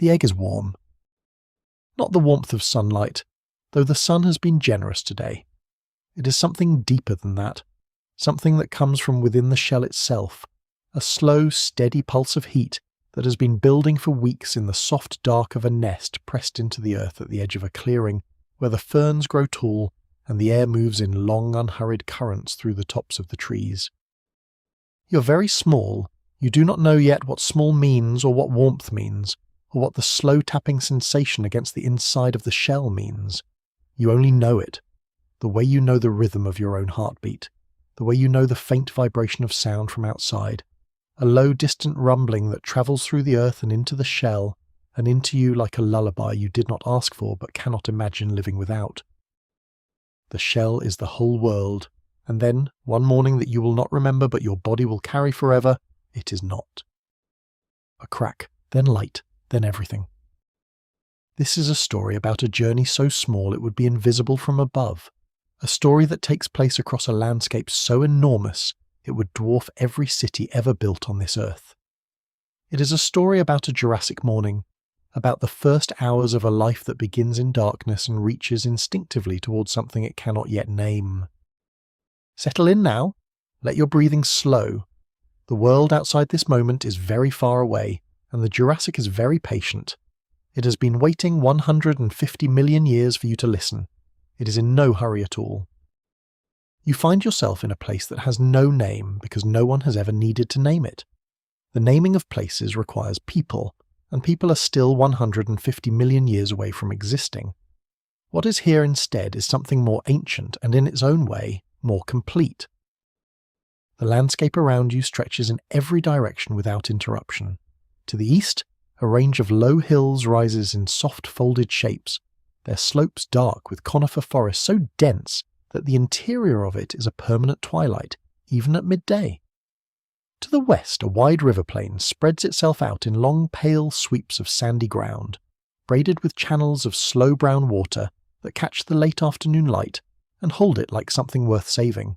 The egg is warm. Not the warmth of sunlight, though the sun has been generous today. It is something deeper than that, something that comes from within the shell itself, a slow, steady pulse of heat that has been building for weeks in the soft dark of a nest pressed into the earth at the edge of a clearing, where the ferns grow tall and the air moves in long, unhurried currents through the tops of the trees. You're very small. You do not know yet what small means or what warmth means, or what the slow tapping sensation against the inside of the shell means. You only know it, the way you know the rhythm of your own heartbeat, the way you know the faint vibration of sound from outside, a low distant rumbling that travels through the earth and into the shell, and into you like a lullaby you did not ask for but cannot imagine living without. The shell is the whole world, and then, one morning that you will not remember but your body will carry forever, it is not. A crack, then light, then everything. This is a story about a journey so small it would be invisible from above, a story that takes place across a landscape so enormous it would dwarf every city ever built on this earth. It is a story about a Jurassic morning, about the first hours of a life that begins in darkness and reaches instinctively towards something it cannot yet name. Settle in now. Let your breathing slow. The world outside this moment is very far away, and the Jurassic is very patient. It has been waiting 150 million years for you to listen. It is in no hurry at all. You find yourself in a place that has no name because no one has ever needed to name it. The naming of places requires people, and people are still 150 million years away from existing. What is here instead is something more ancient and in its own way, more complete. The landscape around you stretches in every direction without interruption. To the east, a range of low hills rises in soft folded shapes, their slopes dark with conifer forest so dense that the interior of it is a permanent twilight, even at midday. To the west, a wide river plain spreads itself out in long pale sweeps of sandy ground, braided with channels of slow brown water that catch the late afternoon light and hold it like something worth saving.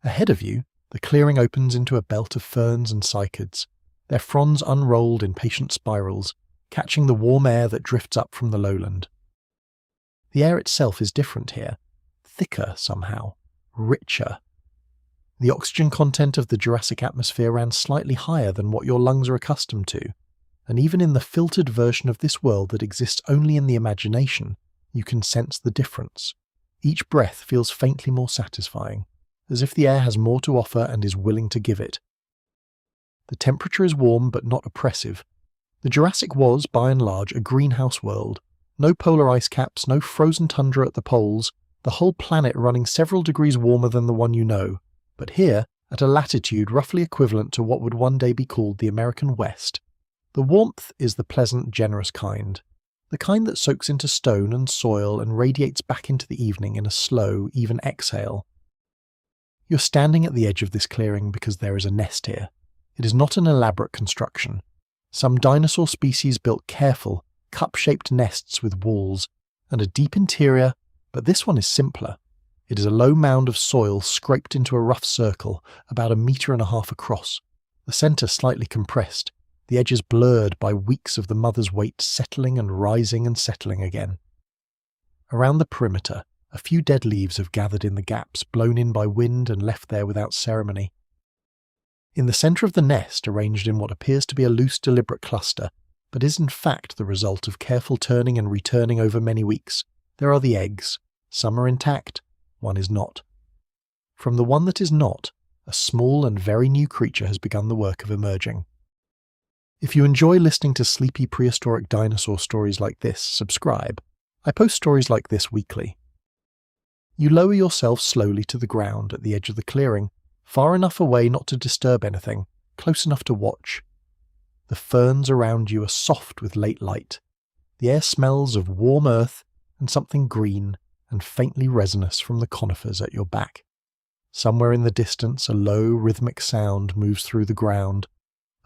Ahead of you, the clearing opens into a belt of ferns and cycads, their fronds unrolled in patient spirals, catching the warm air that drifts up from the lowland. The air itself is different here, thicker somehow, richer. The oxygen content of the Jurassic atmosphere ran slightly higher than what your lungs are accustomed to, and even in the filtered version of this world that exists only in the imagination, you can sense the difference. Each breath feels faintly more satisfying, as if the air has more to offer and is willing to give it. The temperature is warm but not oppressive. The Jurassic was, by and large, a greenhouse world. No polar ice caps, no frozen tundra at the poles, the whole planet running several degrees warmer than the one you know, but here, at a latitude roughly equivalent to what would one day be called the American West. The warmth is the pleasant, generous kind, the kind that soaks into stone and soil and radiates back into the evening in a slow, even exhale. You're standing at the edge of this clearing because there is a nest here. It is not an elaborate construction. Some dinosaur species built careful, cup-shaped nests with walls, and a deep interior, but this one is simpler. It is a low mound of soil scraped into a rough circle, about 1.5 meters across, the centre slightly compressed, the edges blurred by weeks of the mother's weight settling and rising and settling again. Around the perimeter, a few dead leaves have gathered in the gaps, blown in by wind and left there without ceremony. In the centre of the nest, arranged in what appears to be a loose, deliberate cluster, but is in fact the result of careful turning and returning over many weeks, there are the eggs. Some are intact, one is not. From the one that is not, a small and very new creature has begun the work of emerging. If you enjoy listening to sleepy prehistoric dinosaur stories like this, subscribe. I post stories like this weekly. You lower yourself slowly to the ground at the edge of the clearing, far enough away not to disturb anything, close enough to watch. The ferns around you are soft with late light. The air smells of warm earth and something green and faintly resinous from the conifers at your back. Somewhere in the distance, a low, rhythmic sound moves through the ground,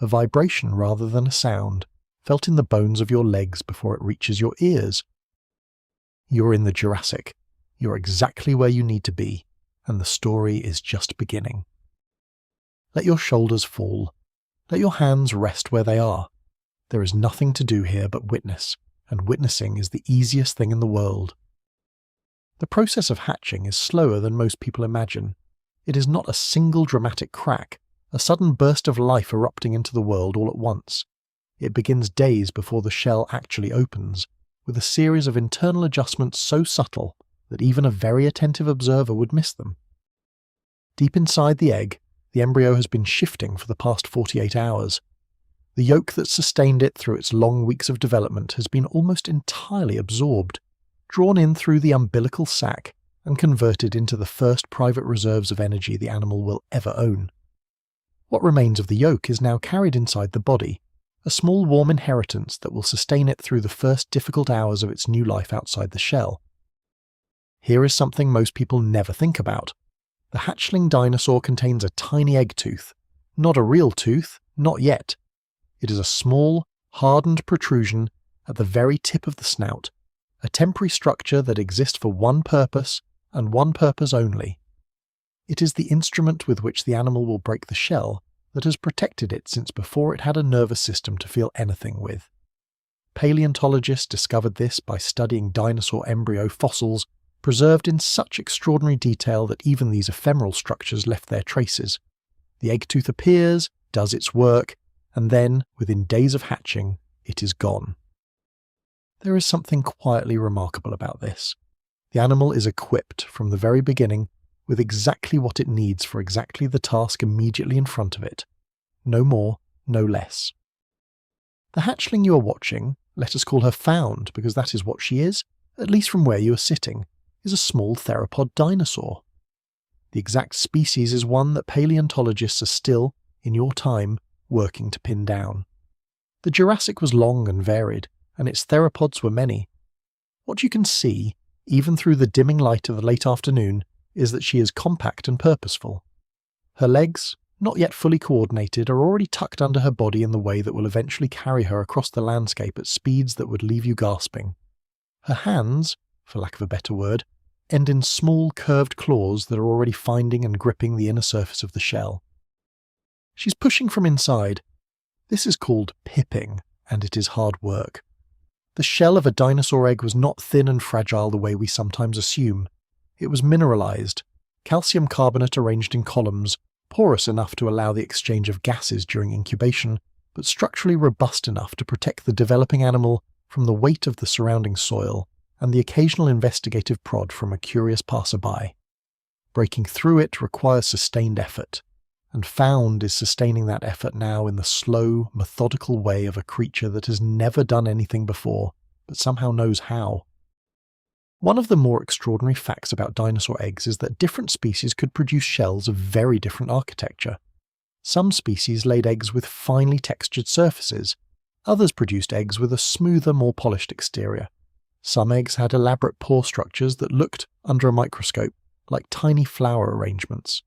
a vibration rather than a sound, felt in the bones of your legs before it reaches your ears. You're in the Jurassic. You're exactly where you need to be, and the story is just beginning. Let your shoulders fall. Let your hands rest where they are. There is nothing to do here but witness, and witnessing is the easiest thing in the world. The process of hatching is slower than most people imagine. It is not a single dramatic crack, a sudden burst of life erupting into the world all at once. It begins days before the shell actually opens, with a series of internal adjustments so subtle that even a very attentive observer would miss them. Deep inside the egg, the embryo has been shifting for the past 48 hours. The yolk that sustained it through its long weeks of development has been almost entirely absorbed, drawn in through the umbilical sac and converted into the first private reserves of energy the animal will ever own. What remains of the yolk is now carried inside the body, a small warm inheritance that will sustain it through the first difficult hours of its new life outside the shell. Here is something most people never think about. The hatchling dinosaur contains a tiny egg tooth. Not a real tooth, not yet. It is a small, hardened protrusion at the very tip of the snout, a temporary structure that exists for one purpose and one purpose only. It is the instrument with which the animal will break the shell that has protected it since before it had a nervous system to feel anything with. Paleontologists discovered this by studying dinosaur embryo fossils preserved in such extraordinary detail that even these ephemeral structures left their traces. The egg tooth appears, does its work, and then, within days of hatching, it is gone. There is something quietly remarkable about this. The animal is equipped from the very beginning with exactly what it needs for exactly the task immediately in front of it. No more, no less. The hatchling you are watching, let us call her found because that is what she is, at least from where you are sitting, is a small theropod dinosaur. The exact species is one that paleontologists are still, in your time, working to pin down. The Jurassic was long and varied, and its theropods were many. What you can see, even through the dimming light of the late afternoon, is that she is compact and purposeful. Her legs, not yet fully coordinated, are already tucked under her body in the way that will eventually carry her across the landscape at speeds that would leave you gasping. Her hands, for lack of a better word, end in small curved claws that are already finding and gripping the inner surface of the shell. She's pushing from inside. This is called pipping, and it is hard work. The shell of a dinosaur egg was not thin and fragile the way we sometimes assume. It was mineralized, calcium carbonate arranged in columns, porous enough to allow the exchange of gases during incubation, but structurally robust enough to protect the developing animal from the weight of the surrounding soil and the occasional investigative prod from a curious passerby. Breaking through it requires sustained effort, and found is sustaining that effort now in the slow, methodical way of a creature that has never done anything before, but somehow knows how. One of the more extraordinary facts about dinosaur eggs is that different species could produce shells of very different architecture. Some species laid eggs with finely textured surfaces. Others produced eggs with a smoother, more polished exterior. Some eggs had elaborate pore structures that looked, under a microscope, like tiny flower arrangements.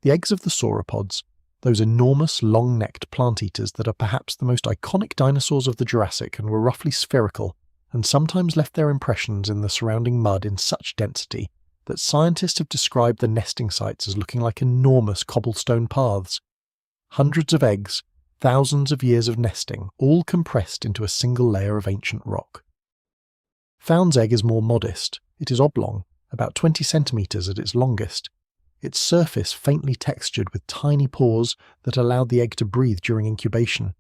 The eggs of the sauropods, those enormous, long-necked plant eaters that are perhaps the most iconic dinosaurs of the Jurassic and were roughly spherical, and sometimes left their impressions in the surrounding mud in such density that scientists have described the nesting sites as looking like enormous cobblestone paths. Hundreds of eggs, thousands of years of nesting, all compressed into a single layer of ancient rock. Found's egg is more modest. It is oblong, about 20 centimeters at its longest. Its surface faintly textured with tiny pores that allowed the egg to breathe during incubation.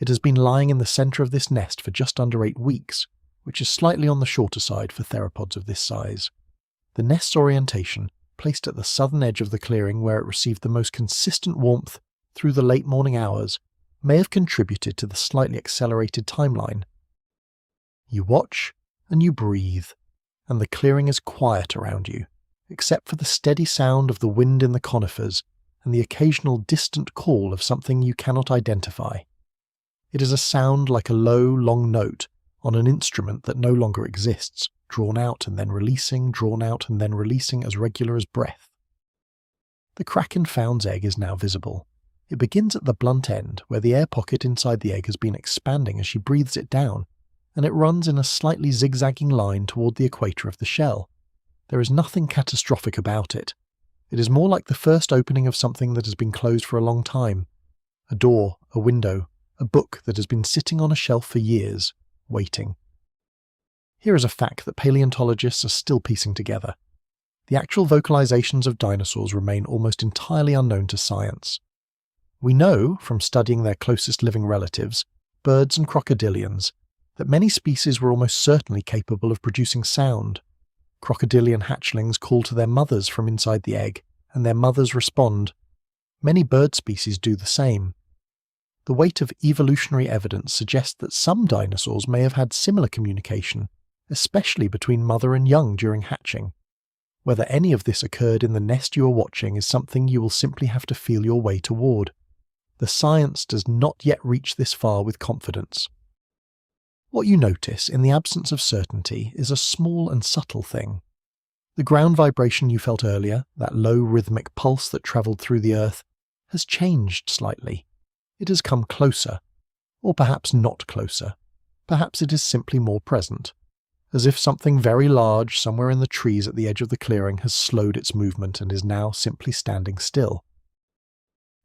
It has been lying in the center of this nest for just under 8 weeks, which is slightly on the shorter side for theropods of this size. The nest's orientation, placed at the southern edge of the clearing where it received the most consistent warmth through the late morning hours, may have contributed to the slightly accelerated timeline. You watch and you breathe, and the clearing is quiet around you, except for the steady sound of the wind in the conifers and the occasional distant call of something you cannot identify. It is a sound like a low, long note on an instrument that no longer exists, drawn out and then releasing, drawn out and then releasing as regular as breath. The crack in Found's egg is now visible. It begins at the blunt end, where the air pocket inside the egg has been expanding as she breathes it down, and it runs in a slightly zigzagging line toward the equator of the shell. There is nothing catastrophic about it. It is more like the first opening of something that has been closed for a long time. A door, a window, a book that has been sitting on a shelf for years, waiting. Here is a fact that paleontologists are still piecing together. The actual vocalizations of dinosaurs remain almost entirely unknown to science. We know, from studying their closest living relatives, birds and crocodilians, that many species were almost certainly capable of producing sound. Crocodilian hatchlings call to their mothers from inside the egg, and their mothers respond. Many bird species do the same. The weight of evolutionary evidence suggests that some dinosaurs may have had similar communication, especially between mother and young during hatching. Whether any of this occurred in the nest you are watching is something you will simply have to feel your way toward. The science does not yet reach this far with confidence. What you notice in the absence of certainty is a small and subtle thing. The ground vibration you felt earlier, that low rhythmic pulse that travelled through the earth, has changed slightly. It has come closer, or perhaps not closer. Perhaps it is simply more present, as if something very large somewhere in the trees at the edge of the clearing has slowed its movement and is now simply standing still.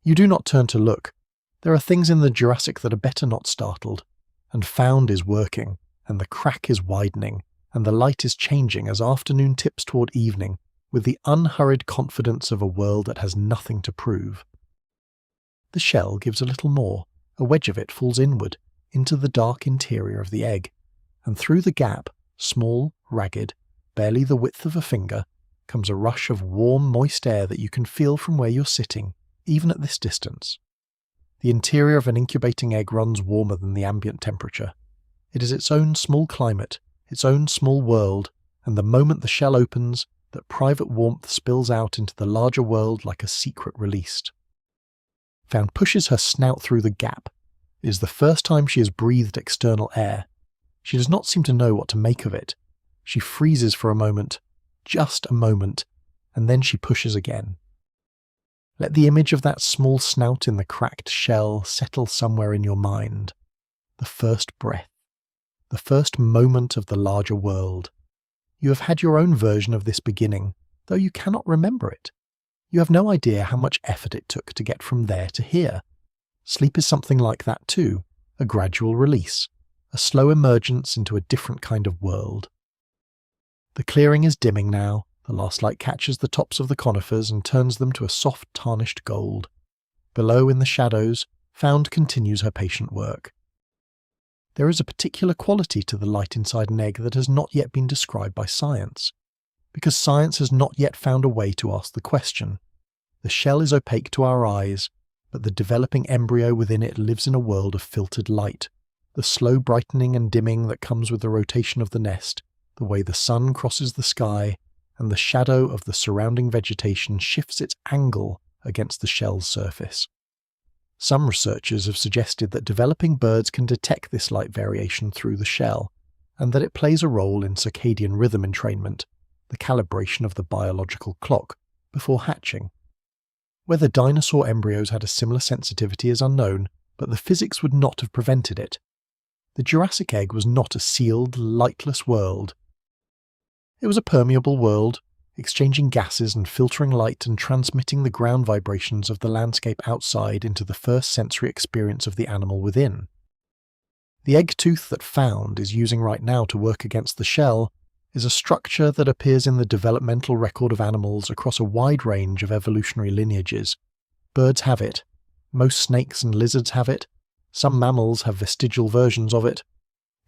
You do not turn to look. There are things in the Jurassic that are better not startled, and found is working, and the crack is widening, and the light is changing as afternoon tips toward evening, with the unhurried confidence of a world that has nothing to prove. The shell gives a little more. A wedge of it falls inward, into the dark interior of the egg, and through the gap, small, ragged, barely the width of a finger, comes a rush of warm, moist air that you can feel from where you're sitting, even at this distance. The interior of an incubating egg runs warmer than the ambient temperature. It is its own small climate, its own small world, and the moment the shell opens, that private warmth spills out into the larger world like a secret released. Found pushes her snout through the gap. It is the first time she has breathed external air. She does not seem to know what to make of it. She freezes for a moment, just a moment, and then she pushes again. Let the image of that small snout in the cracked shell settle somewhere in your mind. The first breath. The first moment of the larger world. You have had your own version of this beginning, though you cannot remember it. You have no idea how much effort it took to get from there to here. Sleep is something like that too, a gradual release, a slow emergence into a different kind of world. The clearing is dimming now. The last light catches the tops of the conifers and turns them to a soft tarnished gold. Below in the shadows, Found continues her patient work. There is a particular quality to the light inside an egg that has not yet been described by science, because science has not yet found a way to ask the question. The shell is opaque to our eyes, but the developing embryo within it lives in a world of filtered light, the slow brightening and dimming that comes with the rotation of the nest, the way the sun crosses the sky, and the shadow of the surrounding vegetation shifts its angle against the shell's surface. Some researchers have suggested that developing birds can detect this light variation through the shell, and that it plays a role in circadian rhythm entrainment, the calibration of the biological clock, before hatching. Whether dinosaur embryos had a similar sensitivity is unknown, but the physics would not have prevented it. The Jurassic egg was not a sealed, lightless world. It was a permeable world, exchanging gases and filtering light and transmitting the ground vibrations of the landscape outside into the first sensory experience of the animal within. The egg tooth that Found is using right now to work against the shell is a structure that appears in the developmental record of animals across a wide range of evolutionary lineages. Birds have it. Most snakes and lizards have it. Some mammals have vestigial versions of it.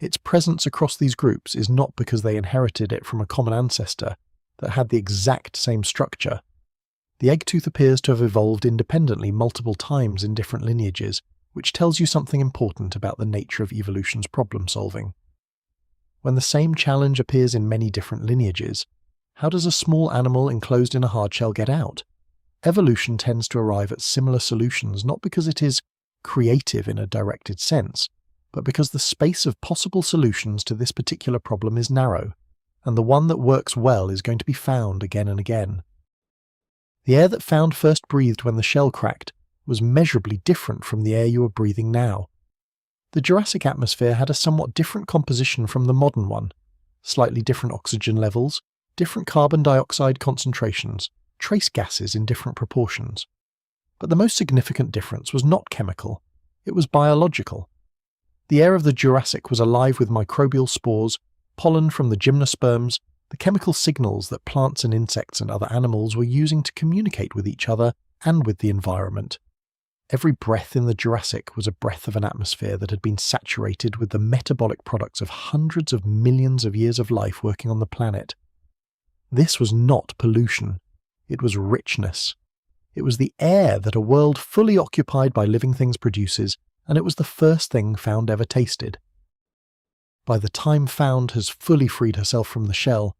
Its presence across these groups is not because they inherited it from a common ancestor that had the exact same structure. The egg tooth appears to have evolved independently multiple times in different lineages, which tells you something important about the nature of evolution's problem solving. When the same challenge appears in many different lineages, how does a small animal enclosed in a hardshell get out? Evolution tends to arrive at similar solutions not because it is creative in a directed sense, but because the space of possible solutions to this particular problem is narrow, and the one that works well is going to be found again and again. The air that Found first breathed when the shell cracked was measurably different from the air you are breathing now. The Jurassic atmosphere had a somewhat different composition from the modern one, slightly different oxygen levels, different carbon dioxide concentrations, trace gases in different proportions. But the most significant difference was not chemical, It was biological. The air of the Jurassic was alive with microbial spores, pollen from the gymnosperms, the chemical signals that plants and insects and other animals were using to communicate with each other and with the environment. Every breath in the Jurassic was a breath of an atmosphere that had been saturated with the metabolic products of hundreds of millions of years of life working on the planet. This was not pollution. It was richness. It was the air that a world fully occupied by living things produces, and it was the first thing Found ever tasted. By the time Found has fully freed herself from the shell,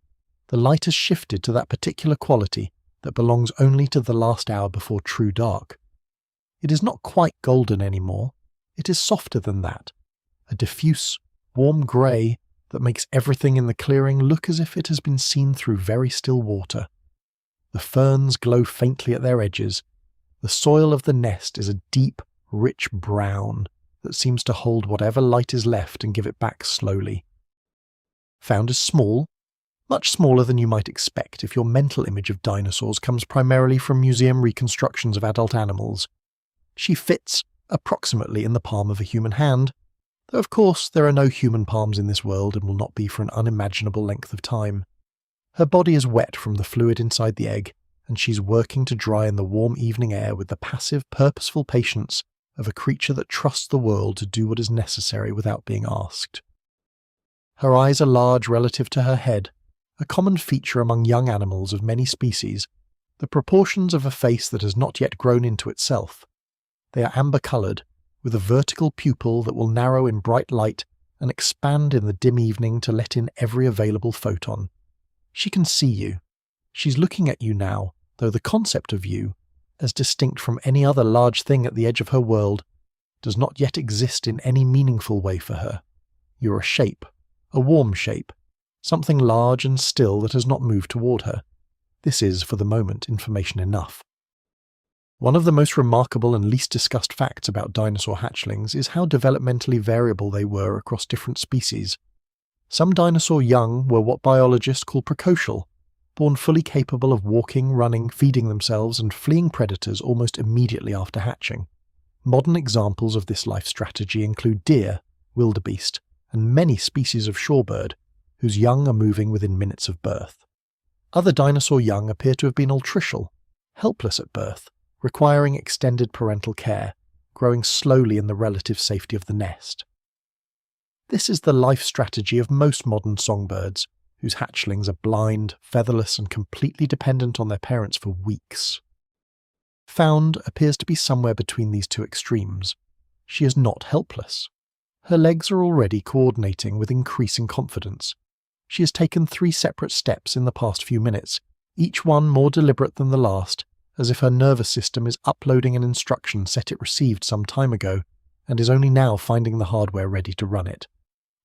the light has shifted to that particular quality that belongs only to the last hour before true dark. It is not quite golden anymore. It is softer than that, a diffuse, warm grey that makes everything in the clearing look as if it has been seen through very still water. The ferns glow faintly at their edges. The soil of the nest is a deep, rich brown that seems to hold whatever light is left and give it back slowly. Found is small, much smaller than you might expect if your mental image of dinosaurs comes primarily from museum reconstructions of adult animals. She fits approximately in the palm of a human hand, though of course there are no human palms in this world and will not be for an unimaginable length of time. Her body is wet from the fluid inside the egg, and she's working to dry in the warm evening air with the passive, purposeful patience of a creature that trusts the world to do what is necessary without being asked. Her eyes are large relative to her head, a common feature among young animals of many species, the proportions of a face that has not yet grown into itself. They are amber-coloured, with a vertical pupil that will narrow in bright light and expand in the dim evening to let in every available photon. She can see you. She's looking at you now, though the concept of you, as distinct from any other large thing at the edge of her world, does not yet exist in any meaningful way for her. You're a shape, a warm shape, something large and still that has not moved toward her. This is, for the moment, information enough. One of the most remarkable and least discussed facts about dinosaur hatchlings is how developmentally variable they were across different species. Some dinosaur young were what biologists call precocial, born fully capable of walking, running, feeding themselves and fleeing predators almost immediately after hatching. Modern examples of this life strategy include deer, wildebeest, and many species of shorebird, whose young are moving within minutes of birth. Other dinosaur young appear to have been altricial, helpless at birth, requiring extended parental care, growing slowly in the relative safety of the nest. This is the life strategy of most modern songbirds, whose hatchlings are blind, featherless, and completely dependent on their parents for weeks. Found appears to be somewhere between these two extremes. She is not helpless. Her legs are already coordinating with increasing confidence. She has taken 3 separate steps in the past few minutes, each one more deliberate than the last, as if her nervous system is uploading an instruction set it received some time ago, and is only now finding the hardware ready to run it.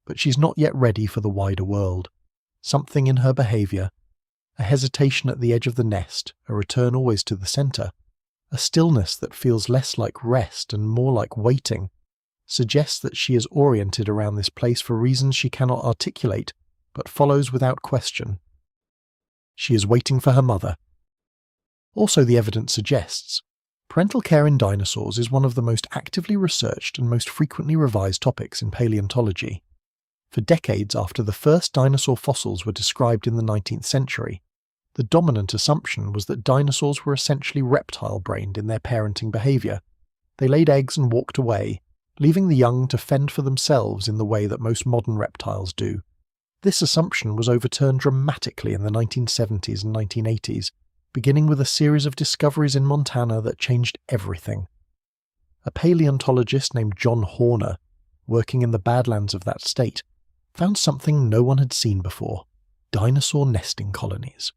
But she's not yet ready for the wider world. Something in her behaviour, a hesitation at the edge of the nest, a return always to the centre, a stillness that feels less like rest and more like waiting, suggests that she is oriented around this place for reasons she cannot articulate, but follows without question. She is waiting for her mother. Also, the evidence suggests, parental care in dinosaurs is one of the most actively researched and most frequently revised topics in paleontology. For decades after the first dinosaur fossils were described in the 19th century, the dominant assumption was that dinosaurs were essentially reptile-brained in their parenting behaviour. They laid eggs and walked away, leaving the young to fend for themselves in the way that most modern reptiles do. This assumption was overturned dramatically in the 1970s and 1980s, beginning with a series of discoveries in Montana that changed everything. A paleontologist named John Horner, working in the Badlands of that state, found something no one had seen before: dinosaur nesting colonies.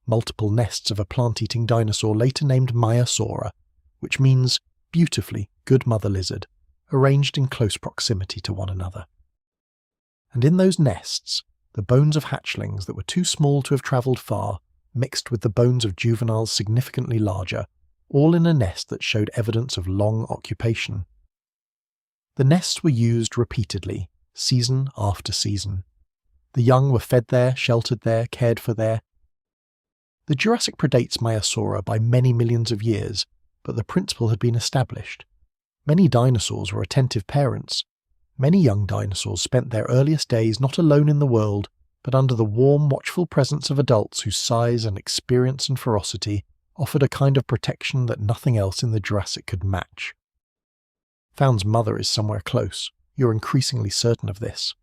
Multiple nests of a plant-eating dinosaur later named Maiasaura, which means beautifully good mother lizard, arranged in close proximity to one another. And in those nests, the bones of hatchlings that were too small to have travelled far mixed with the bones of juveniles significantly larger, all in a nest that showed evidence of long occupation. The nests were used repeatedly, season after season. The young were fed there, sheltered there, cared for there. The Jurassic predates Maiasaura by many millions of years, but the principle had been established. Many dinosaurs were attentive parents. Many young dinosaurs spent their earliest days not alone in the world, but under the warm, watchful presence of adults whose size and experience and ferocity offered a kind of protection that nothing else in the Jurassic could match. Found's mother is somewhere close. You're increasingly certain of this.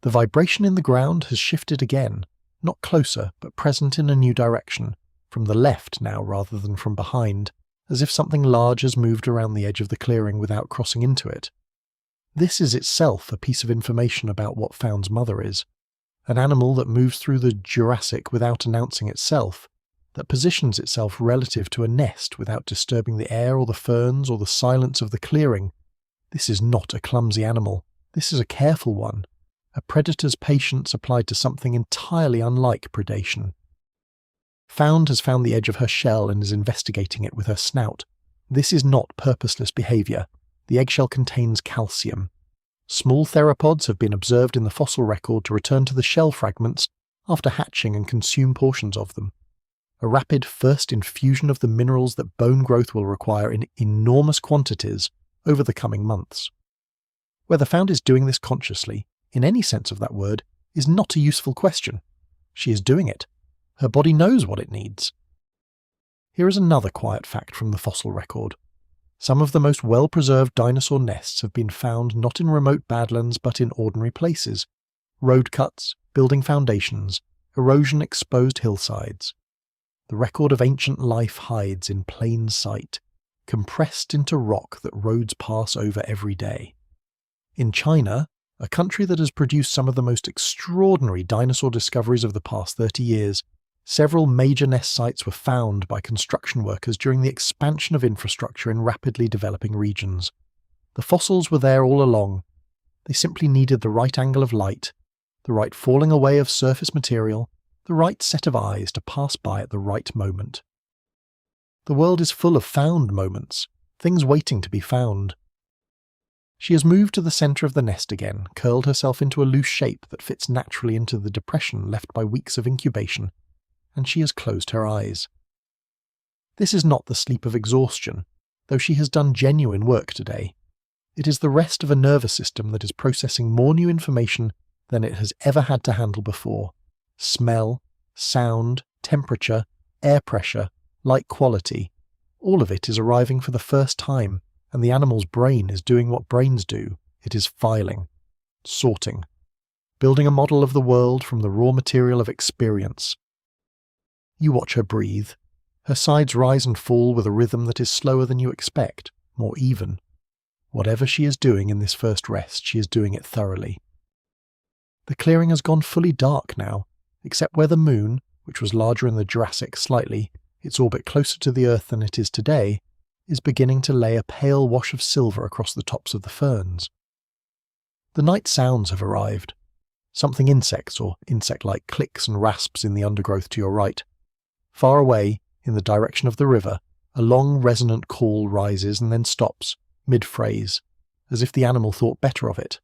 The vibration in the ground has shifted again, not closer, but present in a new direction, from the left now rather than from behind, as if something large has moved around the edge of the clearing without crossing into it. This is itself a piece of information about what Found's mother is, an animal that moves through the Jurassic without announcing itself, that positions itself relative to a nest without disturbing the air or the ferns or the silence of the clearing. This is not a clumsy animal. This is a careful one, a predator's patience applied to something entirely unlike predation. Found has found the edge of her shell and is investigating it with her snout. This is not purposeless behaviour. The eggshell contains calcium. Small theropods have been observed in the fossil record to return to the shell fragments after hatching and consume portions of them. A rapid first infusion of the minerals that bone growth will require in enormous quantities over the coming months. Whether Found is doing this consciously, in any sense of that word, is not a useful question. She is doing it. Her body knows what it needs. Here is another quiet fact from the fossil record. Some of the most well-preserved dinosaur nests have been found not in remote badlands but in ordinary places. Road cuts, building foundations, erosion-exposed hillsides. The record of ancient life hides in plain sight, compressed into rock that roads pass over every day. In China, a country that has produced some of the most extraordinary dinosaur discoveries of the past 30 years, several major nest sites were found by construction workers during the expansion of infrastructure in rapidly developing regions. The fossils were there all along. They simply needed the right angle of light, the right falling away of surface material, the right set of eyes to pass by at the right moment. The world is full of found moments, things waiting to be found. She has moved to the centre of the nest again, curled herself into a loose shape that fits naturally into the depression left by weeks of incubation, and she has closed her eyes. This is not the sleep of exhaustion, though she has done genuine work today. It is the rest of a nervous system that is processing more new information than it has ever had to handle before. Smell, sound, temperature, air pressure, light quality, all of it is arriving for the first time, and the animal's brain is doing what brains do. It is filing, sorting, building a model of the world from the raw material of experience. You watch her breathe. Her sides rise and fall with a rhythm that is slower than you expect, more even. Whatever she is doing in this first rest, she is doing it thoroughly. The clearing has gone fully dark now, except where the moon, which was larger in the Jurassic slightly, its orbit closer to the Earth than it is today, is beginning to lay a pale wash of silver across the tops of the ferns. The night sounds have arrived. Something insects or insect-like clicks and rasps in the undergrowth to your right. Far away, in the direction of the river, a long resonant call rises and then stops, mid-phrase, as if the animal thought better of it.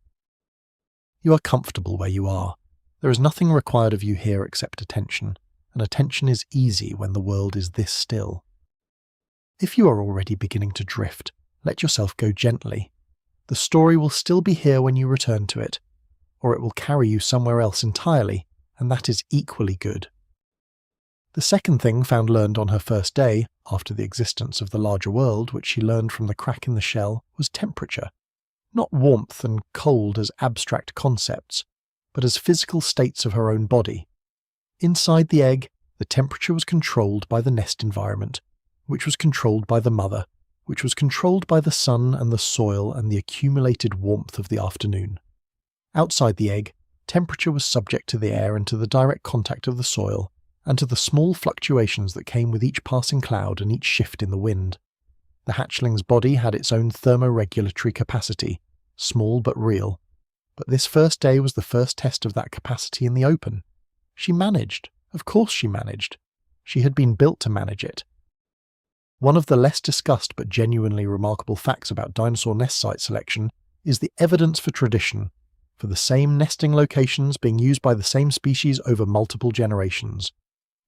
You are comfortable where you are. There is nothing required of you here except attention, and attention is easy when the world is this still. If you are already beginning to drift, let yourself go gently. The story will still be here when you return to it, or it will carry you somewhere else entirely, and that is equally good. The second thing Found learned on her first day, after the existence of the larger world, which she learned from the crack in the shell, was temperature. Not warmth and cold as abstract concepts, but as physical states of her own body. Inside the egg, the temperature was controlled by the nest environment, which was controlled by the mother, which was controlled by the sun and the soil and the accumulated warmth of the afternoon. Outside the egg, temperature was subject to the air and to the direct contact of the soil, and to the small fluctuations that came with each passing cloud and each shift in the wind. The hatchling's body had its own thermoregulatory capacity, small but real. But this first day was the first test of that capacity in the open. She managed. Of course she managed. She had been built to manage it. One of the less discussed but genuinely remarkable facts about dinosaur nest site selection is the evidence for tradition, for the same nesting locations being used by the same species over multiple generations.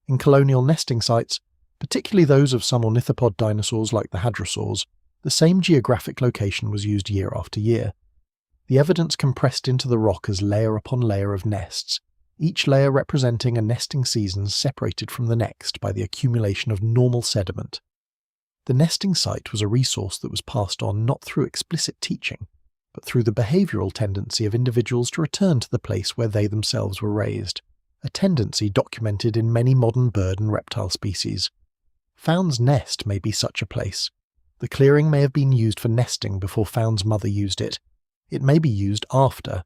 In colonial nesting sites, particularly those of some ornithopod dinosaurs like the hadrosaurs, The same geographic location was used year after year. The evidence compressed into the rock as layer upon layer of nests, each layer representing a nesting season separated from the next by the accumulation of normal sediment. The nesting site was a resource that was passed on not through explicit teaching, but through the behavioural tendency of individuals to return to the place where they themselves were raised, a tendency documented in many modern bird and reptile species. Found's nest may be such a place. The clearing may have been used for nesting before Found's mother used it. It may be used after.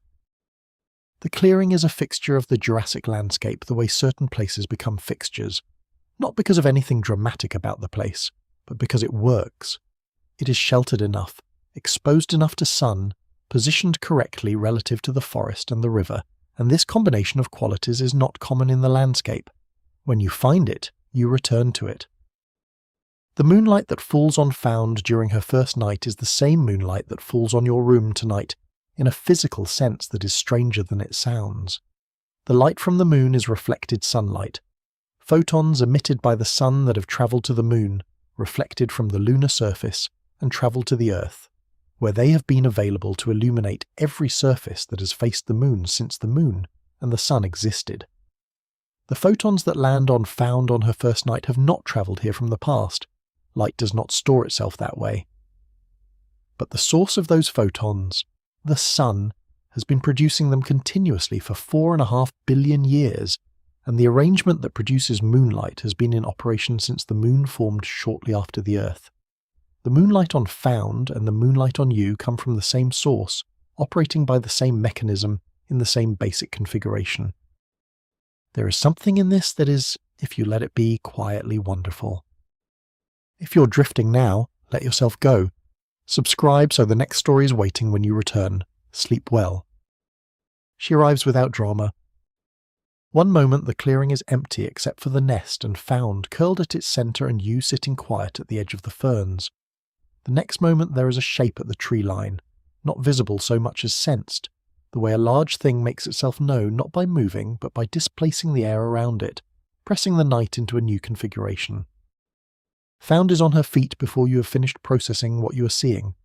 The clearing is a fixture of the Jurassic landscape the way certain places become fixtures, not because of anything dramatic about the place, but because it works. It is sheltered enough, exposed enough to sun, positioned correctly relative to the forest and the river, and this combination of qualities is not common in the landscape. When you find it, you return to it. The moonlight that falls on Found during her first night is the same moonlight that falls on your room tonight, in a physical sense that is stranger than it sounds. The light from the moon is reflected sunlight. Photons emitted by the sun that have travelled to the moon, reflected from the lunar surface, and travelled to the Earth, where they have been available to illuminate every surface that has faced the moon since the moon and the sun existed. The photons that land on Found on her first night have not travelled here from the past. Light does not store itself that way. But the source of those photons, the sun, has been producing them continuously for 4.5 billion years, and the arrangement that produces moonlight has been in operation since the moon formed shortly after the Earth. The moonlight on Found and the moonlight on you come from the same source, operating by the same mechanism in the same basic configuration. There is something in this that is, if you let it be, quietly wonderful. If you're drifting now, let yourself go. Subscribe so the next story is waiting when you return. Sleep well. She arrives without drama. One moment the clearing is empty except for the nest and Found curled at its centre and you sitting quiet at the edge of the ferns. The next moment there is a shape at the tree line, not visible so much as sensed, the way a large thing makes itself known not by moving but by displacing the air around it, pressing the night into a new configuration. Found is on her feet before you have finished processing what you are seeing.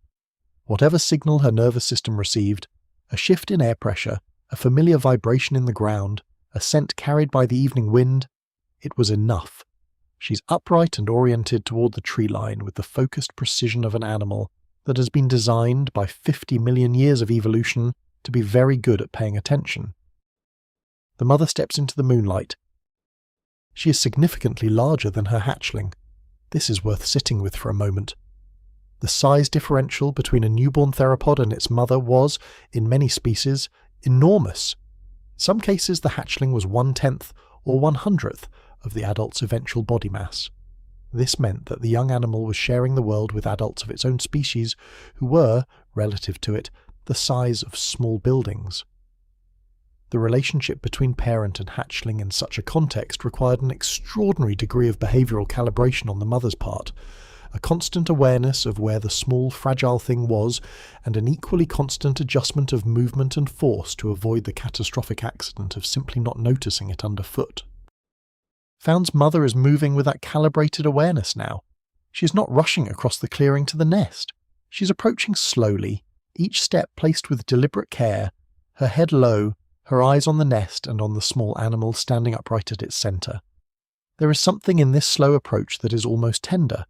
Whatever signal her nervous system received, a shift in air pressure, a familiar vibration in the ground, a scent carried by the evening wind, it was enough. She's upright and oriented toward the tree line with the focused precision of an animal that has been designed by 50 million years of evolution to be very good at paying attention. The mother steps into the moonlight. She is significantly larger than her hatchling. This is worth sitting with for a moment. The size differential between a newborn theropod and its mother was, in many species, enormous. In some cases the hatchling was 1/10 or 1/100th of the adult's eventual body mass. This meant that the young animal was sharing the world with adults of its own species who were, relative to it, the size of small buildings. The relationship between parent and hatchling in such a context required an extraordinary degree of behavioural calibration on the mother's part, a constant awareness of where the small, fragile thing was, and an equally constant adjustment of movement and force to avoid the catastrophic accident of simply not noticing it underfoot. Found's mother is moving with that calibrated awareness now. She is not rushing across the clearing to the nest. She is approaching slowly, each step placed with deliberate care, her head low, her eyes on the nest and on the small animal standing upright at its centre. There is something in this slow approach that is almost tender,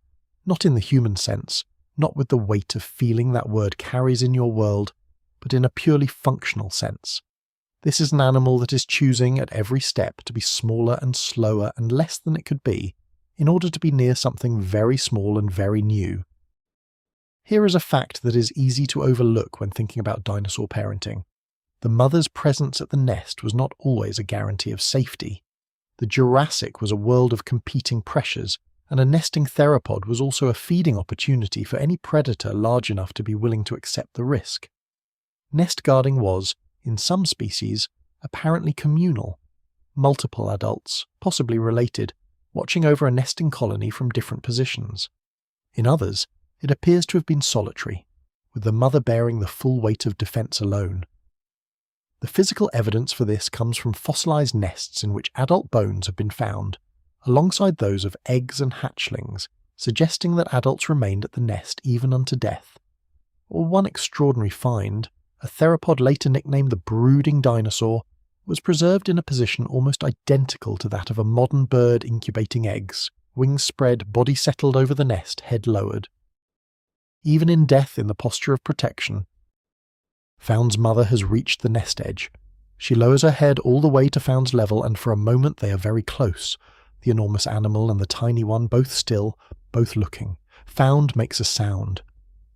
not in the human sense, not with the weight of feeling that word carries in your world, but in a purely functional sense. This is an animal that is choosing at every step to be smaller and slower and less than it could be, in order to be near something very small and very new. Here is a fact that is easy to overlook when thinking about dinosaur parenting. The mother's presence at the nest was not always a guarantee of safety. The Jurassic was a world of competing pressures, and a nesting theropod was also a feeding opportunity for any predator large enough to be willing to accept the risk. Nest guarding was, in some species, apparently communal. Multiple adults, possibly related, watching over a nesting colony from different positions. In others, it appears to have been solitary, with the mother bearing the full weight of defence alone. The physical evidence for this comes from fossilised nests in which adult bones have been found, alongside those of eggs and hatchlings, suggesting that adults remained at the nest even unto death. Or one extraordinary find, a theropod later nicknamed the brooding dinosaur, was preserved in a position almost identical to that of a modern bird incubating eggs, wings spread, body settled over the nest, head lowered. Even in death in the posture of protection, Found's mother has reached the nest edge. She lowers her head all the way to Found's level, and for a moment they are very close, the enormous animal and the tiny one both still, both looking. Found makes a sound.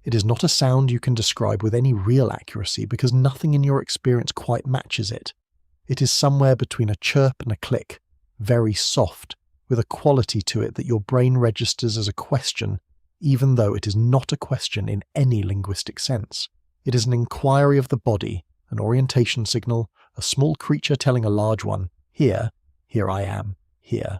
It is not a sound you can describe with any real accuracy because nothing in your experience quite matches it. It is somewhere between a chirp and a click, very soft, with a quality to it that your brain registers as a question, even though it is not a question in any linguistic sense. It is an inquiry of the body, an orientation signal, a small creature telling a large one, here I am, here.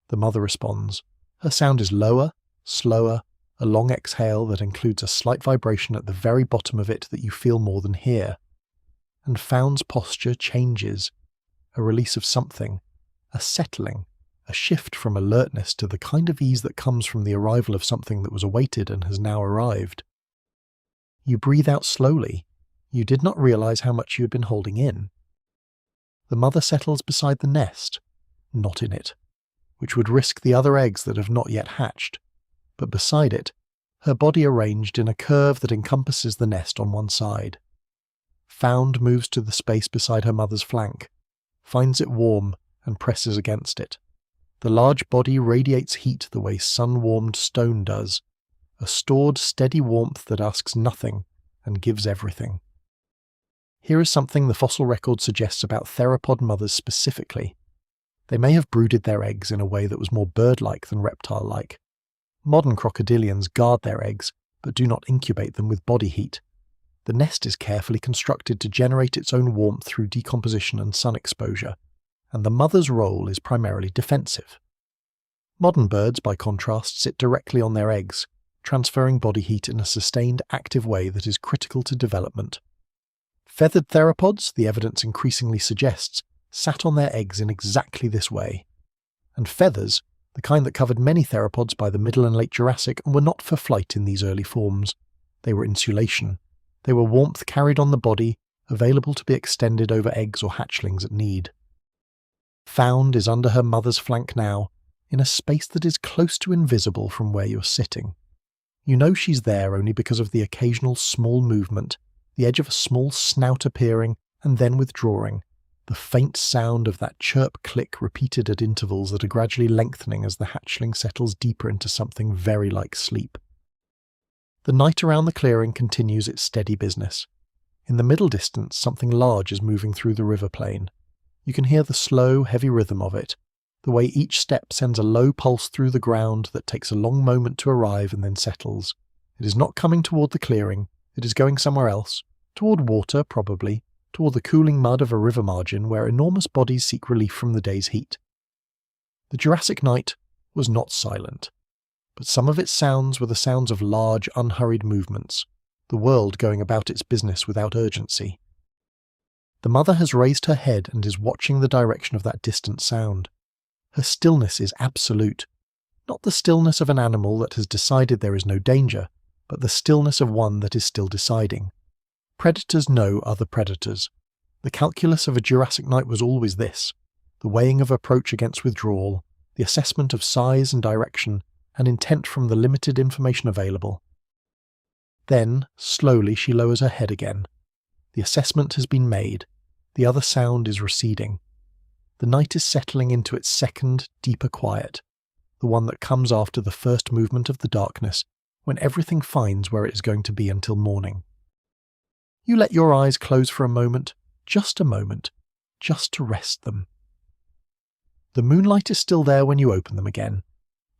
The mother responds. Her sound is lower, slower, a long exhale that includes a slight vibration at the very bottom of it that you feel more than hear. And Found's posture changes, a release of something, a settling, a shift from alertness to the kind of ease that comes from the arrival of something that was awaited and has now arrived. You breathe out slowly. You did not realize how much you had been holding in. The mother settles beside the nest, not in it, which would risk the other eggs that have not yet hatched, but beside it, her body arranged in a curve that encompasses the nest on one side. Found moves to the space beside her mother's flank, finds it warm, and presses against it. The large body radiates heat the way sun-warmed stone does, a stored, steady warmth that asks nothing and gives everything. Here is something the fossil record suggests about theropod mothers specifically. They may have brooded their eggs in a way that was more bird-like than reptile-like. Modern crocodilians guard their eggs, but do not incubate them with body heat. The nest is carefully constructed to generate its own warmth through decomposition and sun exposure, and the mother's role is primarily defensive. Modern birds, by contrast, sit directly on their eggs, transferring body heat in a sustained, active way that is critical to development. Feathered theropods, the evidence increasingly suggests, sat on their eggs in exactly this way. And feathers, the kind that covered many theropods by the Middle and Late Jurassic, were not for flight in these early forms. They were insulation. They were warmth carried on the body, available to be extended over eggs or hatchlings at need. Found is under her mother's flank now, in a space that is close to invisible from where you're sitting. You know she's there only because of the occasional small movement, the edge of a small snout appearing and then withdrawing, the faint sound of that chirp-click repeated at intervals that are gradually lengthening as the hatchling settles deeper into something very like sleep. The night around the clearing continues its steady business. In the middle distance, something large is moving through the river plain. You can hear the slow, heavy rhythm of it, the way each step sends a low pulse through the ground that takes a long moment to arrive and then settles. It is not coming toward the clearing, it is going somewhere else, toward water probably, toward the cooling mud of a river margin where enormous bodies seek relief from the day's heat. The Jurassic night was not silent, but some of its sounds were the sounds of large, unhurried movements, the world going about its business without urgency. The mother has raised her head and is watching the direction of that distant sound. Her stillness is absolute, not the stillness of an animal that has decided there is no danger, but the stillness of one that is still deciding. Predators know other predators. The calculus of a Jurassic night was always this: the weighing of approach against withdrawal, the assessment of size and direction, and intent from the limited information available. Then, slowly, she lowers her head again. The assessment has been made. The other sound is receding. The night is settling into its second, deeper quiet, the one that comes after the first movement of the darkness, when everything finds where it is going to be until morning. You let your eyes close for a moment, just to rest them. The moonlight is still there when you open them again.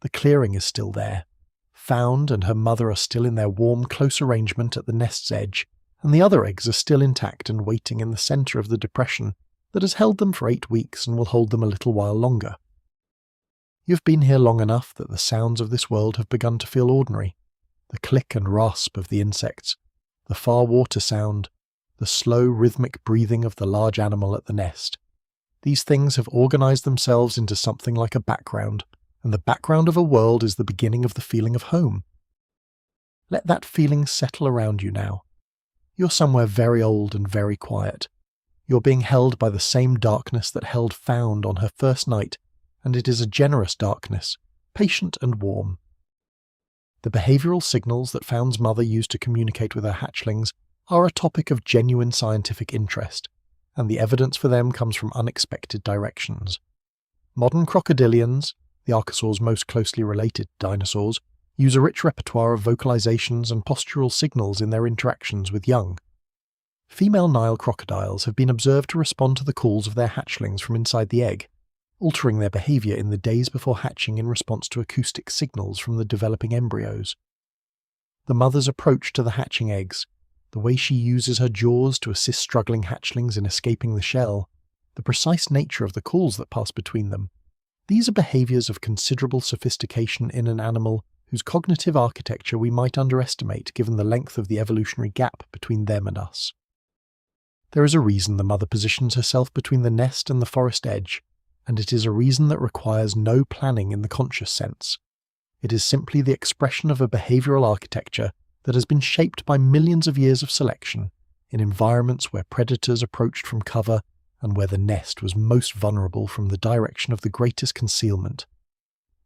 The clearing is still there. Found and her mother are still in their warm, close arrangement at the nest's edge, and the other eggs are still intact and waiting in the centre of the depression that has held them for 8 weeks and will hold them a little while longer. You've been here long enough that the sounds of this world have begun to feel ordinary. The click and rasp of the insects, the far water sound, the slow rhythmic breathing of the large animal at the nest. These things have organised themselves into something like a background, and the background of a world is the beginning of the feeling of home. Let that feeling settle around you now. You're somewhere very old and very quiet. You're being held by the same darkness that held Found on her first night, and it is a generous darkness, patient and warm. The behavioural signals that Found's mother used to communicate with her hatchlings are a topic of genuine scientific interest, and the evidence for them comes from unexpected directions. Modern crocodilians, the archosaurs most closely related to dinosaurs, use a rich repertoire of vocalizations and postural signals in their interactions with young. Female Nile crocodiles have been observed to respond to the calls of their hatchlings from inside the egg, altering their behaviour in the days before hatching in response to acoustic signals from the developing embryos. The mother's approach to the hatching eggs, the way she uses her jaws to assist struggling hatchlings in escaping the shell, the precise nature of the calls that pass between them, these are behaviours of considerable sophistication in an animal whose cognitive architecture we might underestimate given the length of the evolutionary gap between them and us. There is a reason the mother positions herself between the nest and the forest edge, and it is a reason that requires no planning in the conscious sense. It is simply the expression of a behavioural architecture that has been shaped by millions of years of selection in environments where predators approached from cover and where the nest was most vulnerable from the direction of the greatest concealment.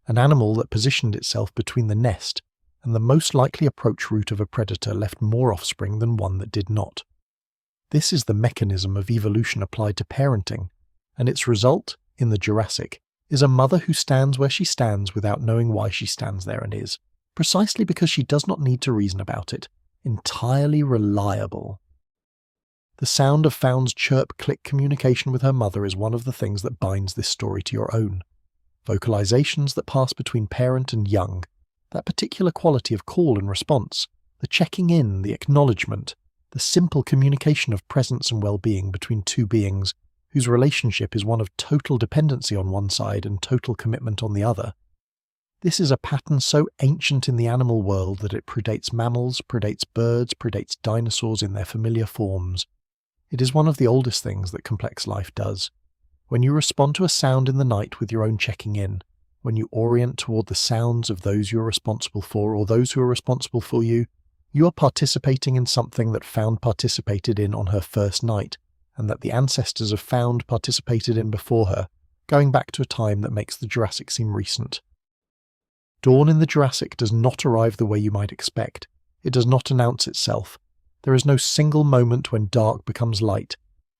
An animal that positioned itself between the nest and the most likely approach route of a predator left more offspring than one that did not. This is the mechanism of evolution applied to parenting, and its result, in the Jurassic, is a mother who stands where she stands without knowing why she stands there and is, precisely because she does not need to reason about it, entirely reliable. The sound of Found's chirp-click communication with her mother is one of the things that binds this story to your own. Vocalizations that pass between parent and young, that particular quality of call and response, the checking in, the acknowledgement, the simple communication of presence and well-being between two beings whose relationship is one of total dependency on one side and total commitment on the other. This is a pattern so ancient in the animal world that it predates mammals, predates birds, predates dinosaurs in their familiar forms. It is one of the oldest things that complex life does. When you respond to a sound in the night with your own checking in, when you orient toward the sounds of those you are responsible for or those who are responsible for you, you are participating in something that Found participated in on her first night, and that the ancestors of Found participated in before her, going back to a time that makes the Jurassic seem recent. Dawn in the Jurassic does not arrive the way you might expect. It does not announce itself. There is no single moment when dark becomes light.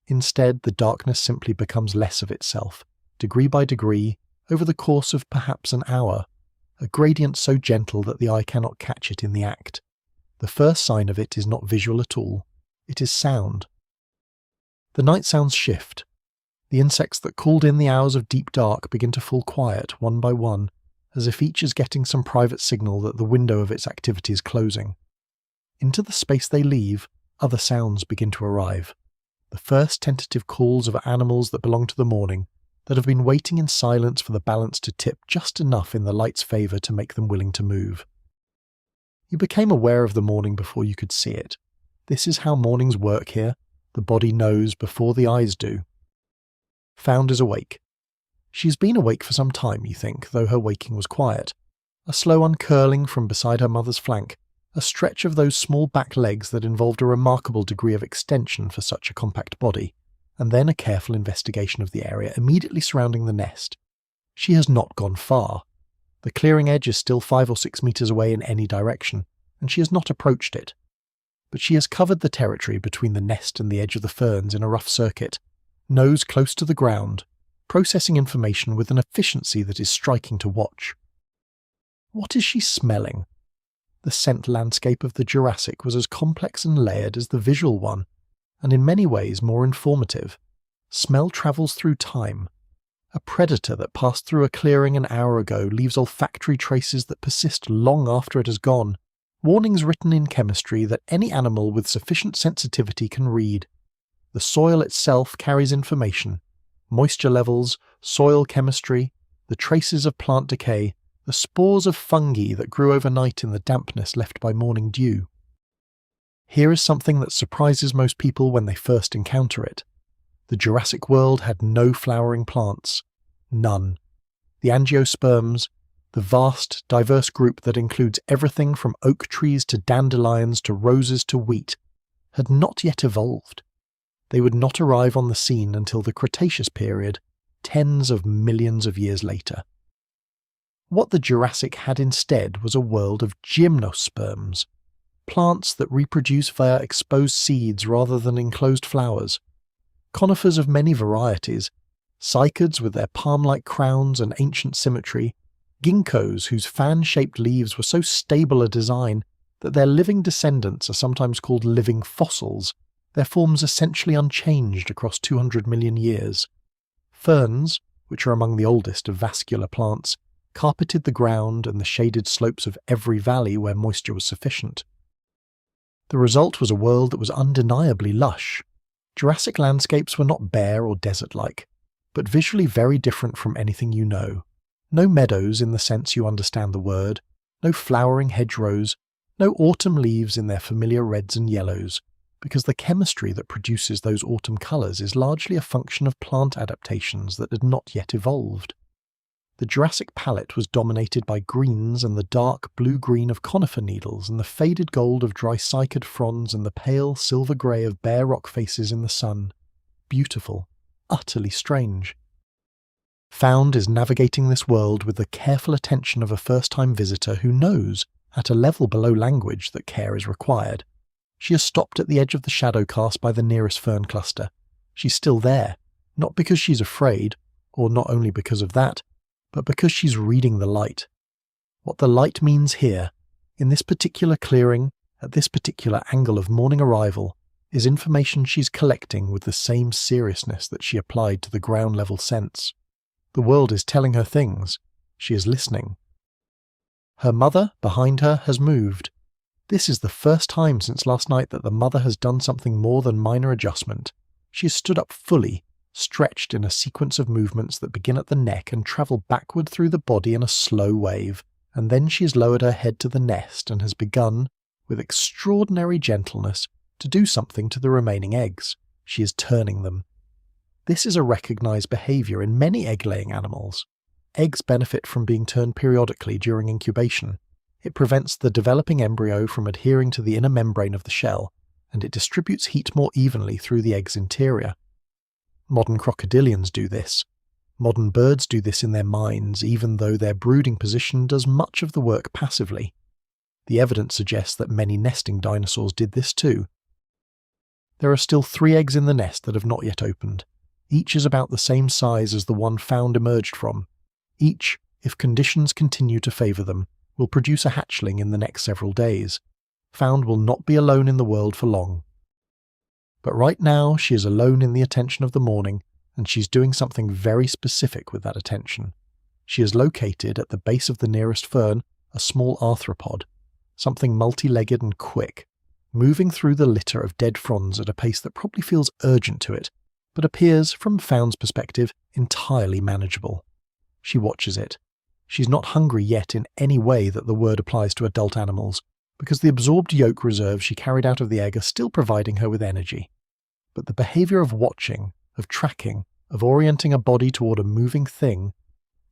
Instead, the darkness simply becomes less of itself, degree by degree, over the course of perhaps an hour, a gradient so gentle that the eye cannot catch it in the act. The first sign of it is not visual at all. It is sound. The night sounds shift. The insects that called in the hours of deep dark begin to fall quiet, one by one, as if each is getting some private signal that the window of its activity is closing. Into the space they leave, other sounds begin to arrive. The first tentative calls of animals that belong to the morning, that have been waiting in silence for the balance to tip just enough in the light's favour to make them willing to move. You became aware of the morning before you could see it. This is how mornings work here. The body knows before the eyes do. Found is awake. She's been awake for some time, you think, though her waking was quiet. A slow uncurling from beside her mother's flank, a stretch of those small back legs that involved a remarkable degree of extension for such a compact body, and then a careful investigation of the area immediately surrounding the nest. She has not gone far. The clearing edge is still 5 or 6 meters away in any direction, and she has not approached it. But she has covered the territory between the nest and the edge of the ferns in a rough circuit, nose close to the ground, processing information with an efficiency that is striking to watch. What is she smelling? The scent landscape of the Jurassic was as complex and layered as the visual one, and in many ways more informative. Smell travels through time. A predator that passed through a clearing an hour ago leaves olfactory traces that persist long after it has gone, warnings written in chemistry that any animal with sufficient sensitivity can read. The soil itself carries information. Moisture levels, soil chemistry, the traces of plant decay, the spores of fungi that grew overnight in the dampness left by morning dew. Here is something that surprises most people when they first encounter it. The Jurassic world had no flowering plants. None. The angiosperms, the vast, diverse group that includes everything from oak trees to dandelions to roses to wheat, had not yet evolved. They would not arrive on the scene until the Cretaceous period, tens of millions of years later. What the Jurassic had instead was a world of gymnosperms, plants that reproduce via exposed seeds rather than enclosed flowers, conifers of many varieties, cycads with their palm-like crowns and ancient symmetry, ginkgos whose fan-shaped leaves were so stable a design that their living descendants are sometimes called living fossils, their forms essentially unchanged across 200 million years. Ferns, which are among the oldest of vascular plants, carpeted the ground and the shaded slopes of every valley where moisture was sufficient. The result was a world that was undeniably lush. Jurassic landscapes were not bare or desert-like, but visually very different from anything you know. No meadows in the sense you understand the word, no flowering hedgerows, no autumn leaves in their familiar reds and yellows, because the chemistry that produces those autumn colours is largely a function of plant adaptations that had not yet evolved. The Jurassic palette was dominated by greens and the dark blue-green of conifer needles and the faded gold of dry cycad fronds and the pale silver-grey of bare rock faces in the sun. Beautiful, utterly strange. Found is navigating this world with the careful attention of a first-time visitor who knows, at a level below language, that care is required. She has stopped at the edge of the shadow cast by the nearest fern cluster. She's still there, not because she's afraid, or not only because of that, but because she's reading the light. What the light means here, in this particular clearing, at this particular angle of morning arrival, is information she's collecting with the same seriousness that she applied to the ground-level sense. The world is telling her things. She is listening. Her mother, behind her, has moved. This is the first time since last night that the mother has done something more than minor adjustment. She has stood up fully, stretched in a sequence of movements that begin at the neck and travel backward through the body in a slow wave, and then she has lowered her head to the nest and has begun, with extraordinary gentleness, to do something to the remaining eggs. She is turning them. This is a recognized behavior in many egg-laying animals. Eggs benefit from being turned periodically during incubation. It prevents the developing embryo from adhering to the inner membrane of the shell, and it distributes heat more evenly through the egg's interior. Modern crocodilians do this. Modern birds do this in their minds, even though their brooding position does much of the work passively. The evidence suggests that many nesting dinosaurs did this too. There are still 3 eggs in the nest that have not yet opened. Each is about the same size as the one Found emerged from. Each, if conditions continue to favour them, will produce a hatchling in the next several days. Found will not be alone in the world for long. But right now she is alone in the attention of the morning, and she's doing something very specific with that attention. She has located at the base of the nearest fern a small arthropod, something multi-legged and quick, moving through the litter of dead fronds at a pace that probably feels urgent to it, but appears, from Found's perspective, entirely manageable. She watches it. She's not hungry yet in any way that the word applies to adult animals, because the absorbed yolk reserves she carried out of the egg are still providing her with energy. But the behaviour of watching, of tracking, of orienting a body toward a moving thing,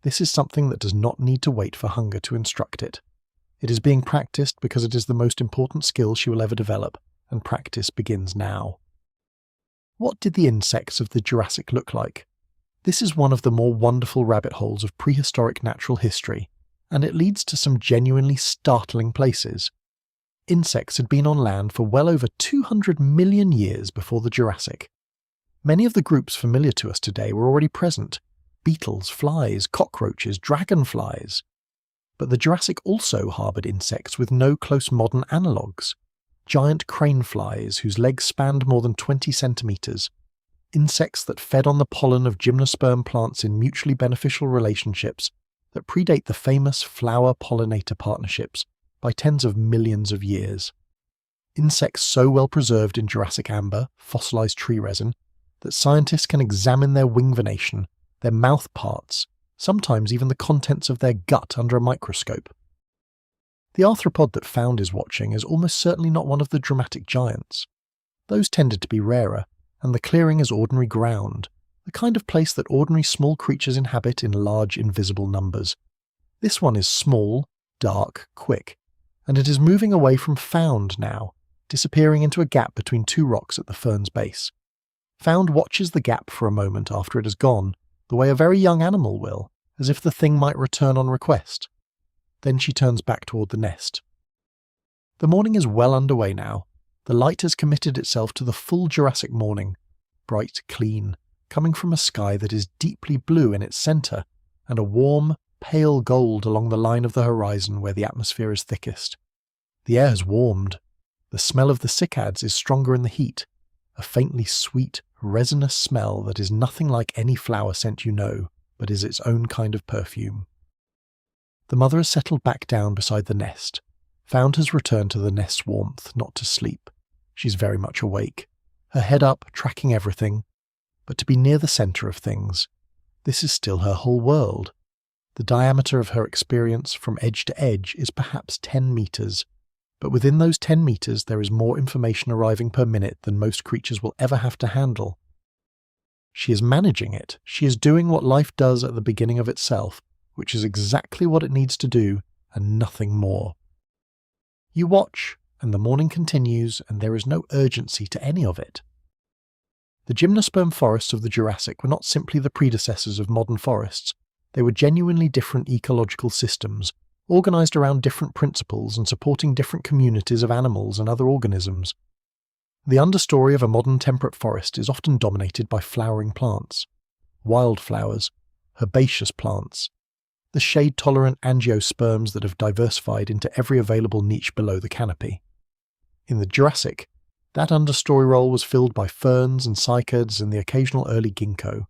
this is something that does not need to wait for hunger to instruct it. It is being practiced because it is the most important skill she will ever develop, and practice begins now. What did the insects of the Jurassic look like? This is one of the more wonderful rabbit holes of prehistoric natural history, and it leads to some genuinely startling places. Insects had been on land for well over 200 million years before the Jurassic. Many of the groups familiar to us today were already present: beetles, flies, cockroaches, dragonflies. But the Jurassic also harboured insects with no close modern analogues. Giant crane flies whose legs spanned more than 20 centimetres. Insects that fed on the pollen of gymnosperm plants in mutually beneficial relationships that predate the famous flower-pollinator partnerships by tens of millions of years. Insects so well preserved in Jurassic amber, fossilised tree resin, that scientists can examine their wing venation, their mouth parts, sometimes even the contents of their gut under a microscope. The arthropod that Found is watching is almost certainly not one of the dramatic giants. Those tended to be rarer, and the clearing is ordinary ground, the kind of place that ordinary small creatures inhabit in large invisible numbers. This one is small, dark, quick, and it is moving away from Found now, disappearing into a gap between two rocks at the fern's base. Found watches the gap for a moment after it has gone, the way a very young animal will, as if the thing might return on request. Then she turns back toward the nest. The morning is well underway now. The light has committed itself to the full Jurassic morning, bright, clean, coming from a sky that is deeply blue in its centre, and a warm, pale gold along the line of the horizon where the atmosphere is thickest. The air has warmed. The smell of the cycads is stronger in the heat, a faintly sweet, resinous smell that is nothing like any flower scent you know, but is its own kind of perfume. The mother has settled back down beside the nest. Found has returned to the nest's warmth, not to sleep. She's very much awake, her head up, tracking everything. But to be near the centre of things, this is still her whole world. The diameter of her experience from edge to edge is perhaps 10 metres, but within those 10 metres there is more information arriving per minute than most creatures will ever have to handle. She is managing it. She is doing what life does at the beginning of itself, which is exactly what it needs to do, and nothing more. You watch, and the morning continues, and there is no urgency to any of it. The gymnosperm forests of the Jurassic were not simply the predecessors of modern forests. They were genuinely different ecological systems, organised around different principles and supporting different communities of animals and other organisms. The understory of a modern temperate forest is often dominated by flowering plants, wildflowers, herbaceous plants, the shade-tolerant angiosperms that have diversified into every available niche below the canopy. In the Jurassic, that understory role was filled by ferns and cycads and the occasional early ginkgo,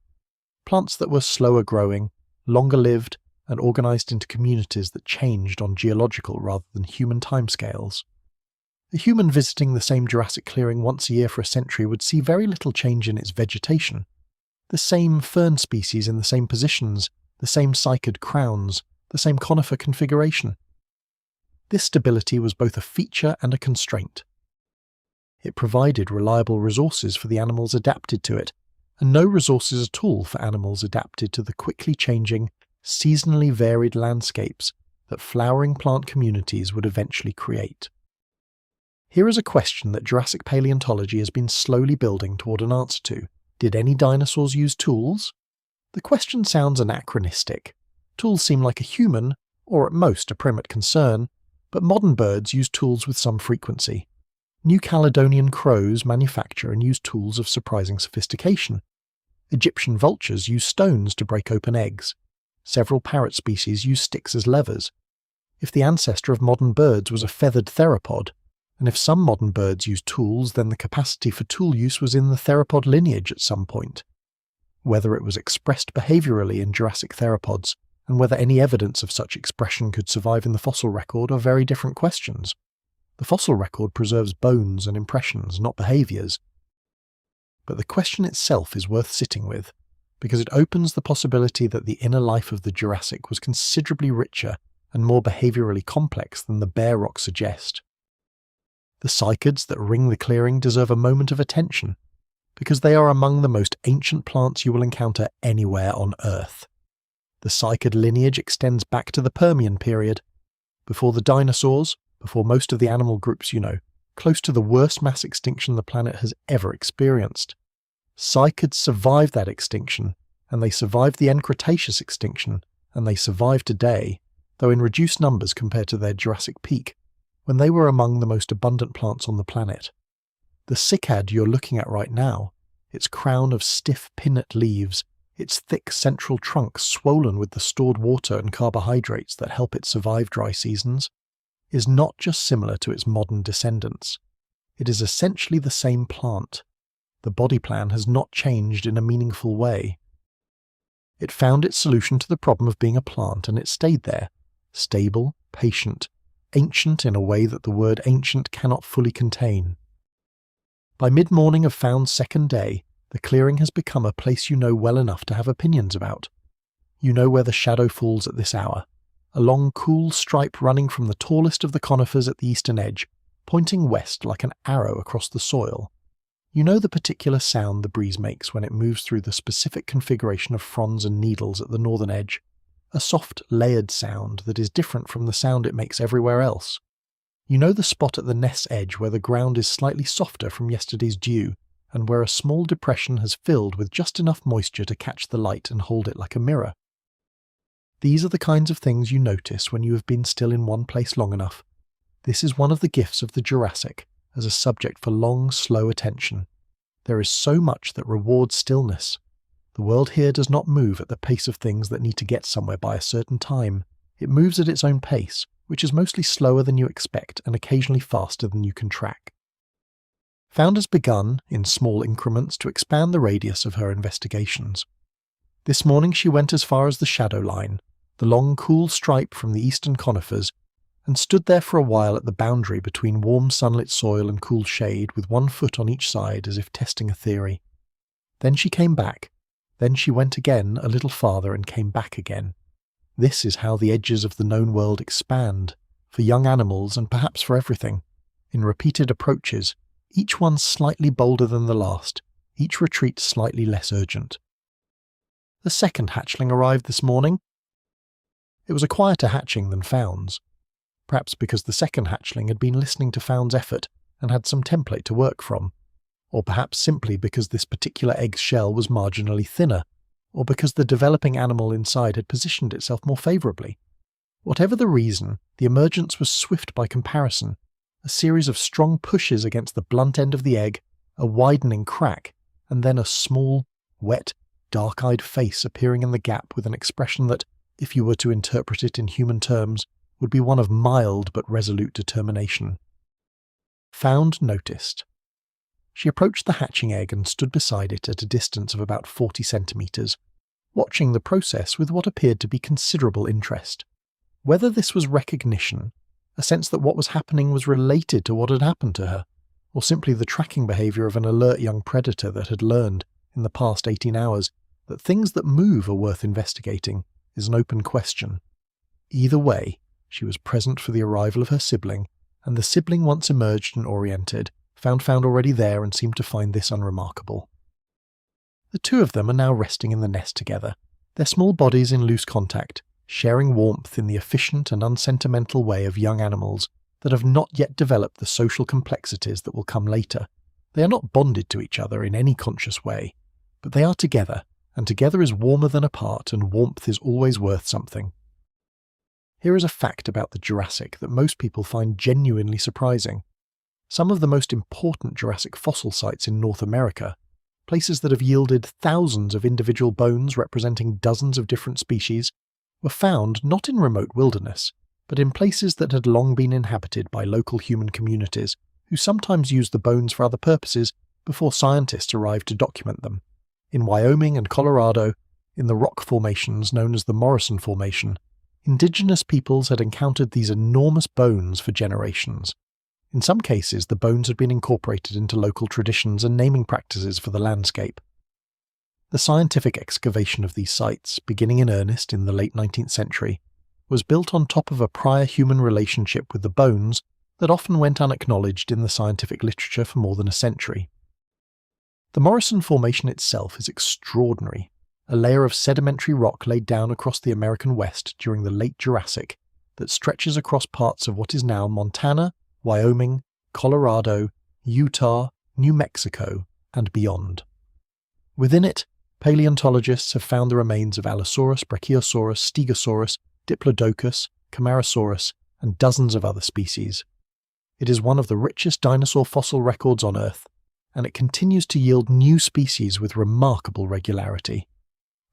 plants that were slower growing, longer lived, and organised into communities that changed on geological rather than human timescales. A human visiting the same Jurassic clearing once a year for a century would see very little change in its vegetation. The same fern species in the same positions, the same cycad crowns, the same conifer configuration. This stability was both a feature and a constraint. It provided reliable resources for the animals adapted to it, and no resources at all for animals adapted to the quickly changing, seasonally varied landscapes that flowering plant communities would eventually create. Here is a question that Jurassic paleontology has been slowly building toward an answer to. Did any dinosaurs use tools? The question sounds anachronistic. Tools seem like a human, or at most a primate concern, but modern birds use tools with some frequency. New Caledonian crows manufacture and use tools of surprising sophistication. Egyptian vultures use stones to break open eggs. Several parrot species use sticks as levers. If the ancestor of modern birds was a feathered theropod, and if some modern birds use tools, then the capacity for tool use was in the theropod lineage at some point. Whether it was expressed behaviourally in Jurassic theropods, and whether any evidence of such expression could survive in the fossil record are very different questions. The fossil record preserves bones and impressions, not behaviours. But the question itself is worth sitting with, because it opens the possibility that the inner life of the Jurassic was considerably richer and more behaviourally complex than the bare rocks suggest. The cycads that ring the clearing deserve a moment of attention, because they are among the most ancient plants you will encounter anywhere on Earth. The cycad lineage extends back to the Permian period, before the dinosaurs, before most of the animal groups you know, close to the worst mass extinction the planet has ever experienced. Cycads survived that extinction, and they survived the end Cretaceous extinction, and they survive today, though in reduced numbers compared to their Jurassic peak, when they were among the most abundant plants on the planet. The cycad you're looking at right now, its crown of stiff pinnate leaves, its thick central trunk swollen with the stored water and carbohydrates that help it survive dry seasons, is not just similar to its modern descendants. It is essentially the same plant. The body plan has not changed in a meaningful way. It found its solution to the problem of being a plant, and it stayed there, stable, patient, ancient in a way that the word ancient cannot fully contain. By mid-morning of Found's second day, the clearing has become a place you know well enough to have opinions about. You know where the shadow falls at this hour, a long cool stripe running from the tallest of the conifers at the eastern edge, pointing west like an arrow across the soil. You know the particular sound the breeze makes when it moves through the specific configuration of fronds and needles at the northern edge, a soft, layered sound that is different from the sound it makes everywhere else. You know the spot at the nest's edge where the ground is slightly softer from yesterday's dew, and where a small depression has filled with just enough moisture to catch the light and hold it like a mirror. These are the kinds of things you notice when you have been still in one place long enough. This is one of the gifts of the Jurassic, as a subject for long, slow attention. There is so much that rewards stillness. The world here does not move at the pace of things that need to get somewhere by a certain time. It moves at its own pace, which is mostly slower than you expect and occasionally faster than you can track. Found has begun, in small increments, to expand the radius of her investigations. This morning she went as far as the shadow line, the long cool stripe from the eastern conifers, and stood there for a while at the boundary between warm sunlit soil and cool shade with one foot on each side as if testing a theory. Then she came back. Then she went again a little farther and came back again. This is how the edges of the known world expand, for young animals and perhaps for everything, in repeated approaches, each one slightly bolder than the last, each retreat slightly less urgent. The second hatchling arrived this morning. It was a quieter hatching than Found's, perhaps because the second hatchling had been listening to Found's effort and had some template to work from, or perhaps simply because this particular egg's shell was marginally thinner, or because the developing animal inside had positioned itself more favourably. Whatever the reason, the emergence was swift by comparison, a series of strong pushes against the blunt end of the egg, a widening crack, and then a small, wet, dark-eyed face appearing in the gap with an expression that, if you were to interpret it in human terms, would be one of mild but resolute determination. Found noticed. She approached the hatching egg and stood beside it at a distance of about 40 centimetres, watching the process with what appeared to be considerable interest. Whether this was recognition, a sense that what was happening was related to what had happened to her, or simply the tracking behaviour of an alert young predator that had learned, in the past 18 hours, that things that move are worth investigating, is an open question. Either way, she was present for the arrival of her sibling, and the sibling once emerged and oriented, found already there and seemed to find this unremarkable. The two of them are now resting in the nest together, their small bodies in loose contact, sharing warmth in the efficient and unsentimental way of young animals that have not yet developed the social complexities that will come later. They are not bonded to each other in any conscious way, but they are together, and together is warmer than apart, and warmth is always worth something. Here is a fact about the Jurassic that most people find genuinely surprising. Some of the most important Jurassic fossil sites in North America, places that have yielded thousands of individual bones representing dozens of different species, were found not in remote wilderness, but in places that had long been inhabited by local human communities, who sometimes used the bones for other purposes before scientists arrived to document them. In Wyoming and Colorado, in the rock formations known as the Morrison Formation, indigenous peoples had encountered these enormous bones for generations. In some cases, the bones had been incorporated into local traditions and naming practices for the landscape. The scientific excavation of these sites, beginning in earnest in the late 19th century, was built on top of a prior human relationship with the bones that often went unacknowledged in the scientific literature for more than a century. The Morrison Formation itself is extraordinary, a layer of sedimentary rock laid down across the American West during the late Jurassic that stretches across parts of what is now Montana, Wyoming, Colorado, Utah, New Mexico, and beyond. Within it, paleontologists have found the remains of Allosaurus, Brachiosaurus, Stegosaurus, Diplodocus, Camarasaurus, and dozens of other species. It is one of the richest dinosaur fossil records on Earth, and it continues to yield new species with remarkable regularity.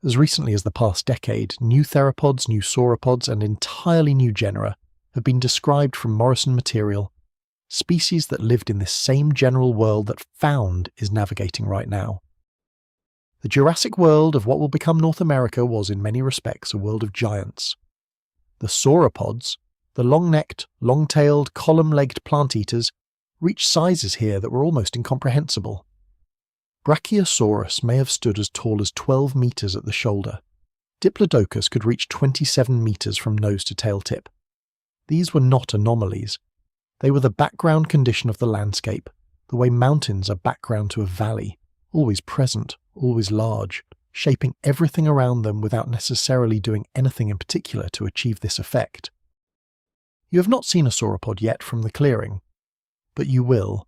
As recently as the past decade, new theropods, new sauropods, and entirely new genera have been described from Morrison material, species that lived in this same general world that Found is navigating right now. The Jurassic world of what will become North America was in many respects a world of giants. The sauropods, the long-necked, long-tailed, column-legged plant-eaters, reached sizes here that were almost incomprehensible. Brachiosaurus may have stood as tall as 12 metres at the shoulder. Diplodocus could reach 27 metres from nose to tail tip. These were not anomalies. They were the background condition of the landscape, the way mountains are background to a valley, always present, always large, shaping everything around them without necessarily doing anything in particular to achieve this effect. You have not seen a sauropod yet from the clearing, but you will,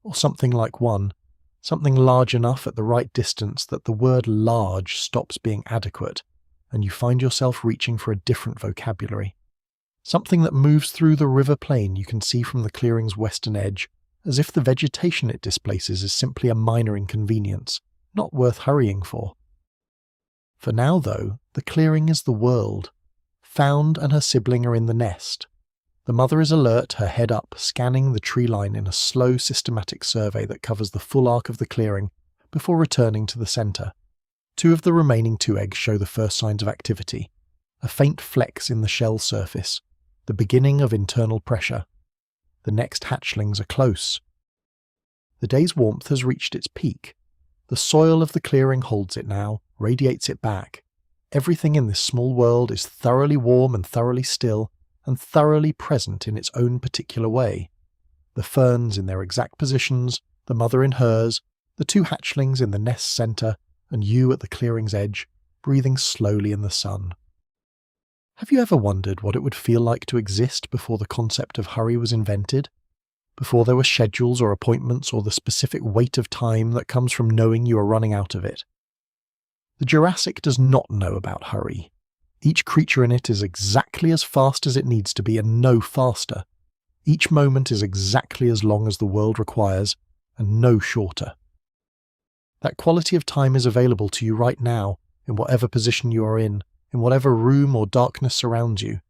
or something like one, something large enough at the right distance that the word large stops being adequate, and you find yourself reaching for a different vocabulary. Something that moves through the river plain you can see from the clearing's western edge, as if the vegetation it displaces is simply a minor inconvenience, not worth hurrying for. For now, though, the clearing is the world. Found and her sibling are in the nest. The mother is alert, her head up, scanning the tree line in a slow, systematic survey that covers the full arc of the clearing before returning to the centre. 2 of the remaining 2 eggs show the first signs of activity, a faint flex in the shell surface, the beginning of internal pressure. The next hatchlings are close. The day's warmth has reached its peak. The soil of the clearing holds it now, radiates it back. Everything in this small world is thoroughly warm and thoroughly still, and thoroughly present in its own particular way. The ferns in their exact positions, the mother in hers, the 2 hatchlings in the nest's centre, and you at the clearing's edge, breathing slowly in the sun. Have you ever wondered what it would feel like to exist before the concept of hurry was invented? Before there were schedules or appointments or the specific weight of time that comes from knowing you are running out of it? The Jurassic does not know about hurry. Each creature in it is exactly as fast as it needs to be and no faster. Each moment is exactly as long as the world requires and no shorter. That quality of time is available to you right now, in whatever position you are in whatever room or darkness surrounds you.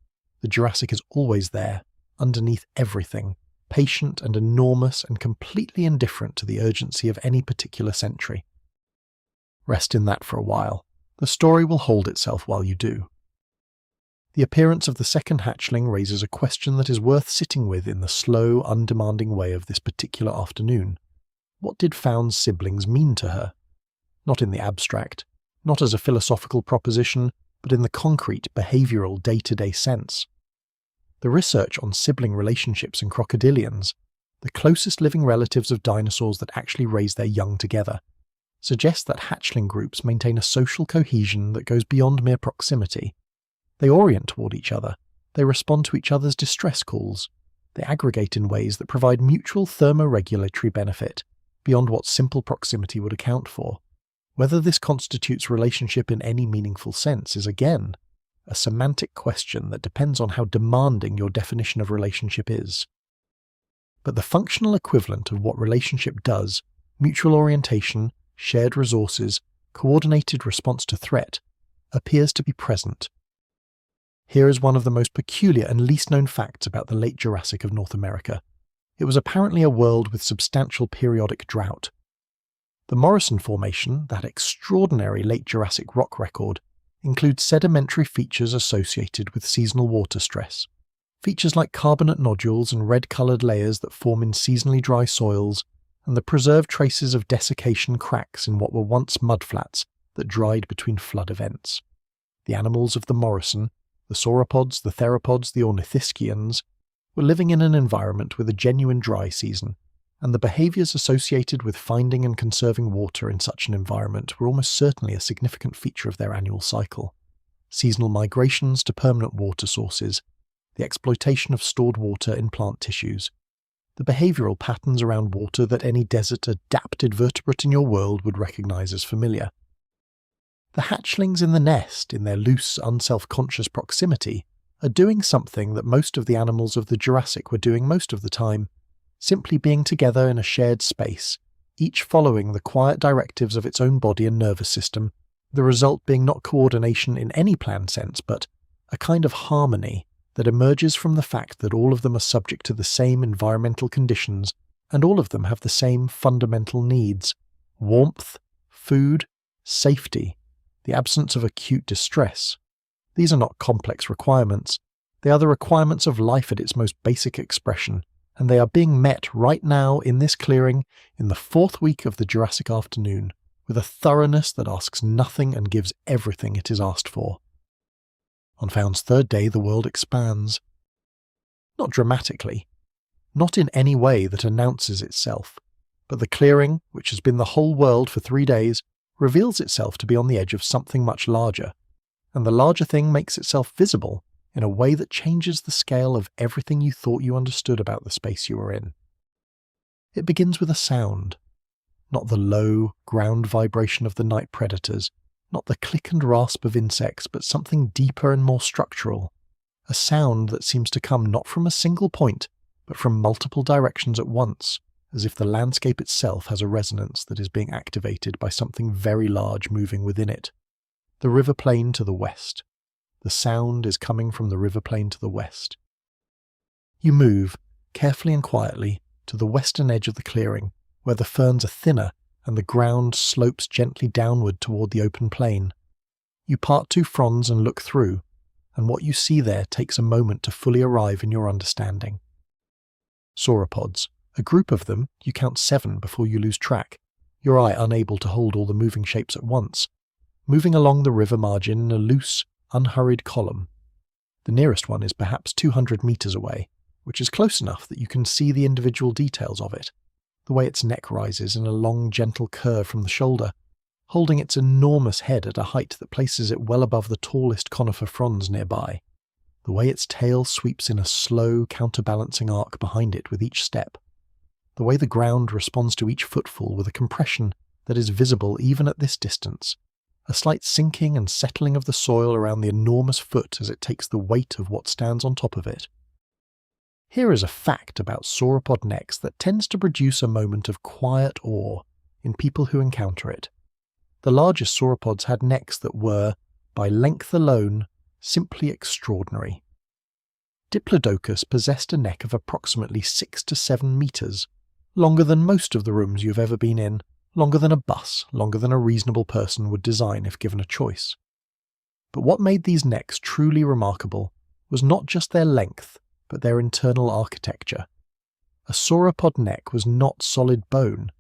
The Jurassic is always there, underneath everything, patient and enormous and completely indifferent to the urgency of any particular century. Rest in that for a while. The story will hold itself while you do. The appearance of the second hatchling raises a question that is worth sitting with in the slow, undemanding way of this particular afternoon. What did Found's siblings mean to her? Not in the abstract, not as a philosophical proposition, but in the concrete, behavioural, day-to-day sense. The research on sibling relationships in crocodilians, the closest living relatives of dinosaurs that actually raise their young together, suggests that hatchling groups maintain a social cohesion that goes beyond mere proximity. They orient toward each other, they respond to each other's distress calls, they aggregate in ways that provide mutual thermoregulatory benefit, beyond what simple proximity would account for. Whether this constitutes relationship in any meaningful sense is, again, a semantic question that depends on how demanding your definition of relationship is. But the functional equivalent of what relationship does, mutual orientation, shared resources, coordinated response to threat, appears to be present. Here is one of the most peculiar and least known facts about the late Jurassic of North America. It was apparently a world with substantial periodic drought. The Morrison Formation, that extraordinary late Jurassic rock record, includes sedimentary features associated with seasonal water stress. Features like carbonate nodules and red-coloured layers that form in seasonally dry soils, and the preserved traces of desiccation cracks in what were once mudflats that dried between flood events. The animals of the Morrison, the sauropods, the theropods, the ornithischians, were living in an environment with a genuine dry season, and the behaviours associated with finding and conserving water in such an environment were almost certainly a significant feature of their annual cycle. Seasonal migrations to permanent water sources, the exploitation of stored water in plant tissues, the behavioural patterns around water that any desert-adapted vertebrate in your world would recognise as familiar. The hatchlings in the nest, in their loose, unself-conscious proximity, are doing something that most of the animals of the Jurassic were doing most of the time, simply being together in a shared space, each following the quiet directives of its own body and nervous system, the result being not coordination in any planned sense, but a kind of harmony that emerges from the fact that all of them are subject to the same environmental conditions, and all of them have the same fundamental needs: warmth, food, safety, the absence of acute distress. These are not complex requirements. They are the requirements of life at its most basic expression, and they are being met right now in this clearing in the 4th week of the Jurassic afternoon, with a thoroughness that asks nothing and gives everything it is asked for. On Found's 3rd day, the world expands. Not dramatically, not in any way that announces itself, but the clearing, which has been the whole world for 3 days, reveals itself to be on the edge of something much larger, and the larger thing makes itself visible in a way that changes the scale of everything you thought you understood about the space you were in. It begins with a sound, not the low, ground vibration of the night predators, not the click and rasp of insects, but something deeper and more structural, a sound that seems to come not from a single point, but from multiple directions at once, as if the landscape itself has a resonance that is being activated by something very large moving within it. The river plain to the west. The sound is coming from the river plain to the west. You move, carefully and quietly, to the western edge of the clearing, where the ferns are thinner and the ground slopes gently downward toward the open plain. You part two fronds and look through, and what you see there takes a moment to fully arrive in your understanding. Sauropods. A group of them, you count 7 before you lose track, your eye unable to hold all the moving shapes at once, moving along the river margin in a loose, unhurried column. The nearest one is perhaps 200 meters away, which is close enough that you can see the individual details of it, the way its neck rises in a long, gentle curve from the shoulder, holding its enormous head at a height that places it well above the tallest conifer fronds nearby, the way its tail sweeps in a slow, counterbalancing arc behind it with each step, the way the ground responds to each footfall with a compression that is visible even at this distance, a slight sinking and settling of the soil around the enormous foot as it takes the weight of what stands on top of it. Here is a fact about sauropod necks that tends to produce a moment of quiet awe in people who encounter it. The largest sauropods had necks that were, by length alone, simply extraordinary. Diplodocus possessed a neck of approximately 6 to 7 meters, longer than most of the rooms you've ever been in, longer than a bus, longer than a reasonable person would design if given a choice. But what made these necks truly remarkable was not just their length, but their internal architecture. A sauropod neck was not solid bone.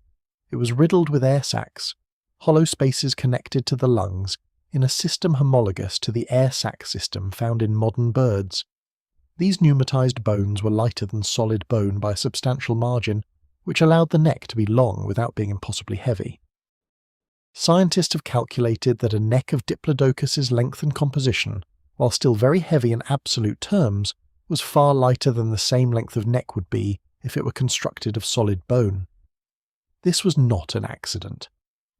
It was riddled with air sacs, hollow spaces connected to the lungs, in a system homologous to the air sac system found in modern birds. These pneumatized bones were lighter than solid bone by a substantial margin, which allowed the neck to be long without being impossibly heavy. Scientists have calculated that a neck of Diplodocus's length and composition, while still very heavy in absolute terms, was far lighter than the same length of neck would be if it were constructed of solid bone. This was not an accident.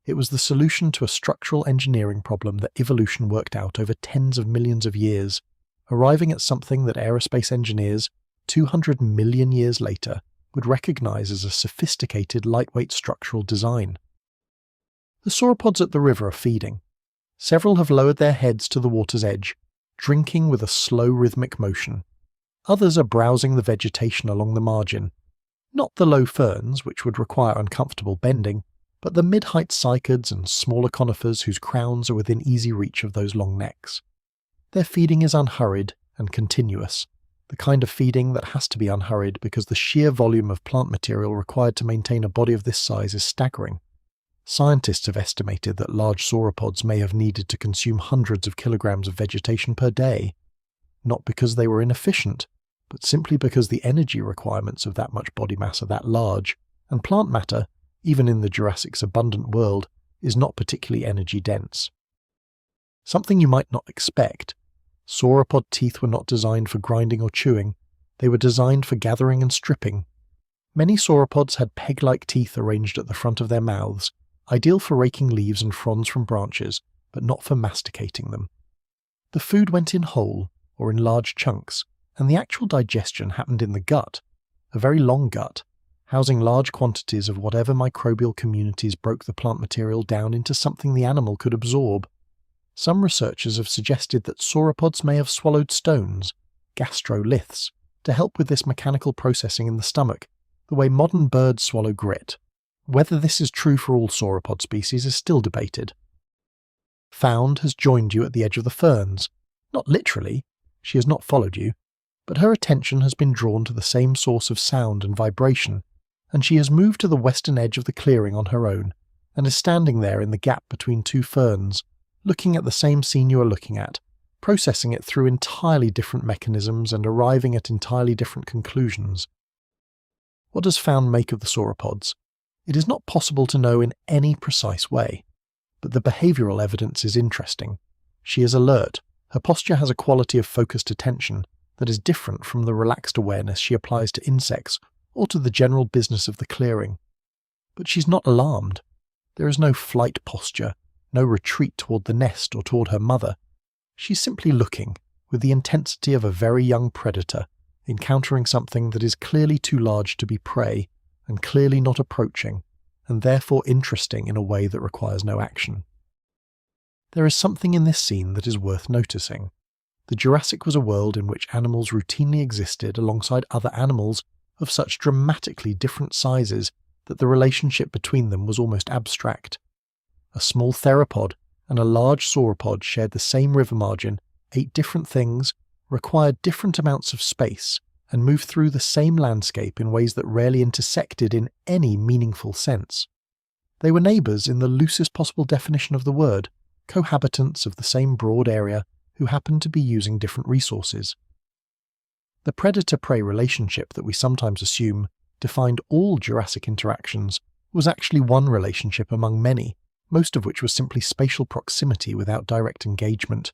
It was the solution to a structural engineering problem that evolution worked out over tens of millions of years, arriving at something that aerospace engineers, 200 million years later, would recognize as a sophisticated lightweight structural design. The sauropods at the river are feeding. Several have lowered their heads to the water's edge, drinking with a slow rhythmic motion. Others are browsing the vegetation along the margin. Not the low ferns, which would require uncomfortable bending, but the mid-height cycads and smaller conifers whose crowns are within easy reach of those long necks. Their feeding is unhurried and continuous, the kind of feeding that has to be unhurried because the sheer volume of plant material required to maintain a body of this size is staggering. Scientists have estimated that large sauropods may have needed to consume hundreds of kilograms of vegetation per day, not because they were inefficient, but simply because the energy requirements of that much body mass are that large, and plant matter, even in the Jurassic's abundant world, is not particularly energy dense. Something you might not expect. Sauropod teeth were not designed for grinding or chewing, they were designed for gathering and stripping. Many sauropods had peg-like teeth arranged at the front of their mouths, ideal for raking leaves and fronds from branches, but not for masticating them. The food went in whole, or in large chunks, and the actual digestion happened in the gut, a very long gut, housing large quantities of whatever microbial communities broke the plant material down into something the animal could absorb. Some researchers have suggested that sauropods may have swallowed stones, gastroliths, to help with this mechanical processing in the stomach, the way modern birds swallow grit. Whether this is true for all sauropod species is still debated. Found has joined you at the edge of the ferns. Not literally, she has not followed you, but her attention has been drawn to the same source of sound and vibration, and she has moved to the western edge of the clearing on her own, and is standing there in the gap between two ferns, looking at the same scene you are looking at, processing it through entirely different mechanisms and arriving at entirely different conclusions. What does Found make of the sauropods? It is not possible to know in any precise way. but the behavioural evidence is interesting. She is alert. Her posture has a quality of focused attention that is different from the relaxed awareness she applies to insects or to the general business of the clearing. But she's not alarmed. There is no flight posture, no retreat toward the nest or toward her mother. She's simply looking, with the intensity of a very young predator, encountering something that is clearly too large to be prey, and clearly not approaching, and therefore interesting in a way that requires no action. There is something in this scene that is worth noticing. The Jurassic was a world in which animals routinely existed alongside other animals of such dramatically different sizes that the relationship between them was almost abstract. A small theropod and a large sauropod shared the same river margin, ate different things, required different amounts of space, and moved through the same landscape in ways that rarely intersected in any meaningful sense. They were neighbours in the loosest possible definition of the word, cohabitants of the same broad area who happened to be using different resources. The predator-prey relationship that we sometimes assume defined all Jurassic interactions was actually one relationship among many, most of which was simply spatial proximity without direct engagement.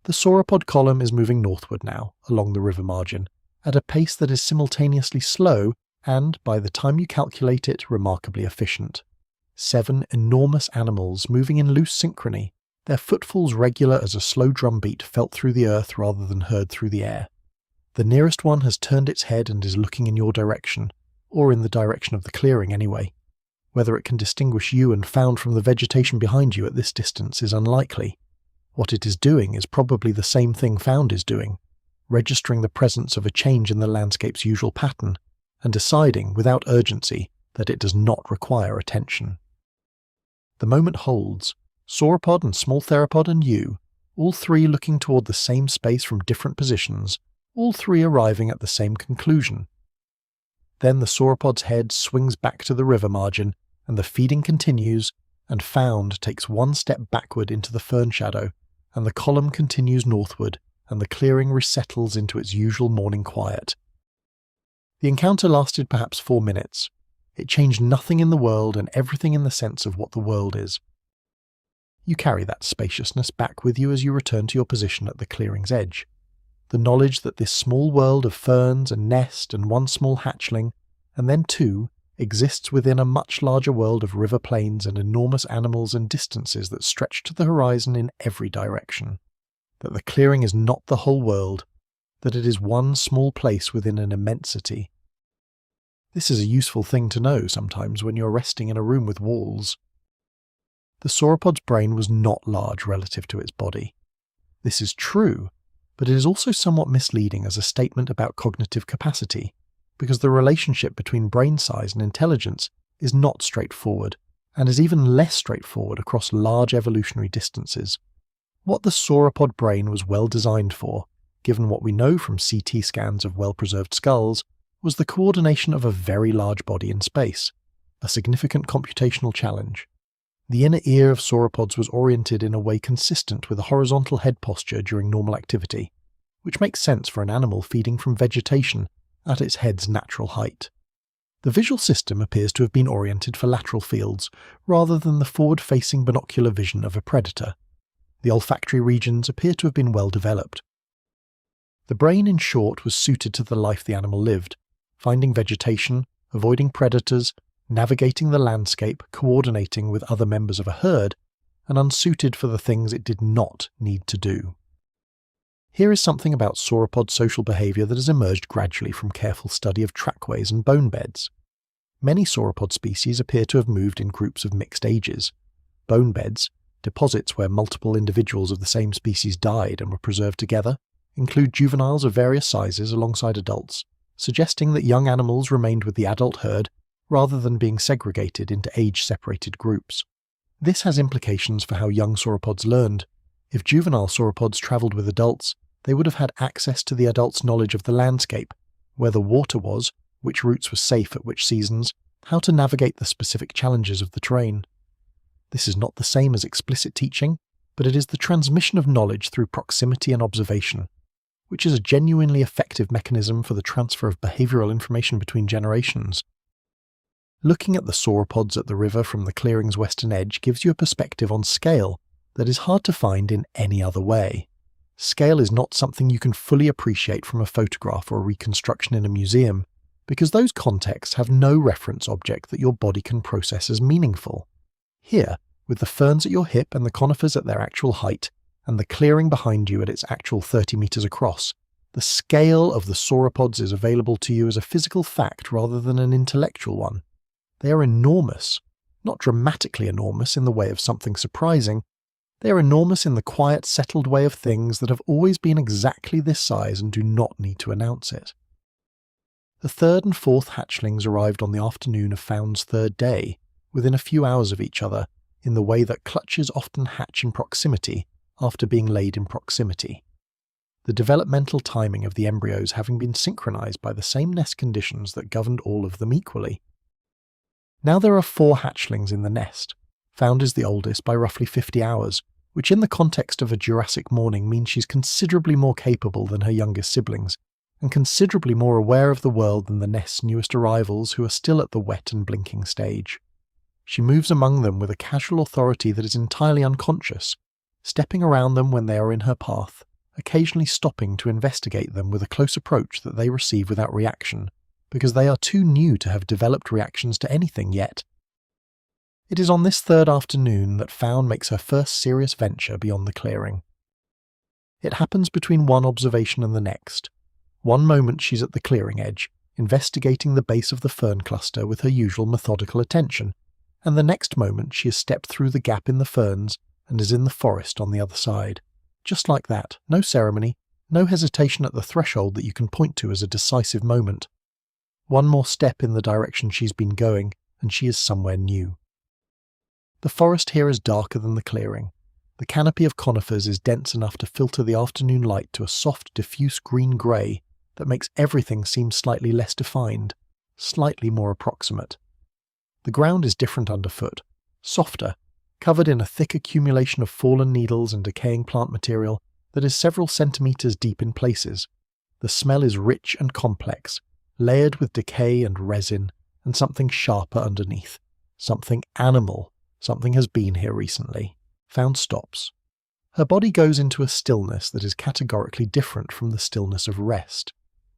The sauropod column is moving northward now, along the river margin, at a pace that is simultaneously slow and, by the time you calculate it, remarkably efficient. 7 enormous animals moving in loose synchrony, their footfalls regular as a slow drumbeat felt through the earth rather than heard through the air. The nearest one has turned its head and is looking in your direction, or in the direction of the clearing anyway. Whether it can distinguish you and found from the vegetation behind you at this distance is unlikely. What it is doing is probably the same thing found is doing, registering the presence of a change in the landscape's usual pattern, and deciding, without urgency, that it does not require attention. The moment holds. Sauropod and small theropod and you, all three looking toward the same space from different positions, all three arriving at the same conclusion. Then the sauropod's head swings back to the river margin, and the feeding continues, and Found takes one step backward into the fern shadow, and the column continues northward, and the clearing resettles into its usual morning quiet. The encounter lasted perhaps 4 minutes. It changed nothing in the world and everything in the sense of what the world is. You carry that spaciousness back with you as you return to your position at the clearing's edge. The knowledge that this small world of ferns and nest and one small hatchling, and then 2, exists within a much larger world of river plains and enormous animals and distances that stretch to the horizon in every direction. That the clearing is not the whole world, that it is one small place within an immensity. This is a useful thing to know sometimes when you're resting in a room with walls. The sauropod's brain was not large relative to its body. This is true, but it is also somewhat misleading as a statement about cognitive capacity, because the relationship between brain size and intelligence is not straightforward, and is even less straightforward across large evolutionary distances. What the sauropod brain was well designed for, given what we know from CT scans of well-preserved skulls, was the coordination of a very large body in space, a significant computational challenge. The inner ear of sauropods was oriented in a way consistent with a horizontal head posture during normal activity, which makes sense for an animal feeding from vegetation at its head's natural height. The visual system appears to have been oriented for lateral fields, rather than the forward-facing binocular vision of a predator. The olfactory regions appear to have been well developed. The brain, in short, was suited to the life the animal lived, finding vegetation, avoiding predators, navigating the landscape, coordinating with other members of a herd, and unsuited for the things it did not need to do. Here is something about sauropod social behaviour that has emerged gradually from careful study of trackways and bone beds. Many sauropod species appear to have moved in groups of mixed ages. Bone beds, deposits where multiple individuals of the same species died and were preserved together, include juveniles of various sizes alongside adults, suggesting that young animals remained with the adult herd rather than being segregated into age-separated groups. This has implications for how young sauropods learned. If juvenile sauropods travelled with adults, they would have had access to the adults' knowledge of the landscape, where the water was, which routes were safe at which seasons, how to navigate the specific challenges of the terrain. This is not the same as explicit teaching, but it is the transmission of knowledge through proximity and observation, which is a genuinely effective mechanism for the transfer of behavioural information between generations. Looking at the sauropods at the river from the clearing's western edge gives you a perspective on scale that is hard to find in any other way. Scale is not something you can fully appreciate from a photograph or a reconstruction in a museum, because those contexts have no reference object that your body can process as meaningful. Here, with the ferns at your hip and the conifers at their actual height, and the clearing behind you at its actual 30 meters across, the scale of the sauropods is available to you as a physical fact rather than an intellectual one. They are enormous, not dramatically enormous in the way of something surprising. They are enormous in the quiet, settled way of things that have always been exactly this size and do not need to announce it. The third and fourth hatchlings arrived on the afternoon of Found's third day, within a few hours of each other, in the way that clutches often hatch in proximity after being laid in proximity. The developmental timing of the embryos having been synchronized by the same nest conditions that governed all of them equally. Now there are 4 hatchlings in the nest. Found is the oldest by roughly 50 hours, which in the context of a Jurassic morning means she's considerably more capable than her youngest siblings, and considerably more aware of the world than the nest's newest arrivals who are still at the wet and blinking stage. She moves among them with a casual authority that is entirely unconscious, stepping around them when they are in her path, occasionally stopping to investigate them with a close approach that they receive without reaction, because they are too new to have developed reactions to anything yet. It is on this third afternoon that Found makes her first serious venture beyond the clearing. It happens between one observation and the next. One moment she's at the clearing edge, investigating the base of the fern cluster with her usual methodical attention, and the next moment she has stepped through the gap in the ferns and is in the forest on the other side. Just like that, no ceremony, no hesitation at the threshold that you can point to as a decisive moment. One more step in the direction she's been going, and she is somewhere new. The forest here is darker than the clearing. The canopy of conifers is dense enough to filter the afternoon light to a soft, diffuse green-grey that makes everything seem slightly less defined, slightly more approximate. The ground is different underfoot, softer, covered in a thick accumulation of fallen needles and decaying plant material that is several centimeters deep in places. The smell is rich and complex, layered with decay and resin, and something sharper underneath. Something animal. Something has been here recently. Found stops. Her body goes into a stillness that is categorically different from the stillness of rest.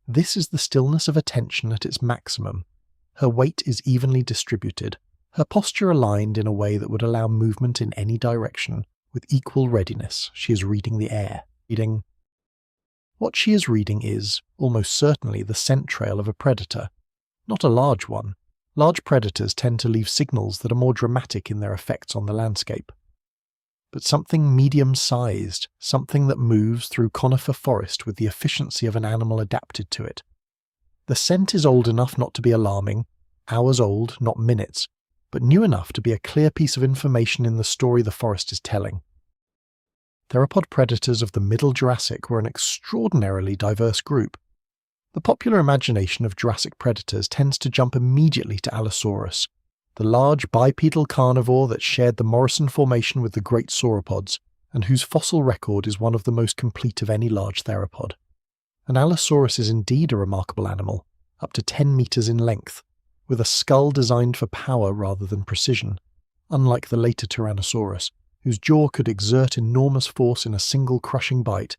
This is the stillness of attention at its maximum. Her weight is evenly distributed, her posture aligned in a way that would allow movement in any direction. With equal readiness, she is reading the air. What she is reading is, almost certainly, the scent trail of a predator. Not a large one. Large predators tend to leave signals that are more dramatic in their effects on the landscape. But something medium-sized, something that moves through conifer forest with the efficiency of an animal adapted to it. The scent is old enough not to be alarming, hours old, not minutes, but new enough to be a clear piece of information in the story the forest is telling. Theropod predators of the Middle Jurassic were an extraordinarily diverse group. The popular imagination of Jurassic predators tends to jump immediately to Allosaurus, the large bipedal carnivore that shared the Morrison Formation with the great sauropods, and whose fossil record is one of the most complete of any large theropod. And Allosaurus is indeed a remarkable animal, up to 10 meters in length, with a skull designed for power rather than precision, unlike the later Tyrannosaurus, whose jaw could exert enormous force in a single crushing bite.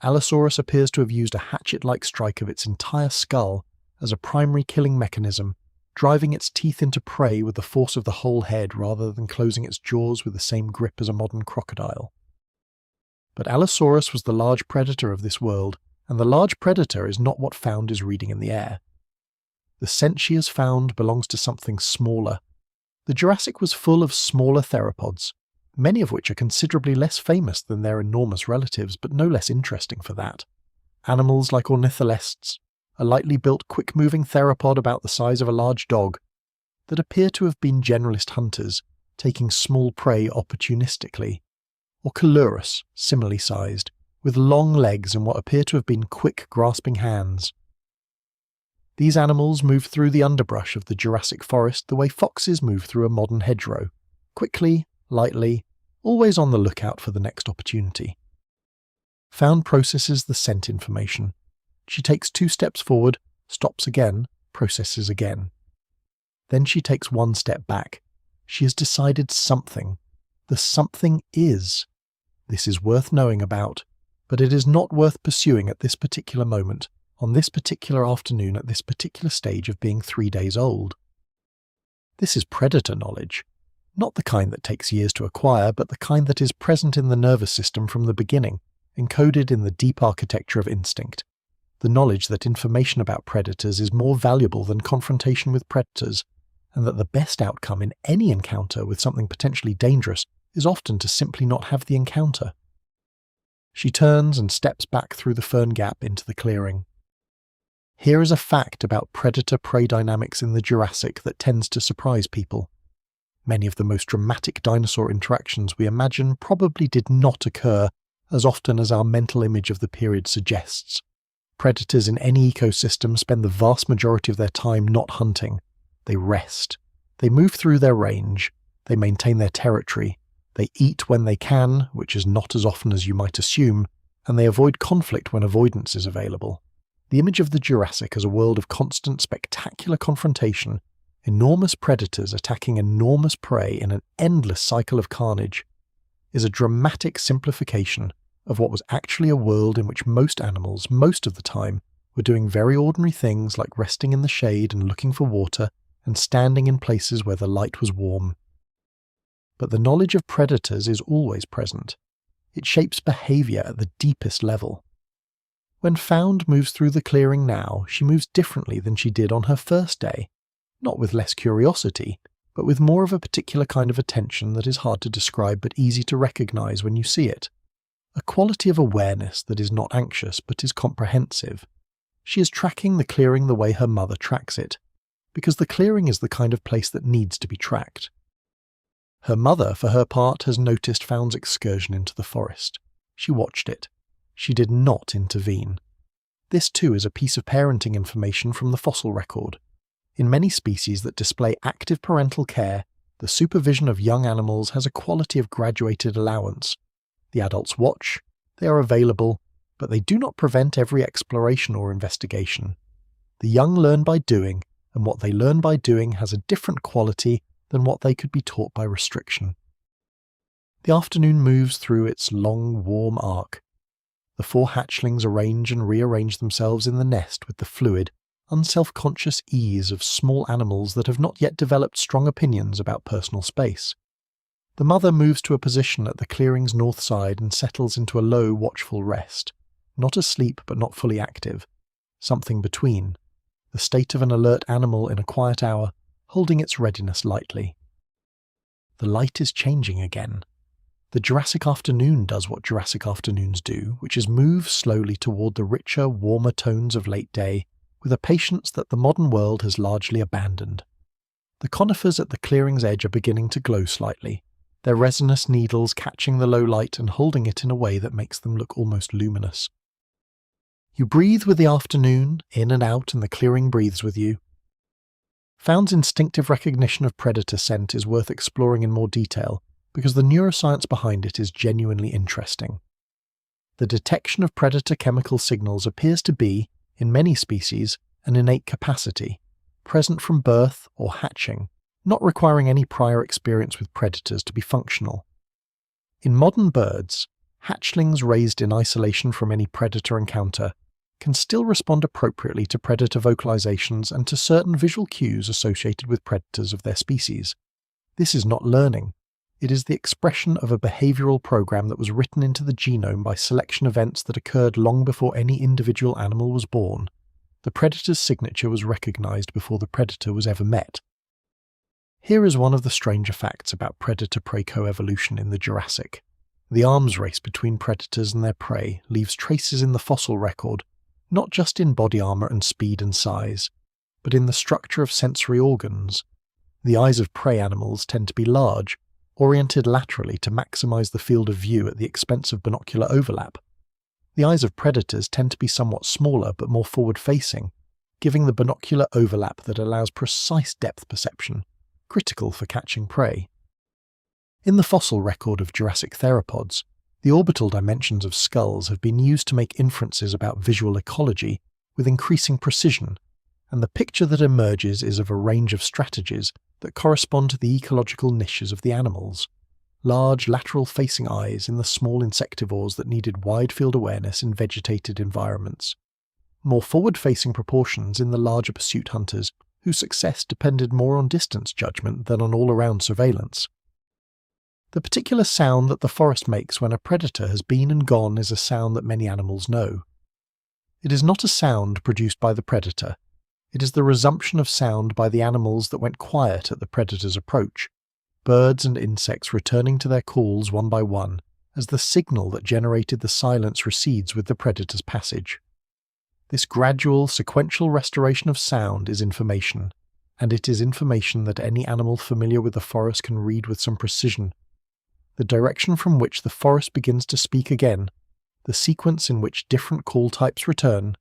Allosaurus appears to have used a hatchet-like strike of its entire skull as a primary killing mechanism, driving its teeth into prey with the force of the whole head rather than closing its jaws with the same grip as a modern crocodile. But Allosaurus was the large predator of this world, and the large predator is not what Found is reading in the air. The scent she has found belongs to something smaller. The Jurassic was full of smaller theropods, many of which are considerably less famous than their enormous relatives, but no less interesting for that. Animals like ornitholestes, a lightly built, quick-moving theropod about the size of a large dog, that appear to have been generalist hunters, taking small prey opportunistically, or Calurus, similarly sized, with long legs and what appear to have been quick, grasping hands. These animals move through the underbrush of the Jurassic forest the way foxes move through a modern hedgerow, quickly, lightly, always on the lookout for the next opportunity. Found processes the scent information. She takes 2 steps forward, stops again, processes again. Then she takes one step back. She has decided something. The something is. This is worth knowing about, but it is not worth pursuing at this particular moment, on this particular afternoon, at this particular stage of being 3 days old. This is predator knowledge. Not the kind that takes years to acquire, but the kind that is present in the nervous system from the beginning, encoded in the deep architecture of instinct. The knowledge that information about predators is more valuable than confrontation with predators, and that the best outcome in any encounter with something potentially dangerous is often to simply not have the encounter. She turns and steps back through the fern gap into the clearing. Here is a fact about predator-prey dynamics in the Jurassic that tends to surprise people. Many of the most dramatic dinosaur interactions we imagine probably did not occur as often as our mental image of the period suggests. Predators in any ecosystem spend the vast majority of their time not hunting. They rest. They move through their range. They maintain their territory. They eat when they can, which is not as often as you might assume, and they avoid conflict when avoidance is available. The image of the Jurassic as a world of constant, spectacular confrontation, enormous predators attacking enormous prey in an endless cycle of carnage, is a dramatic simplification of what was actually a world in which most animals, most of the time, were doing very ordinary things like resting in the shade and looking for water and standing in places where the light was warm. But the knowledge of predators is always present. It shapes behavior at the deepest level. When Found moves through the clearing now, she moves differently than she did on her first day, not with less curiosity, but with more of a particular kind of attention that is hard to describe but easy to recognize when you see it. A quality of awareness that is not anxious but is comprehensive. She is tracking the clearing the way her mother tracks it, because the clearing is the kind of place that needs to be tracked. Her mother, for her part, has noticed Found's excursion into the forest. She watched it. She did not intervene. This too is a piece of parenting information from the fossil record. In many species that display active parental care, the supervision of young animals has a quality of graduated allowance. The adults watch, they are available, but they do not prevent every exploration or investigation. The young learn by doing, and what they learn by doing has a different quality than what they could be taught by restriction. The afternoon moves through its long, warm arc. The 4 hatchlings arrange and rearrange themselves in the nest with the fluid, unself-conscious ease of small animals that have not yet developed strong opinions about personal space. The mother moves to a position at the clearing's north side and settles into a low, watchful rest. Not asleep, but not fully active. Something between. The state of an alert animal in a quiet hour, holding its readiness lightly. The light is changing again. The Jurassic afternoon does what Jurassic afternoons do, which is move slowly toward the richer, warmer tones of late day, with a patience that the modern world has largely abandoned. The conifers at the clearing's edge are beginning to glow slightly, their resinous needles catching the low light and holding it in a way that makes them look almost luminous. You breathe with the afternoon, in and out, and the clearing breathes with you. Found's instinctive recognition of predator scent is worth exploring in more detail, because the neuroscience behind it is genuinely interesting. The detection of predator chemical signals appears to be, in many species, an innate capacity, present from birth or hatching, not requiring any prior experience with predators to be functional. In modern birds, hatchlings raised in isolation from any predator encounter can still respond appropriately to predator vocalizations and to certain visual cues associated with predators of their species. This is not learning. It is the expression of a behavioral program that was written into the genome by selection events that occurred long before any individual animal was born. The predator's signature was recognized before the predator was ever met. Here is one of the stranger facts about predator-prey coevolution in the Jurassic. The arms race between predators and their prey leaves traces in the fossil record, not just in body armor and speed and size, but in the structure of sensory organs. The eyes of prey animals tend to be large, oriented laterally to maximize the field of view at the expense of binocular overlap. The eyes of predators tend to be somewhat smaller but more forward-facing, giving the binocular overlap that allows precise depth perception, critical for catching prey. In the fossil record of Jurassic theropods, the orbital dimensions of skulls have been used to make inferences about visual ecology with increasing precision, and the picture that emerges is of a range of strategies that correspond to the ecological niches of the animals. Large lateral-facing eyes in the small insectivores that needed wide-field awareness in vegetated environments. More forward-facing proportions in the larger pursuit hunters, whose success depended more on distance judgment than on all-around surveillance. The particular sound that the forest makes when a predator has been and gone is a sound that many animals know. It is not a sound produced by the predator. It is the resumption of sound by the animals that went quiet at the predator's approach, birds and insects returning to their calls one by one, as the signal that generated the silence recedes with the predator's passage. This gradual, sequential restoration of sound is information, and it is information that any animal familiar with the forest can read with some precision. The direction from which the forest begins to speak again, the sequence in which different call types return,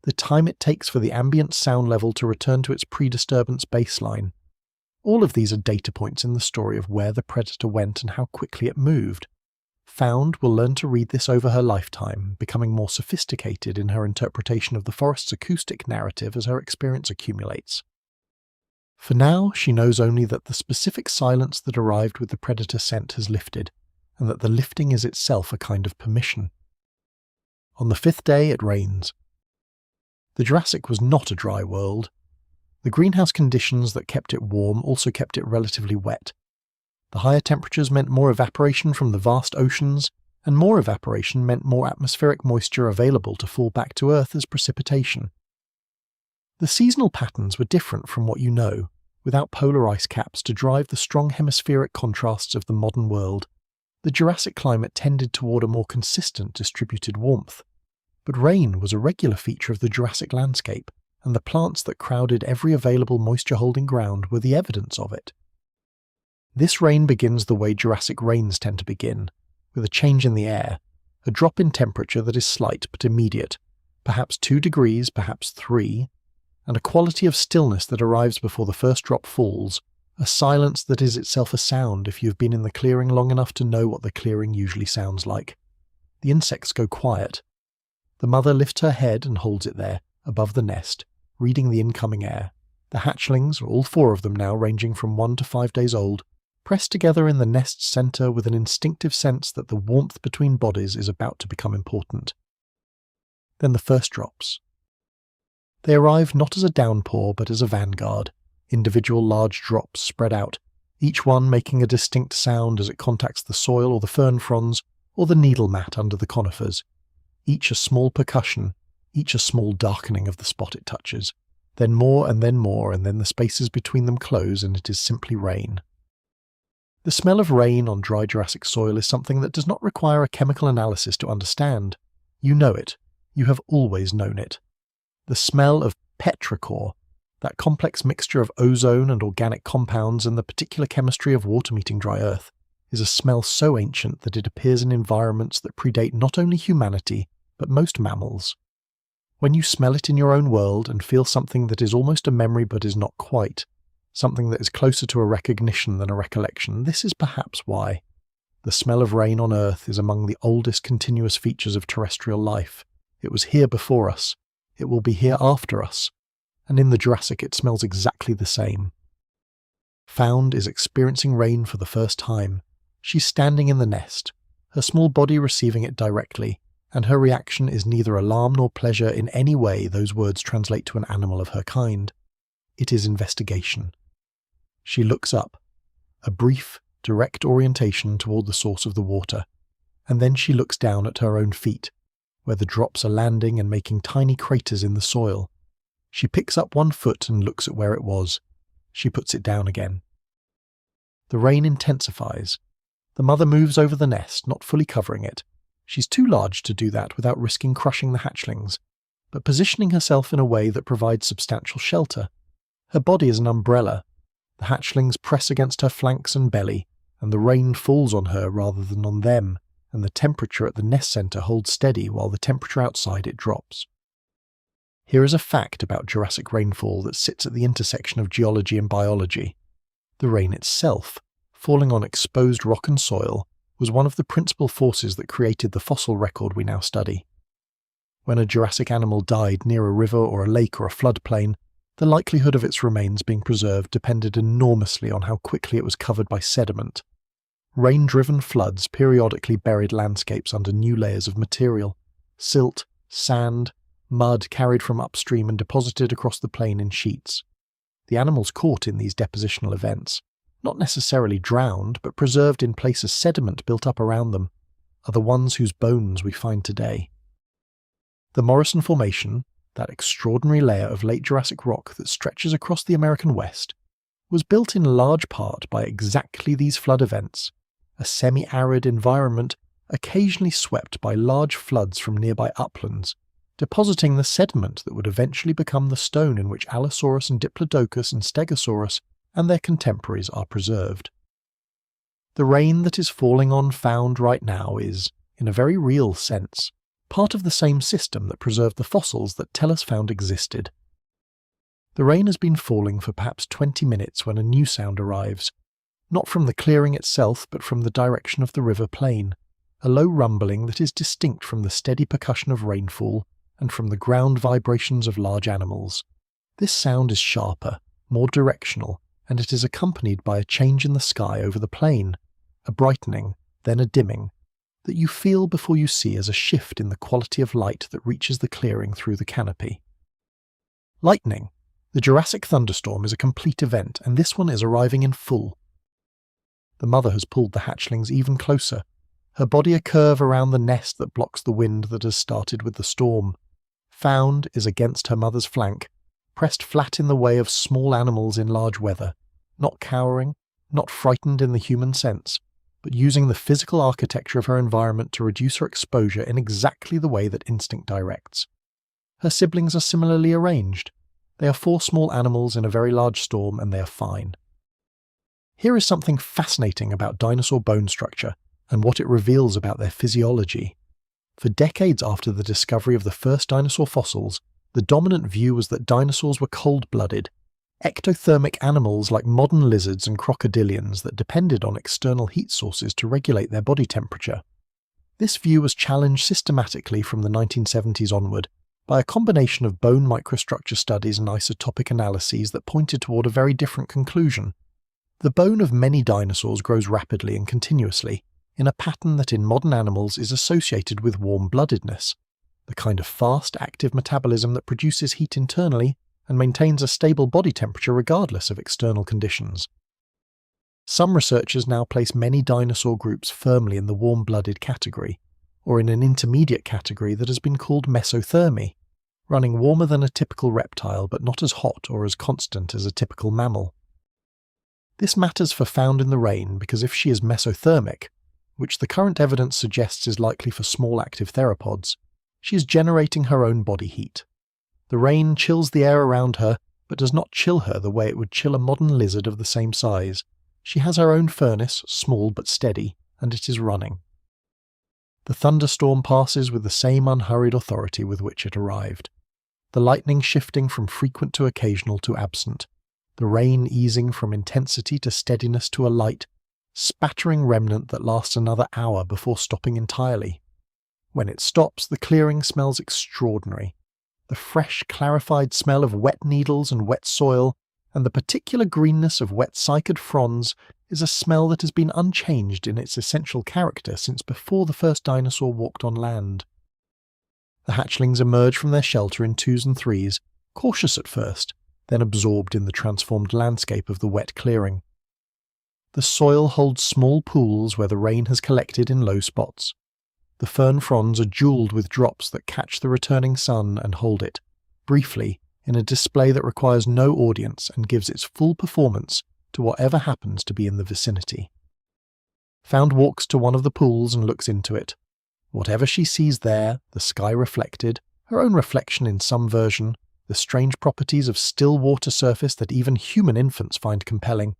the time it takes for the ambient sound level to return to its pre-disturbance baseline. All of these are data points in the story of where the predator went and how quickly it moved. Found will learn to read this over her lifetime, becoming more sophisticated in her interpretation of the forest's acoustic narrative as her experience accumulates. For now, she knows only that the specific silence that arrived with the predator scent has lifted, and that the lifting is itself a kind of permission. On the 5th day, it rains. The Jurassic was not a dry world. The greenhouse conditions that kept it warm also kept it relatively wet. The higher temperatures meant more evaporation from the vast oceans, and more evaporation meant more atmospheric moisture available to fall back to Earth as precipitation. The seasonal patterns were different from what you know, without polar ice caps to drive the strong hemispheric contrasts of the modern world. The Jurassic climate tended toward a more consistent distributed warmth. But rain was a regular feature of the Jurassic landscape, and the plants that crowded every available moisture-holding ground were the evidence of it. This rain begins the way Jurassic rains tend to begin, with a change in the air, a drop in temperature that is slight but immediate, perhaps 2 degrees, perhaps 3, and a quality of stillness that arrives before the first drop falls, a silence that is itself a sound if you've been in the clearing long enough to know what the clearing usually sounds like. The insects go quiet. The mother lifts her head and holds it there, above the nest, reading the incoming air. The hatchlings, all 4 of them now ranging from 1 to 5 days old, press together in the nest's centre with an instinctive sense that the warmth between bodies is about to become important. Then the first drops. They arrive not as a downpour but as a vanguard, individual large drops spread out, each one making a distinct sound as it contacts the soil or the fern fronds or the needle mat under the conifers, each a small percussion, each a small darkening of the spot it touches, then more, and then the spaces between them close and it is simply rain. The smell of rain on dry Jurassic soil is something that does not require a chemical analysis to understand. You know it. You have always known it. The smell of petrichor, that complex mixture of ozone and organic compounds and the particular chemistry of water-meeting dry earth, is a smell so ancient that it appears in environments that predate not only humanity, but most mammals. When you smell it in your own world and feel something that is almost a memory but is not quite, something that is closer to a recognition than a recollection, this is perhaps why. The smell of rain on Earth is among the oldest continuous features of terrestrial life. It was here before us. It will be here after us. And in the Jurassic it smells exactly the same. Found is experiencing rain for the first time. She's standing in the nest, her small body receiving it directly, and her reaction is neither alarm nor pleasure in any way those words translate to an animal of her kind. It is investigation. She looks up, a brief, direct orientation toward the source of the water, and then she looks down at her own feet, where the drops are landing and making tiny craters in the soil. She picks up one foot and looks at where it was. She puts it down again. The rain intensifies. The mother moves over the nest, not fully covering it. She's too large to do that without risking crushing the hatchlings, but positioning herself in a way that provides substantial shelter. Her body is an umbrella. The hatchlings press against her flanks and belly, and the rain falls on her rather than on them, and the temperature at the nest centre holds steady while the temperature outside it drops. Here is a fact about Jurassic rainfall that sits at the intersection of geology and biology. The rain itself, falling on exposed rock and soil, was one of the principal forces that created the fossil record we now study. When a Jurassic animal died near a river or a lake or a floodplain, The likelihood of its remains being preserved depended enormously on how quickly it was covered by sediment. Rain-driven floods periodically buried landscapes under new layers of material: silt, sand, mud carried from upstream and deposited across the plain in sheets. The animals caught in these depositional events, not necessarily drowned but preserved in place as sediment built up around them, are the ones whose bones we find today. The Morrison Formation, that extraordinary layer of late Jurassic rock that stretches across the American West, was built in large part by exactly these flood events, a semi-arid environment occasionally swept by large floods from nearby uplands, depositing the sediment that would eventually become the stone in which Allosaurus and Diplodocus and Stegosaurus and their contemporaries are preserved. The rain that is falling on Found right now is, in a very real sense, part of the same system that preserved the fossils that tell us Found existed. The rain has been falling for perhaps 20 minutes when a new sound arrives, not from the clearing itself but from the direction of the river plain, a low rumbling that is distinct from the steady percussion of rainfall and from the ground vibrations of large animals. This sound is sharper, more directional, and it is accompanied by a change in the sky over the plain, a brightening, then a dimming, that you feel before you see as a shift in the quality of light that reaches the clearing through the canopy. Lightning. The Jurassic thunderstorm is a complete event, and this one is arriving in full. The mother has pulled the hatchlings even closer, her body a curve around the nest that blocks the wind that has started with the storm. Found is against her mother's flank, pressed flat in the way of small animals in large weather, not cowering, not frightened in the human sense, but using the physical architecture of her environment to reduce her exposure in exactly the way that instinct directs. Her siblings are similarly arranged. They are 4 small animals in a very large storm, and they are fine. Here is something fascinating about dinosaur bone structure and what it reveals about their physiology. For decades after the discovery of the first dinosaur fossils, the dominant view was that dinosaurs were cold-blooded, ectothermic animals like modern lizards and crocodilians that depended on external heat sources to regulate their body temperature. This view was challenged systematically from the 1970s onward by a combination of bone microstructure studies and isotopic analyses that pointed toward a very different conclusion. The bone of many dinosaurs grows rapidly and continuously, in a pattern that in modern animals is associated with warm-bloodedness, the kind of fast, active metabolism that produces heat internally and maintains a stable body temperature regardless of external conditions. Some researchers now place many dinosaur groups firmly in the warm-blooded category, or in an intermediate category that has been called mesothermy, running warmer than a typical reptile but not as hot or as constant as a typical mammal. This matters for Found in the rain because if she is mesothermic, which the current evidence suggests is likely for small active theropods, she is generating her own body heat. The rain chills the air around her, but does not chill her the way it would chill a modern lizard of the same size. She has her own furnace, small but steady, and it is running. The thunderstorm passes with the same unhurried authority with which it arrived, the lightning shifting from frequent to occasional to absent, the rain easing from intensity to steadiness to a light, spattering remnant that lasts another hour before stopping entirely. When it stops, the clearing smells extraordinary. The fresh, clarified smell of wet needles and wet soil, and the particular greenness of wet cycad fronds is a smell that has been unchanged in its essential character since before the first dinosaur walked on land. The hatchlings emerge from their shelter in 2s and 3s, cautious at first, then absorbed in the transformed landscape of the wet clearing. The soil holds small pools where the rain has collected in low spots. The fern fronds are jewelled with drops that catch the returning sun and hold it, briefly, in a display that requires no audience and gives its full performance to whatever happens to be in the vicinity. Found walks to one of the pools and looks into it. Whatever she sees there, the sky reflected, her own reflection in some version, the strange properties of still water surface that even human infants find compelling.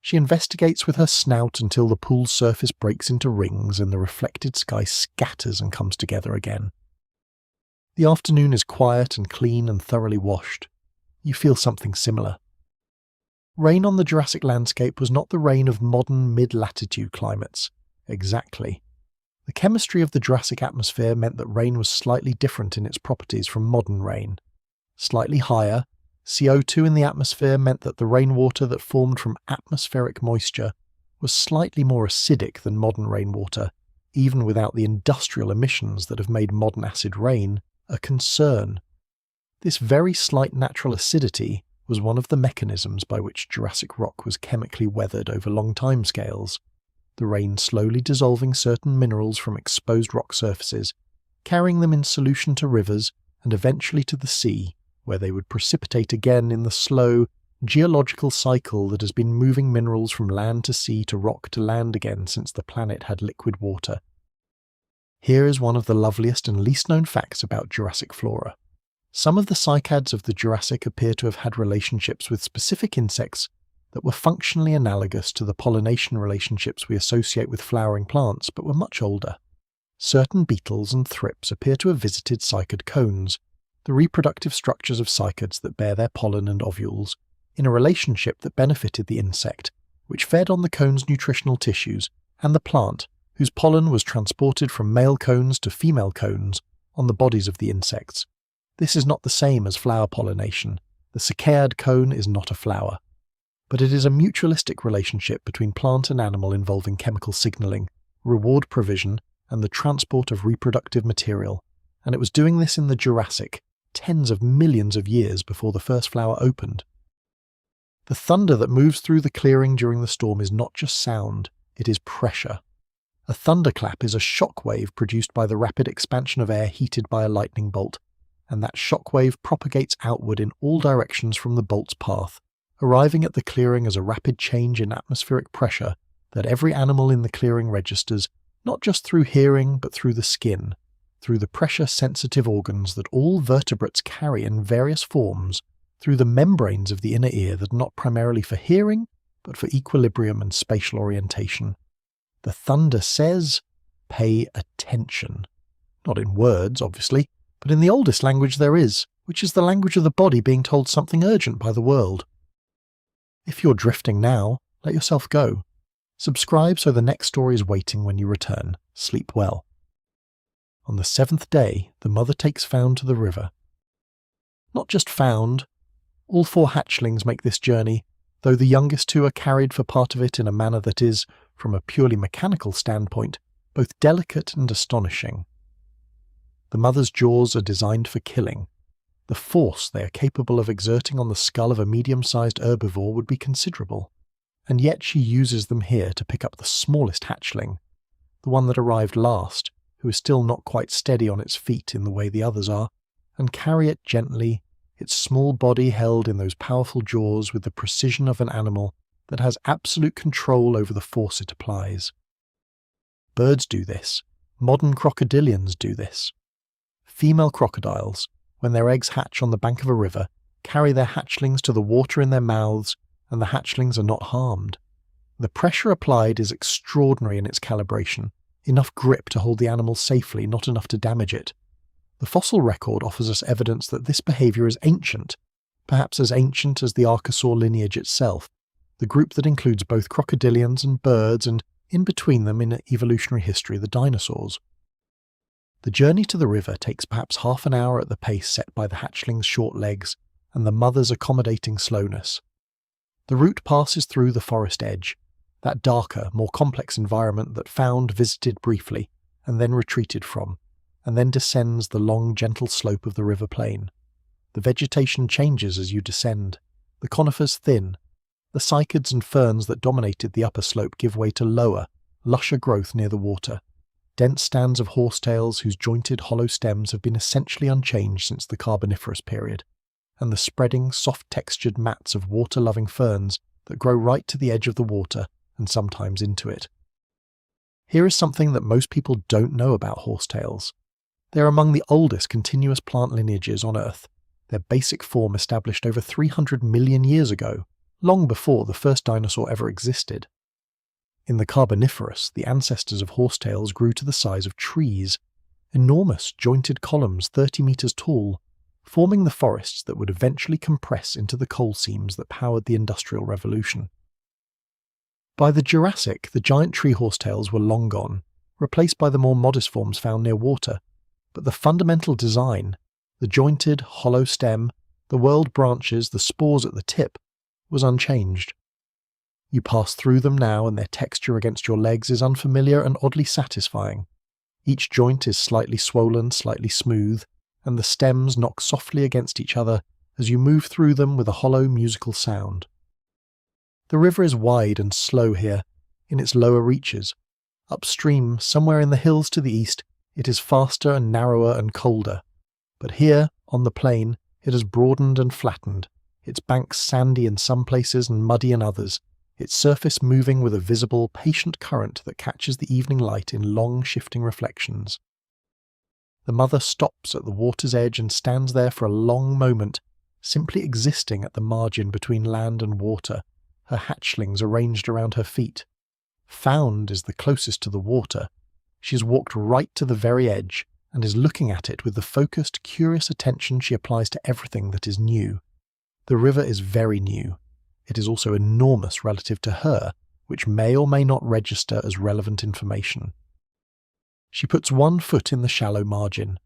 She investigates with her snout until the pool's surface breaks into rings and the reflected sky scatters and comes together again. The afternoon is quiet and clean and thoroughly washed. You feel something similar. Rain on the Jurassic landscape was not the rain of modern mid-latitude climates. Exactly. The chemistry of the Jurassic atmosphere meant that rain was slightly different in its properties from modern rain. Slightly higher, CO2 in the atmosphere meant that the rainwater that formed from atmospheric moisture was slightly more acidic than modern rainwater, even without the industrial emissions that have made modern acid rain a concern. This very slight natural acidity was one of the mechanisms by which Jurassic rock was chemically weathered over long timescales, the rain slowly dissolving certain minerals from exposed rock surfaces, carrying them in solution to rivers and eventually to the sea, where they would precipitate again in the slow, geological cycle that has been moving minerals from land to sea to rock to land again since the planet had liquid water. Here is one of the loveliest and least known facts about Jurassic flora. Some of the cycads of the Jurassic appear to have had relationships with specific insects that were functionally analogous to the pollination relationships we associate with flowering plants, but were much older. Certain beetles and thrips appear to have visited cycad cones, the reproductive structures of cycads that bear their pollen and ovules, in a relationship that benefited the insect, which fed on the cone's nutritional tissues, and the plant, whose pollen was transported from male cones to female cones on the bodies of the insects. This is not the same as flower pollination. The cycad cone is not a flower. But it is a mutualistic relationship between plant and animal involving chemical signaling, reward provision, and the transport of reproductive material, and it was doing this in the Jurassic, tens of millions of years before the first flower opened. The thunder that moves through the clearing during the storm is not just sound, it is pressure. A thunderclap is a shock wave produced by the rapid expansion of air heated by a lightning bolt, and that shock wave propagates outward in all directions from the bolt's path, arriving at the clearing as a rapid change in atmospheric pressure that every animal in the clearing registers, not just through hearing but through the skin, through the pressure-sensitive organs that all vertebrates carry in various forms, through the membranes of the inner ear that are not primarily for hearing but for equilibrium and spatial orientation. The thunder says, pay attention. Not in words, obviously, but in the oldest language there is, which is the language of the body being told something urgent by the world. If you're drifting now, let yourself go. Subscribe so the next story is waiting when you return. Sleep well. On the 7th day, the mother takes Found to the river. Not just Found. All 4 hatchlings make this journey, though the youngest 2 are carried for part of it in a manner that is, from a purely mechanical standpoint, both delicate and astonishing. The mother's jaws are designed for killing. The force they are capable of exerting on the skull of a medium-sized herbivore would be considerable, and yet she uses them here to pick up the smallest hatchling, the one that arrived last, who is still not quite steady on its feet in the way the others are, and carry it gently, its small body held in those powerful jaws with the precision of an animal that has absolute control over the force it applies. Birds do this. Modern crocodilians do this. Female crocodiles, when their eggs hatch on the bank of a river, carry their hatchlings to the water in their mouths, and the hatchlings are not harmed. The pressure applied is extraordinary in its calibration, enough grip to hold the animal safely, not enough to damage it. The fossil record offers us evidence that this behaviour is ancient, perhaps as ancient as the Archosaur lineage itself, the group that includes both crocodilians and birds, and in between them in evolutionary history the dinosaurs. The journey to the river takes perhaps half an hour at the pace set by the hatchling's short legs and the mother's accommodating slowness. The route passes through the forest edge, that darker, more complex environment that Found visited briefly and then retreated from, and then descends the long, gentle slope of the river plain. The vegetation changes as you descend. The conifers thin. The cycads and ferns that dominated the upper slope give way to lower, lusher growth near the water. Dense stands of horsetails whose jointed hollow stems have been essentially unchanged since the Carboniferous period, and the spreading, soft-textured mats of water-loving ferns that grow right to the edge of the water and sometimes into it. Here is something that most people don't know about horsetails. They are among the oldest continuous plant lineages on Earth, their basic form established over 300 million years ago, long before the first dinosaur ever existed. In the Carboniferous, the ancestors of horsetails grew to the size of trees, enormous jointed columns 30 meters tall, forming the forests that would eventually compress into the coal seams that powered the Industrial Revolution. By the Jurassic, the giant tree horsetails were long gone, replaced by the more modest forms found near water, but the fundamental design, the jointed, hollow stem, The whorled branches, the spores at the tip, was unchanged. You pass through them now, and their texture against your legs is unfamiliar and oddly satisfying. Each joint is slightly swollen, slightly smooth, and the stems knock softly against each other as you move through them with a hollow musical sound. The river is wide and slow here, in its lower reaches. Upstream, somewhere in the hills to the east, it is faster and narrower and colder. But here, on the plain, it has broadened and flattened, its banks sandy in some places and muddy in others, its surface moving with a visible, patient current that catches the evening light in long, shifting reflections. The mother stops at the water's edge and stands there for a long moment, simply existing at the margin between land and water, her hatchlings arranged around her feet. Found is the closest to the water. She has walked right to the very edge and is looking at it with the focused, curious attention she applies to everything that is new. The river is very new. It is also enormous relative to her, which may or may not register as relevant information. She puts one foot in the shallow margin.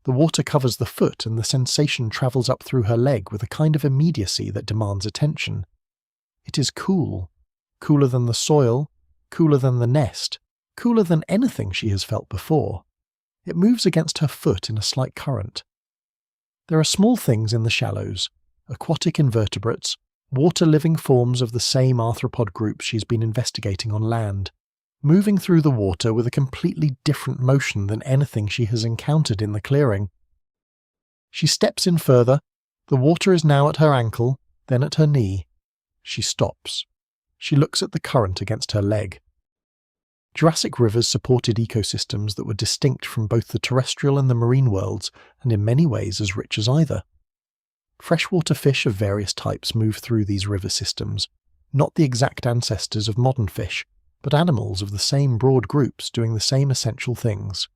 The water covers the foot and the sensation travels up through her leg with a kind of immediacy that demands attention. It is cool. Cooler than the soil, cooler than the nest, cooler than anything she has felt before. It moves against her foot in a slight current. There are small things in the shallows, aquatic invertebrates, water-living forms of the same arthropod groups she's been investigating on land, moving through the water with a completely different motion than anything she has encountered in the clearing. She steps in further. The water is now at her ankle, then at her knee. She stops. She looks at the current against her leg. Jurassic rivers supported ecosystems that were distinct from both the terrestrial and the marine worlds, and in many ways as rich as either. Freshwater fish of various types move through these river systems, not the exact ancestors of modern fish, but animals of the same broad groups doing the same essential things.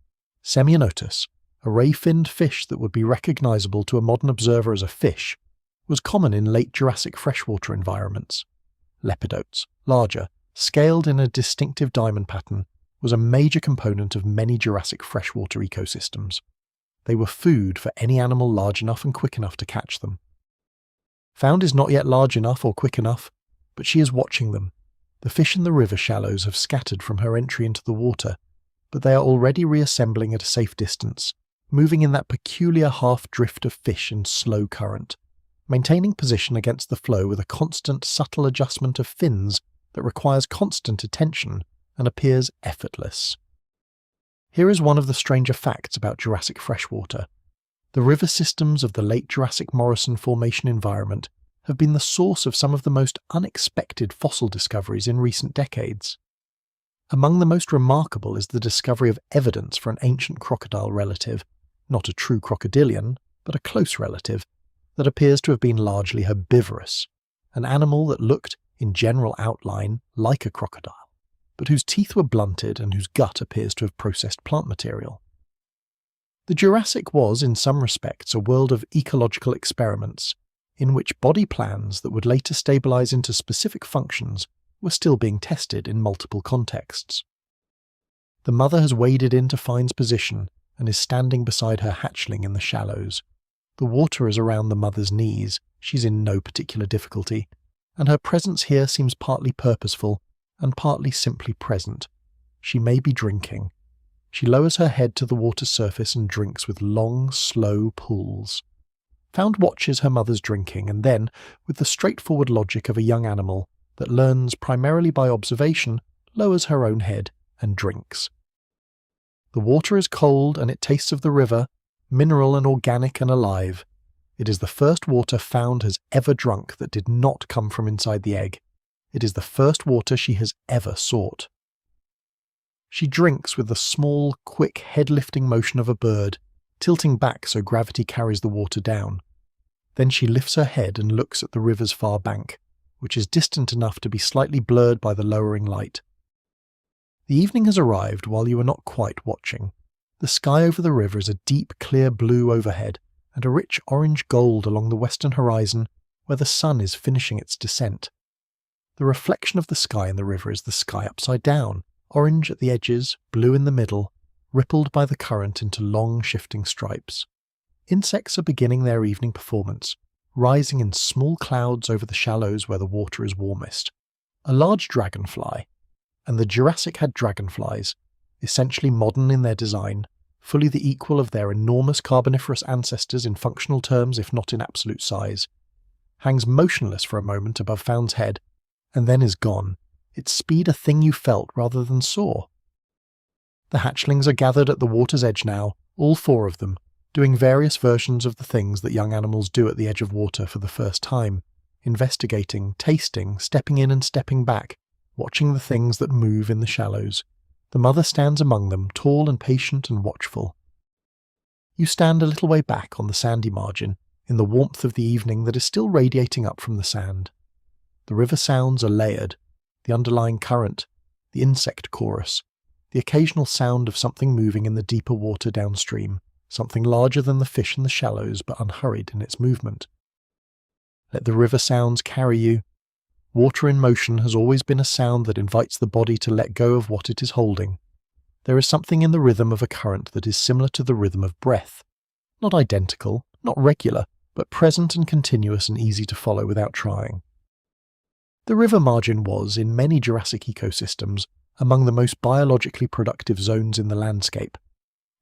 Semionotus, a ray-finned fish that would be recognizable to a modern observer as a fish, was common in late Jurassic freshwater environments. Lepidotes, larger, scaled in a distinctive diamond pattern, was a major component of many Jurassic freshwater ecosystems. They were food for any animal large enough and quick enough to catch them. Found is not yet large enough or quick enough, but she is watching them. The fish in the river shallows have scattered from her entry into the water, but they are already reassembling at a safe distance, moving in that peculiar half-drift of fish in slow current, maintaining position against the flow with a constant, subtle adjustment of fins that requires constant attention and appears effortless. Here is one of the stranger facts about Jurassic freshwater. The river systems of the late Jurassic Morrison Formation environment have been the source of some of the most unexpected fossil discoveries in recent decades. Among the most remarkable is the discovery of evidence for an ancient crocodile relative, not a true crocodilian, but a close relative, that appears to have been largely herbivorous, an animal that looked, in general outline, like a crocodile, but whose teeth were blunted and whose gut appears to have processed plant material. The Jurassic was, in some respects, a world of ecological experiments, in which body plans that would later stabilize into specific functions were still being tested in multiple contexts. The mother has waded into Fine's position and is standing beside her hatchling in the shallows. The water is around the mother's knees, she's in no particular difficulty, and her presence here seems partly purposeful and partly simply present. She may be drinking. She lowers her head to the water's surface and drinks with long, slow pulls. Found watches her mother's drinking and then, with the straightforward logic of a young animal that learns primarily by observation, lowers her own head and drinks. The water is cold and it tastes of the river, mineral and organic and alive. It is the first water Found has ever drunk that did not come from inside the egg. It is the first water she has ever sought. She drinks with the small, quick head-lifting motion of a bird, tilting back so gravity carries the water down. Then she lifts her head and looks at the river's far bank, which is distant enough to be slightly blurred by the lowering light. The evening has arrived while you are not quite watching. The sky over the river is a deep, clear blue overhead, and a rich orange gold along the western horizon where the sun is finishing its descent. The reflection of the sky in the river is the sky upside down, orange at the edges, blue in the middle, rippled by the current into long shifting stripes. Insects are beginning their evening performance, rising in small clouds over the shallows where the water is warmest. A large dragonfly, and the Jurassic had dragonflies, essentially modern in their design, fully the equal of their enormous Carboniferous ancestors in functional terms if not in absolute size, hangs motionless for a moment above Found's head, and then is gone, its speed a thing you felt rather than saw. The hatchlings are gathered at the water's edge now, all 4 of them, doing various versions of the things that young animals do at the edge of water for the first time, investigating, tasting, stepping in and stepping back, watching the things that move in the shallows. The mother stands among them, tall and patient and watchful. You stand a little way back on the sandy margin, in the warmth of the evening that is still radiating up from the sand. The river sounds are layered, the underlying current, the insect chorus, the occasional sound of something moving in the deeper water downstream, something larger than the fish in the shallows but unhurried in its movement. Let the river sounds carry you. Water in motion has always been a sound that invites the body to let go of what it is holding. There is something in the rhythm of a current that is similar to the rhythm of breath. Not identical, not regular, but present and continuous and easy to follow without trying. The river margin was, in many Jurassic ecosystems, among the most biologically productive zones in the landscape.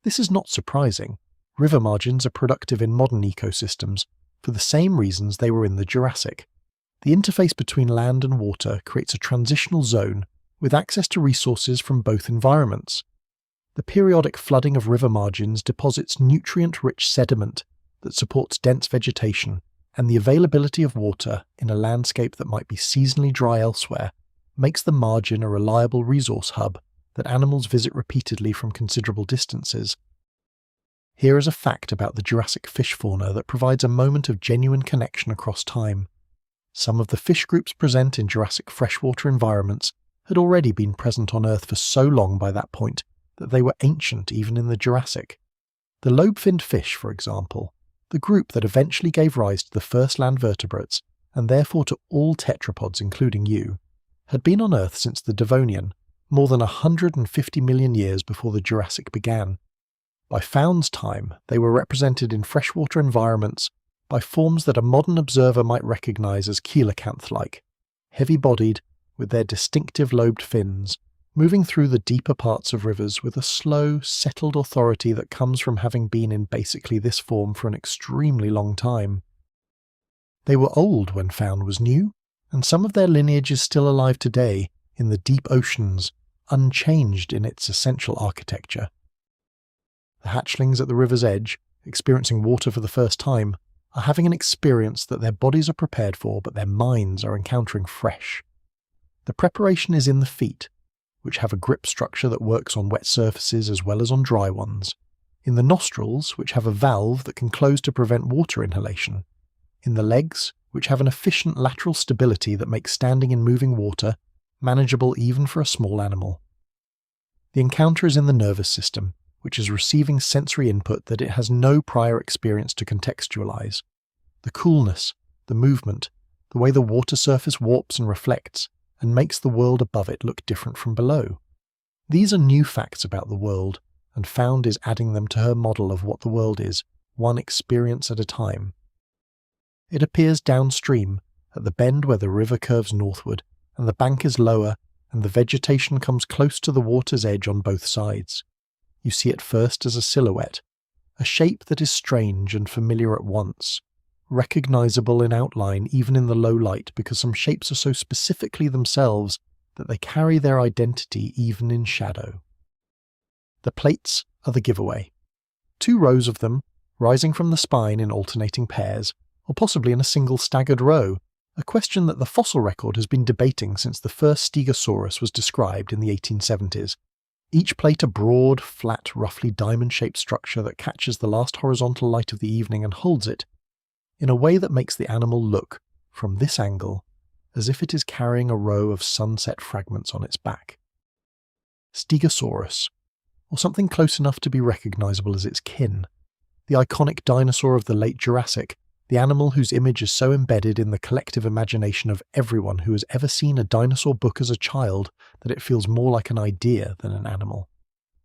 This is not surprising. River margins are productive in modern ecosystems for the same reasons they were in the Jurassic. The interface between land and water creates a transitional zone with access to resources from both environments. The periodic flooding of river margins deposits nutrient-rich sediment that supports dense vegetation, and the availability of water in a landscape that might be seasonally dry elsewhere makes the margin a reliable resource hub that animals visit repeatedly from considerable distances. Here is a fact about the Jurassic fish fauna that provides a moment of genuine connection across time. Some of the fish groups present in Jurassic freshwater environments had already been present on Earth for so long by that point that they were ancient even in the Jurassic. The lobe-finned fish, for example, the group that eventually gave rise to the first land vertebrates, and therefore to all tetrapods including you, had been on Earth since the Devonian, more than 150 million years before the Jurassic began. By Found's time, they were represented in freshwater environments by forms that a modern observer might recognize as coelacanth-like, heavy-bodied, with their distinctive lobed fins, moving through the deeper parts of rivers with a slow, settled authority that comes from having been in basically this form for an extremely long time. They were old when Found was new, and some of their lineage is still alive today in the deep oceans, unchanged in its essential architecture. The hatchlings at the river's edge, experiencing water for the first time, are having an experience that their bodies are prepared for but their minds are encountering fresh. The preparation is in the feet, which have a grip structure that works on wet surfaces as well as on dry ones, in the nostrils, which have a valve that can close to prevent water inhalation, in the legs, which have an efficient lateral stability that makes standing in moving water manageable even for a small animal. The encounter is in the nervous system, which is receiving sensory input that it has no prior experience to contextualize. The coolness, the movement, the way the water surface warps and reflects, and makes the world above it look different from below. These are new facts about the world, and Found is adding them to her model of what the world is, one experience at a time. It appears downstream, at the bend where the river curves northward, and the bank is lower, and the vegetation comes close to the water's edge on both sides. You see it first as a silhouette, a shape that is strange and familiar at once, recognizable in outline even in the low light because some shapes are so specifically themselves that they carry their identity even in shadow. The plates are the giveaway. 2 rows of them, rising from the spine in alternating pairs, or possibly in a single staggered row, a question that the fossil record has been debating since the first Stegosaurus was described in the 1870s. Each plate a broad, flat, roughly diamond-shaped structure that catches the last horizontal light of the evening and holds it, in a way that makes the animal look, from this angle, as if it is carrying a row of sunset fragments on its back. Stegosaurus, or something close enough to be recognizable as its kin, the iconic dinosaur of the late Jurassic, the animal whose image is so embedded in the collective imagination of everyone who has ever seen a dinosaur book as a child that it feels more like an idea than an animal.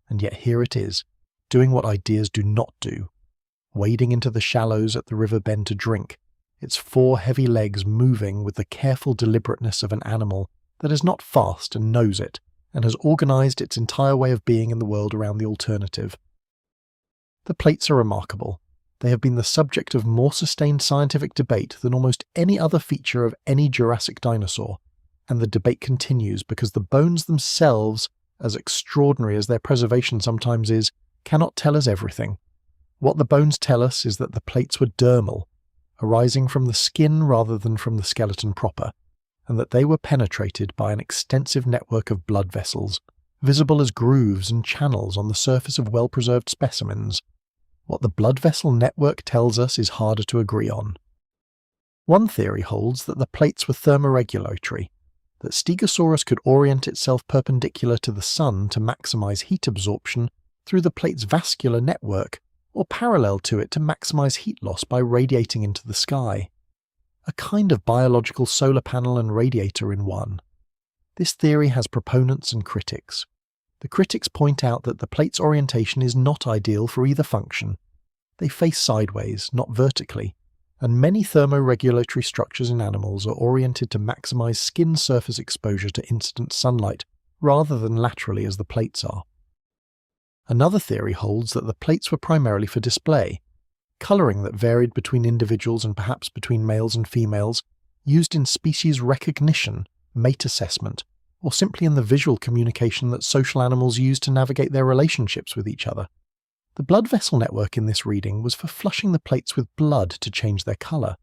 And yet here it is, doing what ideas do not do, wading into the shallows at the river bend to drink, its 4 heavy legs moving with the careful deliberateness of an animal that is not fast and knows it, and has organised its entire way of being in the world around the alternative. The plates are remarkable. They have been the subject of more sustained scientific debate than almost any other feature of any Jurassic dinosaur, and the debate continues because the bones themselves, as extraordinary as their preservation sometimes is, cannot tell us everything. What the bones tell us is that the plates were dermal, arising from the skin rather than from the skeleton proper, and that they were penetrated by an extensive network of blood vessels, visible as grooves and channels on the surface of well-preserved specimens. What the blood vessel network tells us is harder to agree on. One theory holds that the plates were thermoregulatory, that Stegosaurus could orient itself perpendicular to the sun to maximize heat absorption through the plate's vascular network, or parallel to it to maximize heat loss by radiating into the sky. A kind of biological solar panel and radiator in one. This theory has proponents and critics. The critics point out that the plate's orientation is not ideal for either function. They face sideways, not vertically, and many thermoregulatory structures in animals are oriented to maximize skin surface exposure to incident sunlight, rather than laterally as the plates are. Another theory holds that the plates were primarily for display, colouring that varied between individuals and perhaps between males and females, used in species recognition, mate assessment, or simply in the visual communication that social animals use to navigate their relationships with each other. The blood vessel network in this reading was for flushing the plates with blood to change their colour,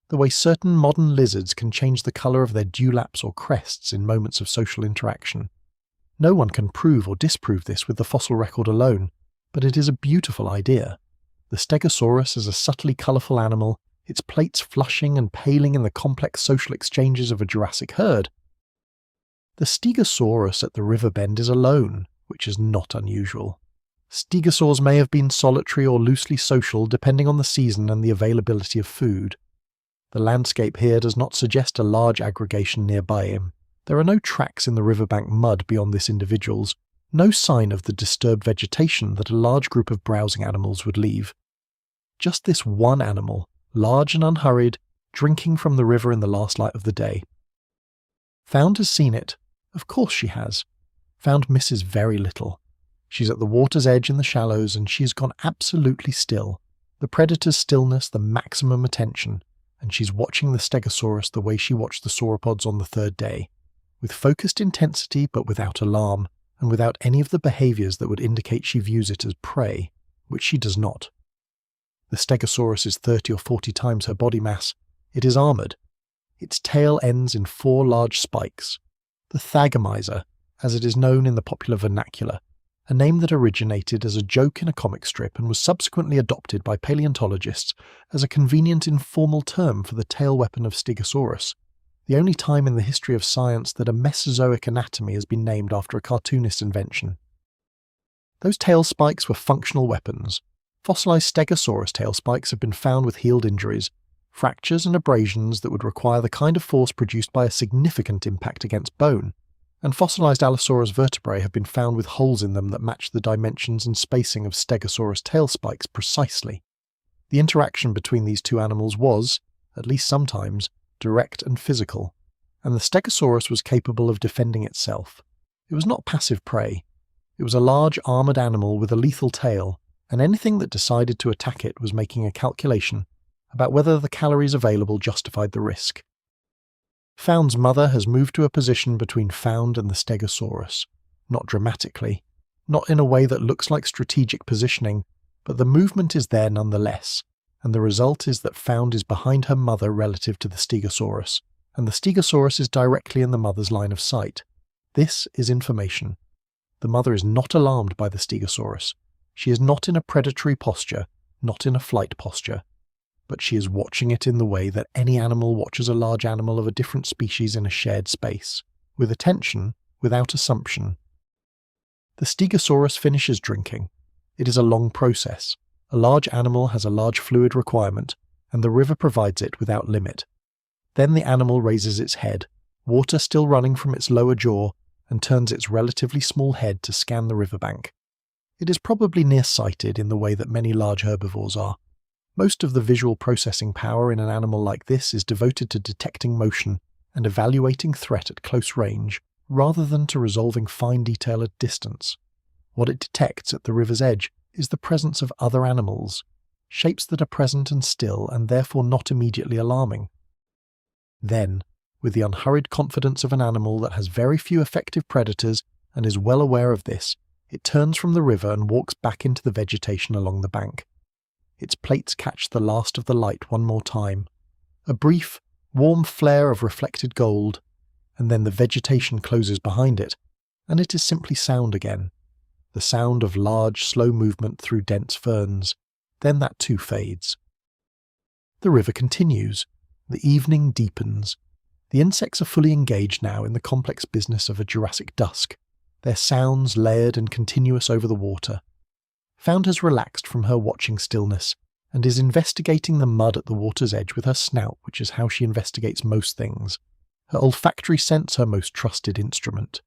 the way certain modern lizards can change the colour of their dewlaps or crests in moments of social interaction. No one can prove or disprove this with the fossil record alone, but it is a beautiful idea. The Stegosaurus is a subtly colourful animal, its plates flushing and paling in the complex social exchanges of a Jurassic herd. The Stegosaurus at the river bend is alone, which is not unusual. Stegosaurs may have been solitary or loosely social depending on the season and the availability of food. The landscape here does not suggest a large aggregation nearby him. There are no tracks in the riverbank mud beyond this individual's, no sign of the disturbed vegetation that a large group of browsing animals would leave. Just this one animal, large and unhurried, drinking from the river in the last light of the day. Found has seen it. Of course she has. Found misses very little. She's at the water's edge in the shallows and she has gone absolutely still. The predator's stillness, the maximum attention, and she's watching the Stegosaurus the way she watched the sauropods on the 3rd day, with focused intensity but without alarm, and without any of the behaviours that would indicate she views it as prey, which she does not. The Stegosaurus is 30 or 40 times her body mass. It is armoured. Its tail ends in 4 large spikes. The Thagomizer, as it is known in the popular vernacular, a name that originated as a joke in a comic strip and was subsequently adopted by paleontologists as a convenient informal term for the tail weapon of Stegosaurus, the only time in the history of science that a Mesozoic anatomy has been named after a cartoonist's invention. Those tail spikes were functional weapons. Fossilized Stegosaurus tail spikes have been found with healed injuries, fractures and abrasions that would require the kind of force produced by a significant impact against bone, and fossilized Allosaurus vertebrae have been found with holes in them that match the dimensions and spacing of Stegosaurus tail spikes precisely. The interaction between these two animals was, at least sometimes, direct and physical, and the Stegosaurus was capable of defending itself. It was not passive prey. It was a large armoured animal with a lethal tail, and anything that decided to attack it was making a calculation about whether the calories available justified the risk. Found's mother has moved to a position between Found and the Stegosaurus, not dramatically, not in a way that looks like strategic positioning, but the movement is there nonetheless, and the result is that Found is behind her mother relative to the Stegosaurus, and the Stegosaurus is directly in the mother's line of sight. This is information. The mother is not alarmed by the Stegosaurus. She is not in a predatory posture, not in a flight posture, but she is watching it in the way that any animal watches a large animal of a different species in a shared space, with attention, without assumption. The Stegosaurus finishes drinking. It is a long process. A large animal has a large fluid requirement, and the river provides it without limit. Then the animal raises its head, water still running from its lower jaw, and turns its relatively small head to scan the riverbank. It is probably nearsighted in the way that many large herbivores are. Most of the visual processing power in an animal like this is devoted to detecting motion and evaluating threat at close range, rather than to resolving fine detail at distance. What it detects at the river's edge is the presence of other animals, shapes that are present and still and therefore not immediately alarming. Then, with the unhurried confidence of an animal that has very few effective predators and is well aware of this, it turns from the river and walks back into the vegetation along the bank. Its plates catch the last of the light one more time. A brief, warm flare of reflected gold, and then the vegetation closes behind it, and it is simply sound again. The sound of large, slow movement through dense ferns. Then that too fades. The river continues. The evening deepens. The insects are fully engaged now in the complex business of a Jurassic dusk, their sounds layered and continuous over the water. Found has relaxed from her watching stillness, and is investigating the mud at the water's edge with her snout, which is how she investigates most things. Her olfactory sense her most trusted instrument.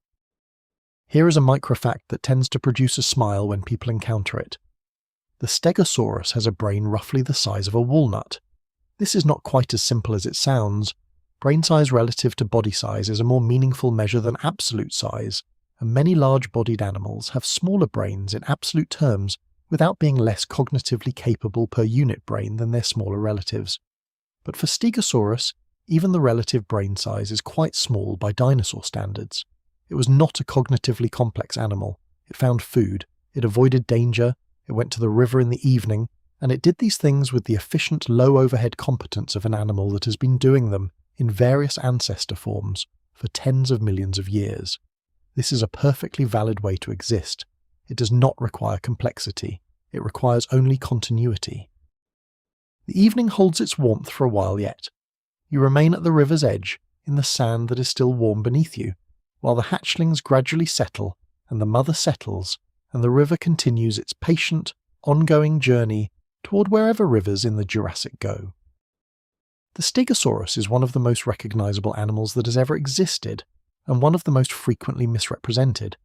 Here is a microfact that tends to produce a smile when people encounter it. The Stegosaurus has a brain roughly the size of a walnut. This is not quite as simple as it sounds. Brain size relative to body size is a more meaningful measure than absolute size, and many large-bodied animals have smaller brains in absolute terms without being less cognitively capable per unit brain than their smaller relatives. But for Stegosaurus, even the relative brain size is quite small by dinosaur standards. It was not a cognitively complex animal. It found food, it avoided danger, it went to the river in the evening, and it did these things with the efficient low-overhead competence of an animal that has been doing them in various ancestor forms for tens of millions of years. This is a perfectly valid way to exist. It does not require complexity. It requires only continuity. The evening holds its warmth for a while yet. You remain at the river's edge, in the sand that is still warm beneath you, while the hatchlings gradually settle, and the mother settles, and the river continues its patient, ongoing journey toward wherever rivers in the Jurassic go. The Stegosaurus is one of the most recognizable animals that has ever existed, and one of the most frequently misrepresented.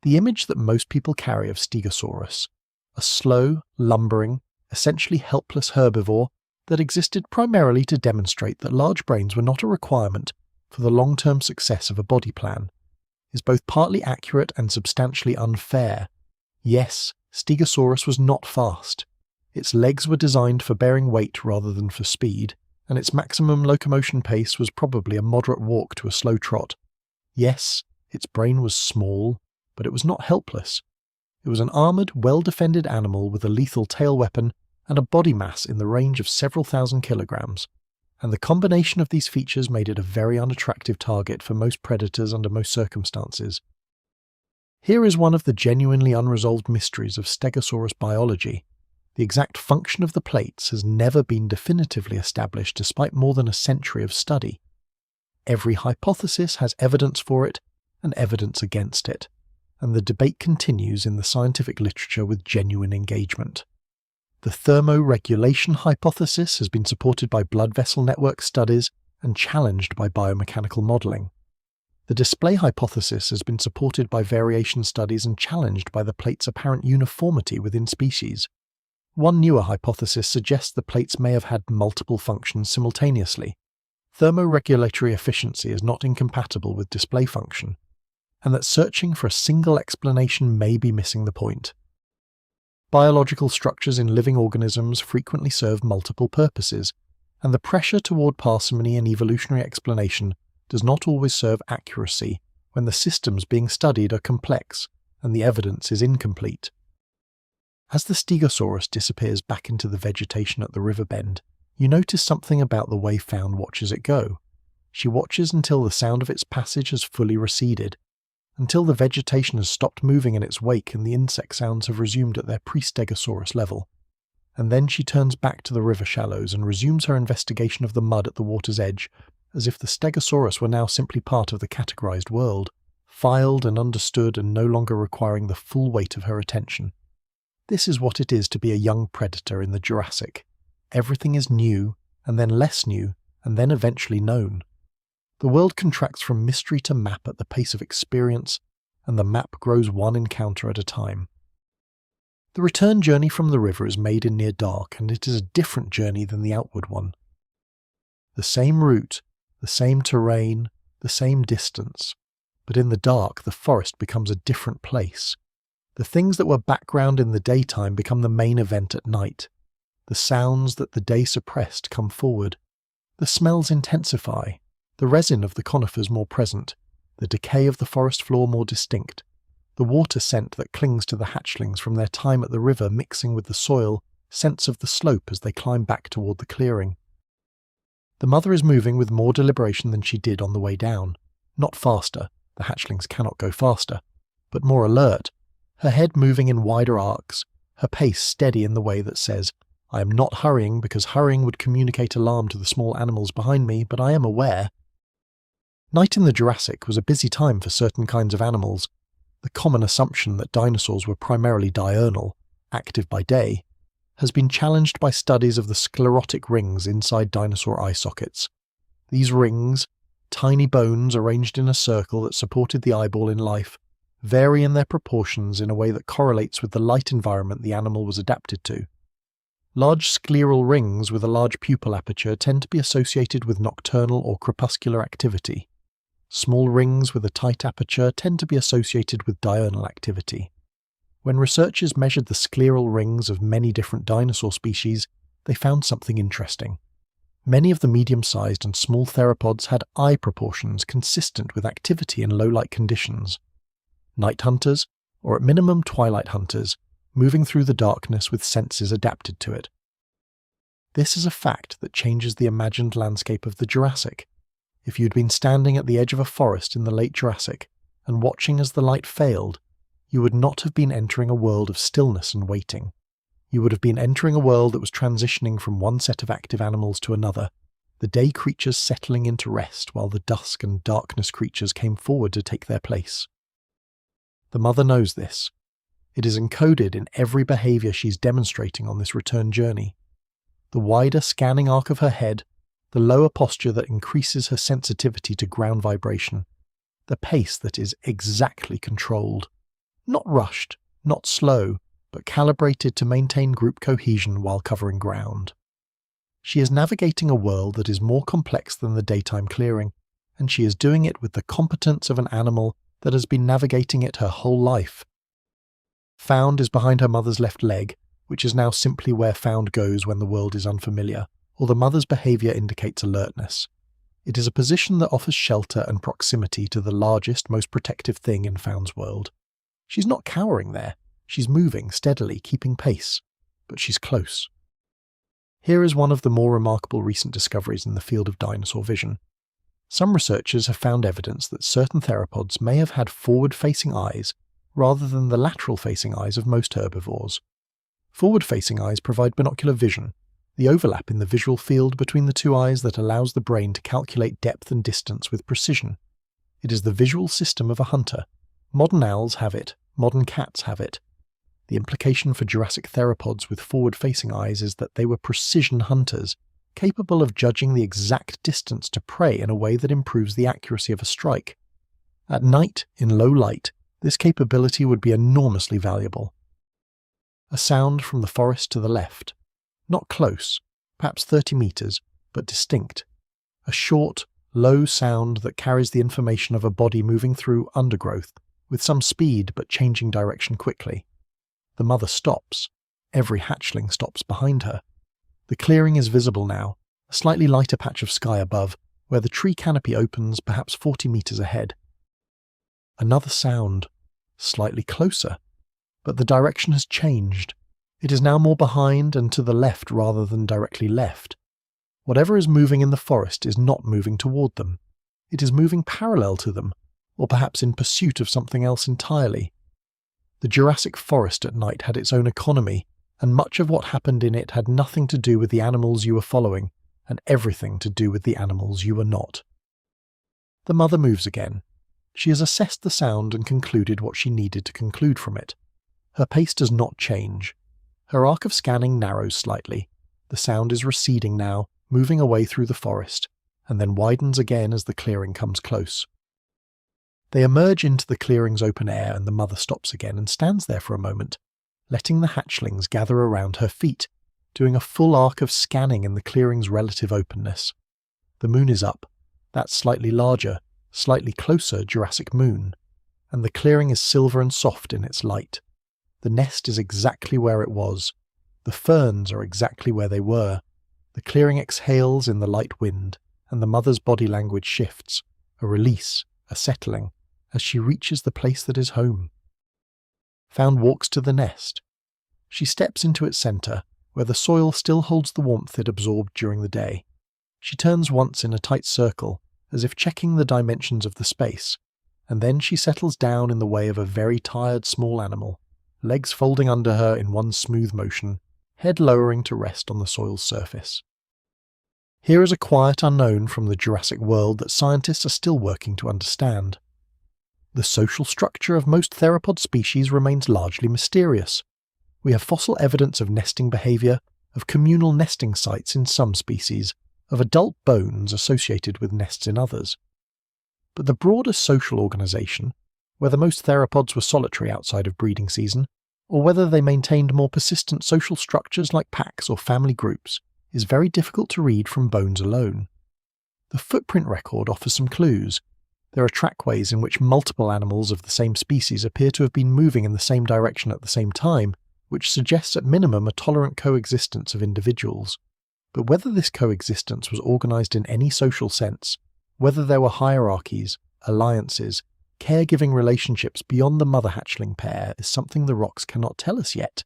The image that most people carry of Stegosaurus, a slow, lumbering, essentially helpless herbivore that existed primarily to demonstrate that large brains were not a requirement for the long-term success of a body plan, is both partly accurate and substantially unfair. Yes, Stegosaurus was not fast. Its legs were designed for bearing weight rather than for speed, and its maximum locomotion pace was probably a moderate walk to a slow trot. Yes, its brain was small, but it was not helpless. It was an armoured, well-defended animal with a lethal tail weapon and a body mass in the range of several thousand kilograms, and the combination of these features made it a very unattractive target for most predators under most circumstances. Here is one of the genuinely unresolved mysteries of Stegosaurus biology. The exact function of the plates has never been definitively established despite more than a century of study. Every hypothesis has evidence for it and evidence against it, and the debate continues in the scientific literature with genuine engagement. The thermoregulation hypothesis has been supported by blood vessel network studies and challenged by biomechanical modelling. The display hypothesis has been supported by variation studies and challenged by the plate's apparent uniformity within species. One newer hypothesis suggests the plates may have had multiple functions simultaneously. Thermoregulatory efficiency is not incompatible with display function, and that searching for a single explanation may be missing the point. Biological structures in living organisms frequently serve multiple purposes, and the pressure toward parsimony and evolutionary explanation does not always serve accuracy when the systems being studied are complex and the evidence is incomplete. As the Stegosaurus disappears back into the vegetation at the river bend, you notice something about the way Found watches it go. She watches until the sound of its passage has fully receded, until the vegetation has stopped moving in its wake and the insect sounds have resumed at their pre-Stegosaurus level. And then she turns back to the river shallows and resumes her investigation of the mud at the water's edge, as if the Stegosaurus were now simply part of the categorized world, filed and understood and no longer requiring the full weight of her attention. This is what it is to be a young predator in the Jurassic. Everything is new, and then less new, and then eventually known. The world contracts from mystery to map at the pace of experience, and the map grows one encounter at a time. The return journey from the river is made in near dark, and it is a different journey than the outward one. The same route, the same terrain, the same distance, but in the dark the forest becomes a different place. The things that were background in the daytime become the main event at night. The sounds that the day suppressed come forward. The smells intensify, the resin of the conifers more present, the decay of the forest floor more distinct, the water scent that clings to the hatchlings from their time at the river mixing with the soil, scents of the slope as they climb back toward the clearing. The mother is moving with more deliberation than she did on the way down. Not faster, the hatchlings cannot go faster, but more alert, her head moving in wider arcs, her pace steady in the way that says, I am not hurrying because hurrying would communicate alarm to the small animals behind me, but I am aware. Night in the Jurassic was a busy time for certain kinds of animals. The common assumption that dinosaurs were primarily diurnal, active by day, has been challenged by studies of the sclerotic rings inside dinosaur eye sockets. These rings, tiny bones arranged in a circle that supported the eyeball in life, vary in their proportions in a way that correlates with the light environment the animal was adapted to. Large scleral rings with a large pupil aperture tend to be associated with nocturnal or crepuscular activity. Small rings with a tight aperture tend to be associated with diurnal activity. When researchers measured the scleral rings of many different dinosaur species, they found something interesting. Many of the medium-sized and small theropods had eye proportions consistent with activity in low-light conditions. Night hunters, or at minimum twilight hunters, moving through the darkness with senses adapted to it. This is a fact that changes the imagined landscape of the Jurassic. If you'd been standing at the edge of a forest in the late Jurassic and watching as the light failed, you would not have been entering a world of stillness and waiting. You would have been entering a world that was transitioning from one set of active animals to another, the day creatures settling into rest while the dusk and darkness creatures came forward to take their place. The mother knows this. It is encoded in every behaviour she's demonstrating on this return journey. The wider scanning arc of her head, the lower posture that increases her sensitivity to ground vibration, the pace that is exactly controlled. Not rushed, not slow, but calibrated to maintain group cohesion while covering ground. She is navigating a world that is more complex than the daytime clearing, and she is doing it with the competence of an animal that has been navigating it her whole life. Found is behind her mother's left leg, which is now simply where found goes when the world is unfamiliar, or the mother's behaviour indicates alertness. It is a position that offers shelter and proximity to the largest, most protective thing in Found's world. She's not cowering there. She's moving steadily, keeping pace, but she's close. Here is one of the more remarkable recent discoveries in the field of dinosaur vision. Some researchers have found evidence that certain theropods may have had forward-facing eyes rather than the lateral-facing eyes of most herbivores. Forward-facing eyes provide binocular vision, the overlap in the visual field between the two eyes that allows the brain to calculate depth and distance with precision. It is the visual system of a hunter. Modern owls have it, modern cats have it. The implication for Jurassic theropods with forward-facing eyes is that they were precision hunters, capable of judging the exact distance to prey in a way that improves the accuracy of a strike. At night, in low light, this capability would be enormously valuable. A sound from the forest to the left. Not close, perhaps 30 meters, but distinct. A short, low sound that carries the information of a body moving through undergrowth, with some speed but changing direction quickly. The mother stops. Every hatchling stops behind her. The clearing is visible now, a slightly lighter patch of sky above, where the tree canopy opens perhaps 40 meters ahead. Another sound, slightly closer, but the direction has changed. It is now more behind and to the left rather than directly left. Whatever is moving in the forest is not moving toward them. It is moving parallel to them, or perhaps in pursuit of something else entirely. The Jurassic forest at night had its own economy, and much of what happened in it had nothing to do with the animals you were following, and everything to do with the animals you were not. The mother moves again. She has assessed the sound and concluded what she needed to conclude from it. Her pace does not change. Her arc of scanning narrows slightly. The sound is receding now, moving away through the forest, and then widens again as the clearing comes close. They emerge into the clearing's open air, and the mother stops again and stands there for a moment. letting the hatchlings gather around her feet, doing a full arc of scanning in the clearing's relative openness. The moon is up, that slightly larger, slightly closer Jurassic moon, and the clearing is silver and soft in its light. The nest is exactly where it was. The ferns are exactly where they were. The clearing exhales in the light wind, and the mother's body language shifts, a release, a settling, as she reaches the place that is home. Found walks to the nest. She steps into its centre, where the soil still holds the warmth it absorbed during the day. She turns once in a tight circle, as if checking the dimensions of the space, and then she settles down in the way of a very tired small animal, legs folding under her in one smooth motion, head lowering to rest on the soil's surface. Here is a quiet unknown from the Jurassic world that scientists are still working to understand. The social structure of most theropod species remains largely mysterious. We have fossil evidence of nesting behaviour, of communal nesting sites in some species, of adult bones associated with nests in others. But the broader social organisation, whether most theropods were solitary outside of breeding season, or whether they maintained more persistent social structures like packs or family groups, is very difficult to read from bones alone. The footprint record offers some clues. There are trackways in which multiple animals of the same species appear to have been moving in the same direction at the same time, which suggests at minimum a tolerant coexistence of individuals. But whether this coexistence was organised in any social sense, whether there were hierarchies, alliances, caregiving relationships beyond the mother-hatchling pair is something the rocks cannot tell us yet.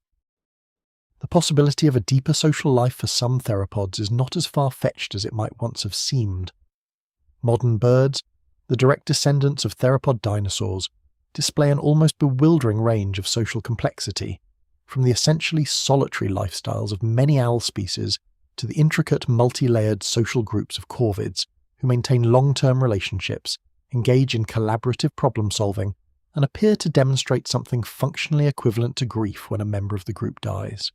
The possibility of a deeper social life for some theropods is not as far-fetched as it might once have seemed. Modern birds, the direct descendants of theropod dinosaurs, display an almost bewildering range of social complexity, from the essentially solitary lifestyles of many owl species to the intricate multi-layered social groups of corvids who maintain long-term relationships, engage in collaborative problem-solving, and appear to demonstrate something functionally equivalent to grief when a member of the group dies.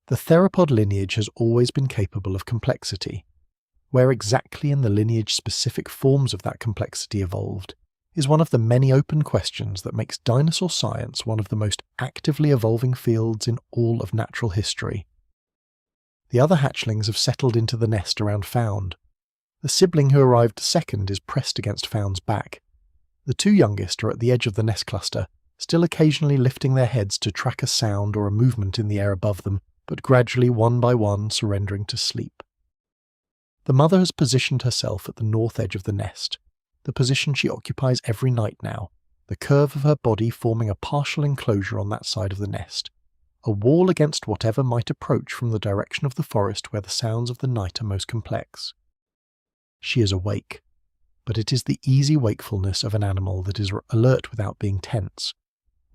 The theropod lineage has always been capable of complexity. Where exactly in the lineage specific forms of that complexity evolved is one of the many open questions that makes dinosaur science one of the most actively evolving fields in all of natural history. The other hatchlings have settled into the nest around Found. The sibling who arrived second is pressed against Found's back. The two youngest are at the edge of the nest cluster, still occasionally lifting their heads to track a sound or a movement in the air above them, but gradually one by one surrendering to sleep. The mother has positioned herself at the north edge of the nest, the position she occupies every night now, the curve of her body forming a partial enclosure on that side of the nest, a wall against whatever might approach from the direction of the forest where the sounds of the night are most complex. She is awake, but it is the easy wakefulness of an animal that is alert without being tense,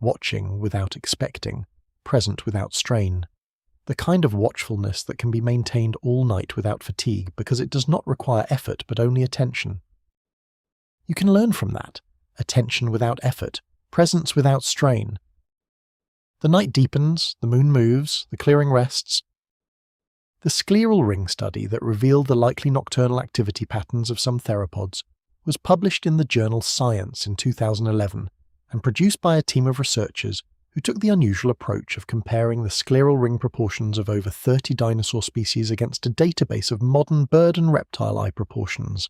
watching without expecting, present without strain. The kind of watchfulness that can be maintained all night without fatigue because it does not require effort but only attention. You can learn from that. Attention without effort, presence without strain. The night deepens, the moon moves, the clearing rests. The scleral ring study that revealed the likely nocturnal activity patterns of some theropods was published in the journal Science in 2011 and produced by a team of researchers who took the unusual approach of comparing the scleral ring proportions of over 30 dinosaur species against a database of modern bird and reptile eye proportions.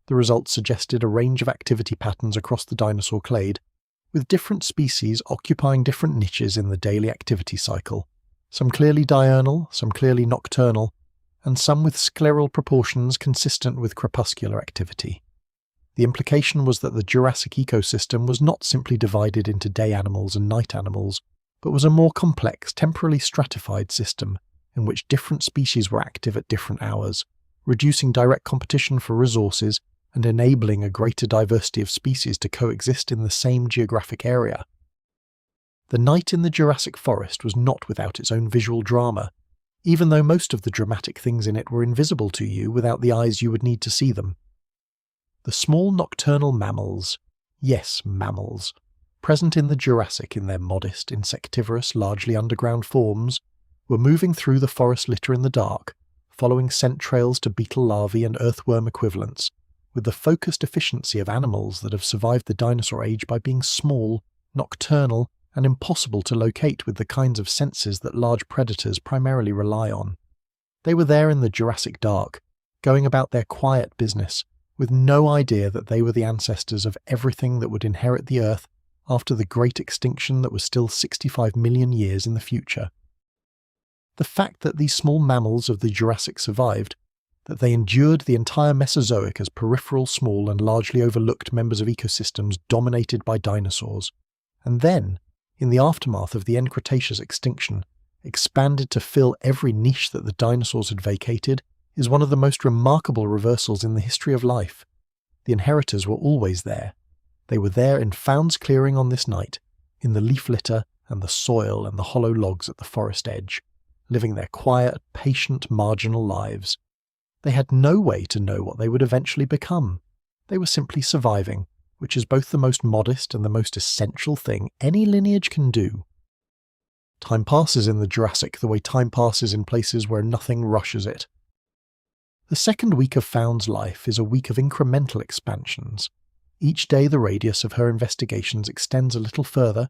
The results suggested a range of activity patterns across the dinosaur clade, with different species occupying different niches in the daily activity cycle, some clearly diurnal, some clearly nocturnal, and some with scleral proportions consistent with crepuscular activity. The implication was that the Jurassic ecosystem was not simply divided into day animals and night animals, but was a more complex, temporally stratified system in which different species were active at different hours, reducing direct competition for resources and enabling a greater diversity of species to coexist in the same geographic area. The night in the Jurassic forest was not without its own visual drama, even though most of the dramatic things in it were invisible to you without the eyes you would need to see them. The small nocturnal mammals, yes, mammals, present in the Jurassic in their modest, insectivorous, largely underground forms, were moving through the forest litter in the dark, following scent trails to beetle larvae and earthworm equivalents, with the focused efficiency of animals that have survived the dinosaur age by being small, nocturnal, and impossible to locate with the kinds of senses that large predators primarily rely on. They were there in the Jurassic dark, going about their quiet business, with no idea that they were the ancestors of everything that would inherit the Earth after the great extinction that was still 65 million years in the future. The fact that these small mammals of the Jurassic survived, that they endured the entire Mesozoic as peripheral, small and largely overlooked members of ecosystems dominated by dinosaurs, and then, in the aftermath of the end Cretaceous extinction, expanded to fill every niche that the dinosaurs had vacated, is one of the most remarkable reversals in the history of life. The inheritors were always there. They were there in Found's clearing on this night, in the leaf litter and the soil and the hollow logs at the forest edge, living their quiet, patient, marginal lives. They had no way to know what they would eventually become. They were simply surviving, which is both the most modest and the most essential thing any lineage can do. Time passes in the Jurassic the way time passes in places where nothing rushes it. The second week of Found's life is a week of incremental expansions. Each day the radius of her investigations extends a little further.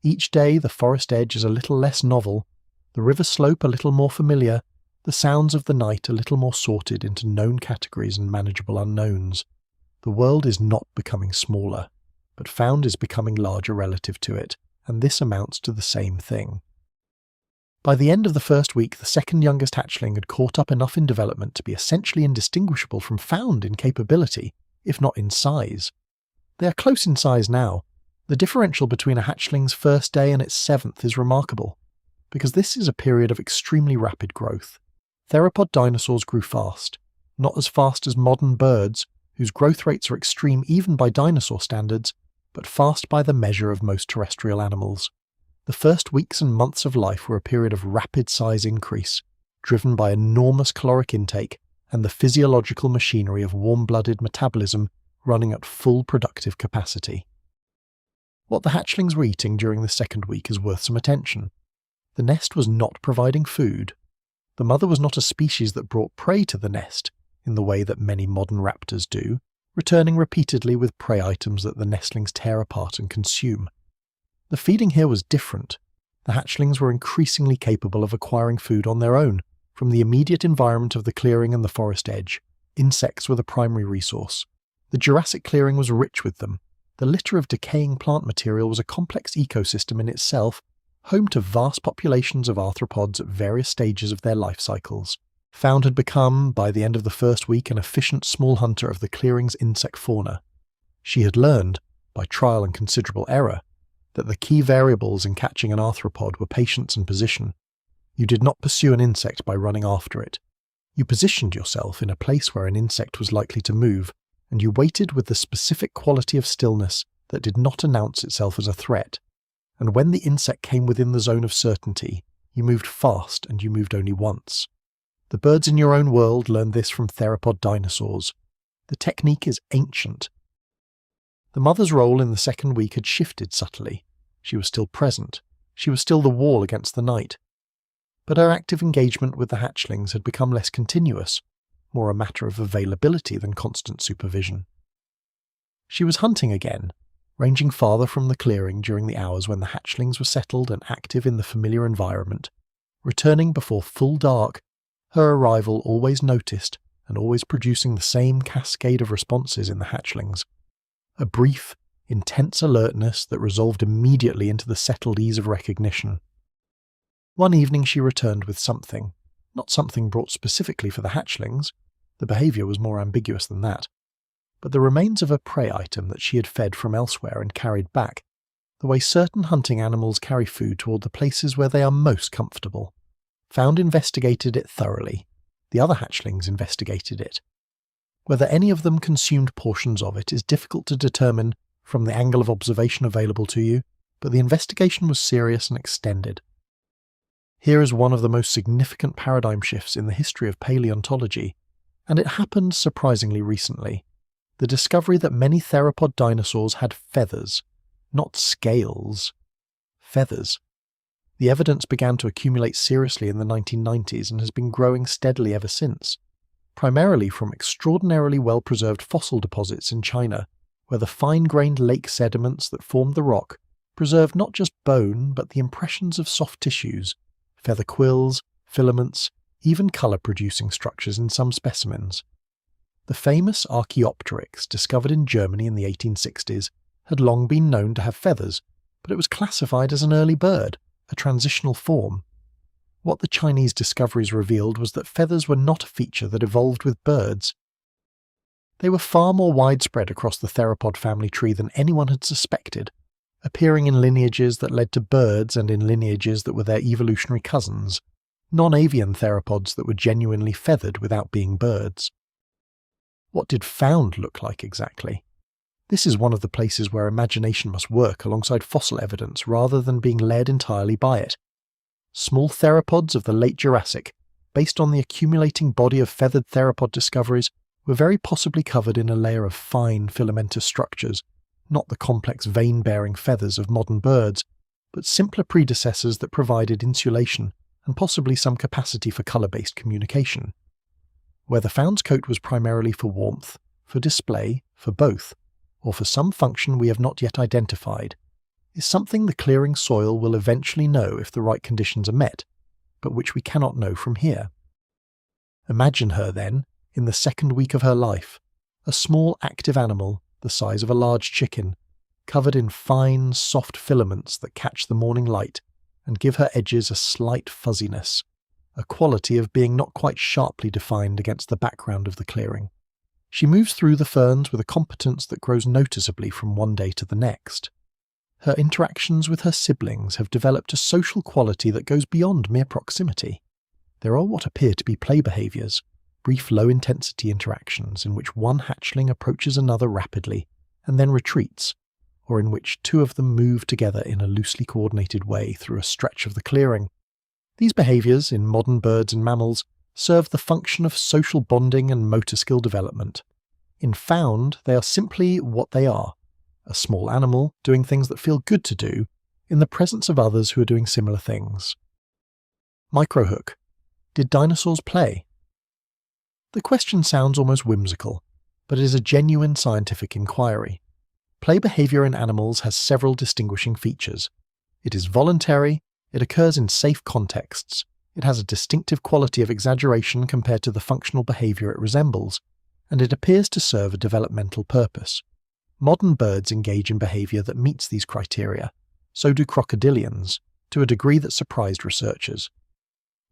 Each day the forest edge is a little less novel, the river slope a little more familiar, the sounds of the night a little more sorted into known categories and manageable unknowns. The world is not becoming smaller, but Found is becoming larger relative to it, and this amounts to the same thing. By the end of the first week, the second youngest hatchling had caught up enough in development to be essentially indistinguishable from Found in capability, if not in size. They are close in size now. The differential between a hatchling's first day and its seventh is remarkable, because this is a period of extremely rapid growth. Theropod dinosaurs grew fast, not as fast as modern birds, whose growth rates are extreme even by dinosaur standards, but fast by the measure of most terrestrial animals. The first weeks and months of life were a period of rapid size increase, driven by enormous caloric intake and the physiological machinery of warm-blooded metabolism running at full productive capacity. What the hatchlings were eating during the second week is worth some attention. The nest was not providing food. The mother was not a species that brought prey to the nest, in the way that many modern raptors do, returning repeatedly with prey items that the nestlings tear apart and consume. The feeding here was different. The hatchlings were increasingly capable of acquiring food on their own, from the immediate environment of the clearing and the forest edge. Insects were the primary resource. The Jurassic clearing was rich with them. The litter of decaying plant material was a complex ecosystem in itself, home to vast populations of arthropods at various stages of their life cycles. Found had become, by the end of the first week, an efficient small hunter of the clearing's insect fauna. She had learned, by trial and considerable error, that the key variables in catching an arthropod were patience and position. You did not pursue an insect by running after it. You positioned yourself in a place where an insect was likely to move, and you waited with the specific quality of stillness that did not announce itself as a threat. And when the insect came within the zone of certainty, you moved fast and you moved only once. The birds in your own world learned this from theropod dinosaurs. The technique is ancient. The mother's role in the second week had shifted subtly. She was still present. She was still the wall against the night. But her active engagement with the hatchlings had become less continuous, more a matter of availability than constant supervision. She was hunting again, ranging farther from the clearing during the hours when the hatchlings were settled and active in the familiar environment, returning before full dark, her arrival always noticed and always producing the same cascade of responses in the hatchlings. A brief, intense alertness that resolved immediately into the settled ease of recognition. One evening she returned with something, not something brought specifically for the hatchlings, the behaviour was more ambiguous than that, but the remains of a prey item that she had fed from elsewhere and carried back, the way certain hunting animals carry food toward the places where they are most comfortable. Found investigated it thoroughly. The other hatchlings investigated it. Whether any of them consumed portions of it is difficult to determine from the angle of observation available to you, but the investigation was serious and extended. Here is one of the most significant paradigm shifts in the history of paleontology, and it happened surprisingly recently. The discovery that many theropod dinosaurs had feathers, not scales. Feathers. The evidence began to accumulate seriously in the 1990s and has been growing steadily ever since, primarily from extraordinarily well-preserved fossil deposits in China, where the fine-grained lake sediments that formed the rock preserved not just bone but the impressions of soft tissues, feather quills, filaments, even colour-producing structures in some specimens. The famous Archaeopteryx, discovered in Germany in the 1860s, had long been known to have feathers, but it was classified as an early bird, a transitional form. What the Chinese discoveries revealed was that feathers were not a feature that evolved with birds. They were far more widespread across the theropod family tree than anyone had suspected, appearing in lineages that led to birds and in lineages that were their evolutionary cousins, non-avian theropods that were genuinely feathered without being birds. What did found look like exactly? This is one of the places where imagination must work alongside fossil evidence rather than being led entirely by it. Small theropods of the late Jurassic, based on the accumulating body of feathered theropod discoveries, were very possibly covered in a layer of fine filamentous structures, not the complex vein-bearing feathers of modern birds, but simpler predecessors that provided insulation and possibly some capacity for colour-based communication. Where the found's coat was primarily for warmth, for display, for both, or for some function we have not yet identified, is something the clearing soil will eventually know if the right conditions are met, but which we cannot know from here. Imagine her then, in the second week of her life, a small active animal the size of a large chicken, covered in fine, soft filaments that catch the morning light and give her edges a slight fuzziness, a quality of being not quite sharply defined against the background of the clearing. She moves through the ferns with a competence that grows noticeably from one day to the next. Her interactions with her siblings have developed a social quality that goes beyond mere proximity. There are what appear to be play behaviours, brief low-intensity interactions in which one hatchling approaches another rapidly and then retreats, or in which two of them move together in a loosely coordinated way through a stretch of the clearing. These behaviours, in modern birds and mammals, serve the function of social bonding and motor skill development. In found, they are simply what they are, a small animal doing things that feel good to do in the presence of others who are doing similar things. Microhook. Did dinosaurs play? The question sounds almost whimsical, but it is a genuine scientific inquiry. Play behaviour in animals has several distinguishing features. It is voluntary, it occurs in safe contexts, it has a distinctive quality of exaggeration compared to the functional behaviour it resembles, and it appears to serve a developmental purpose. Modern birds engage in behaviour that meets these criteria, so do crocodilians, to a degree that surprised researchers.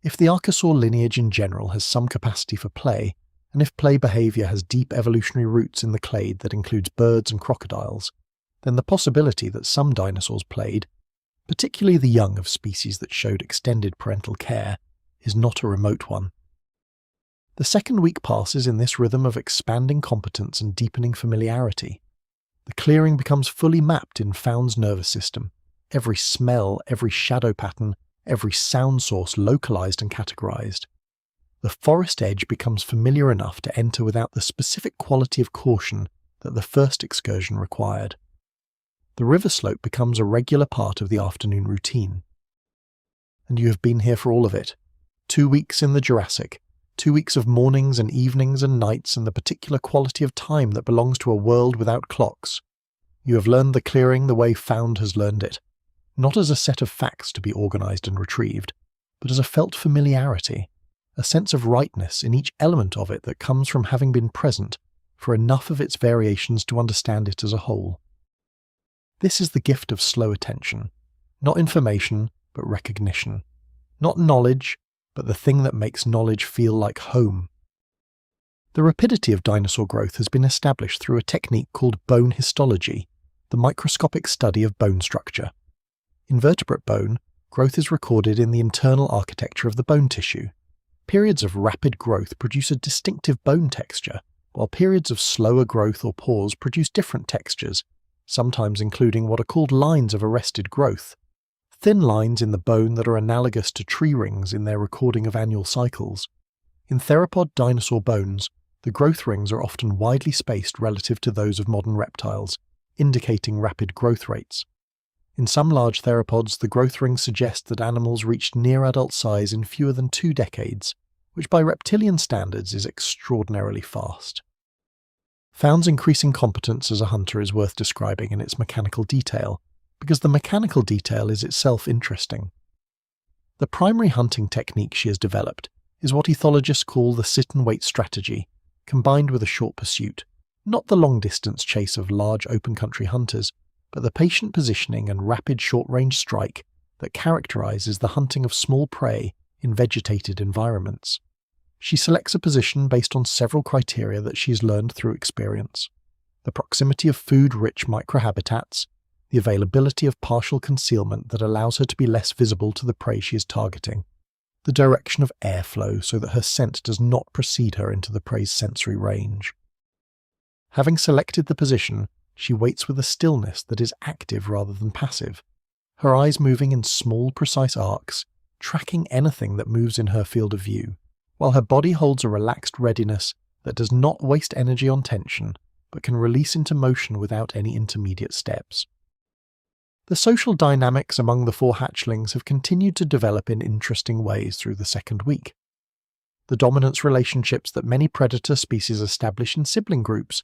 If the archosaur lineage in general has some capacity for play, and if play behaviour has deep evolutionary roots in the clade that includes birds and crocodiles, then the possibility that some dinosaurs played, particularly the young of species that showed extended parental care, is not a remote one. The second week passes in this rhythm of expanding competence and deepening familiarity. The clearing becomes fully mapped in found's nervous system, every smell, every shadow pattern, every sound source localized and categorized. The forest edge becomes familiar enough to enter without the specific quality of caution that the first excursion required. The river slope becomes a regular part of the afternoon routine. And you have been here for all of it. 2 weeks in the Jurassic, 2 weeks of mornings and evenings and nights and the particular quality of time that belongs to a world without clocks. You have learned the clearing the way found has learned it. Not as a set of facts to be organised and retrieved, but as a felt familiarity, a sense of rightness in each element of it that comes from having been present for enough of its variations to understand it as a whole. This is the gift of slow attention, not information, but recognition, not knowledge, but the thing that makes knowledge feel like home. The rapidity of dinosaur growth has been established through a technique called bone histology, the microscopic study of bone structure. In vertebrate bone, growth is recorded in the internal architecture of the bone tissue. Periods of rapid growth produce a distinctive bone texture, while periods of slower growth or pause produce different textures, sometimes including what are called lines of arrested growth, thin lines in the bone that are analogous to tree rings in their recording of annual cycles. In theropod dinosaur bones, the growth rings are often widely spaced relative to those of modern reptiles, indicating rapid growth rates. In some large theropods, the growth rings suggest that animals reached near adult size in fewer than 2 decades, which by reptilian standards is extraordinarily fast. Found's increasing competence as a hunter is worth describing in its mechanical detail, because the mechanical detail is itself interesting. The primary hunting technique she has developed is what ethologists call the sit-and-wait strategy, combined with a short pursuit, not the long-distance chase of large open-country hunters, but the patient positioning and rapid short-range strike that characterizes the hunting of small prey in vegetated environments. She selects a position based on several criteria that she has learned through experience: the proximity of food-rich microhabitats, the availability of partial concealment that allows her to be less visible to the prey she is targeting, the direction of airflow so that her scent does not precede her into the prey's sensory range. Having selected the position, she waits with a stillness that is active rather than passive, her eyes moving in small, precise arcs, tracking anything that moves in her field of view, while her body holds a relaxed readiness that does not waste energy on tension, but can release into motion without any intermediate steps. The social dynamics among the 4 hatchlings have continued to develop in interesting ways through the second week. The dominance relationships that many predator species establish in sibling groups,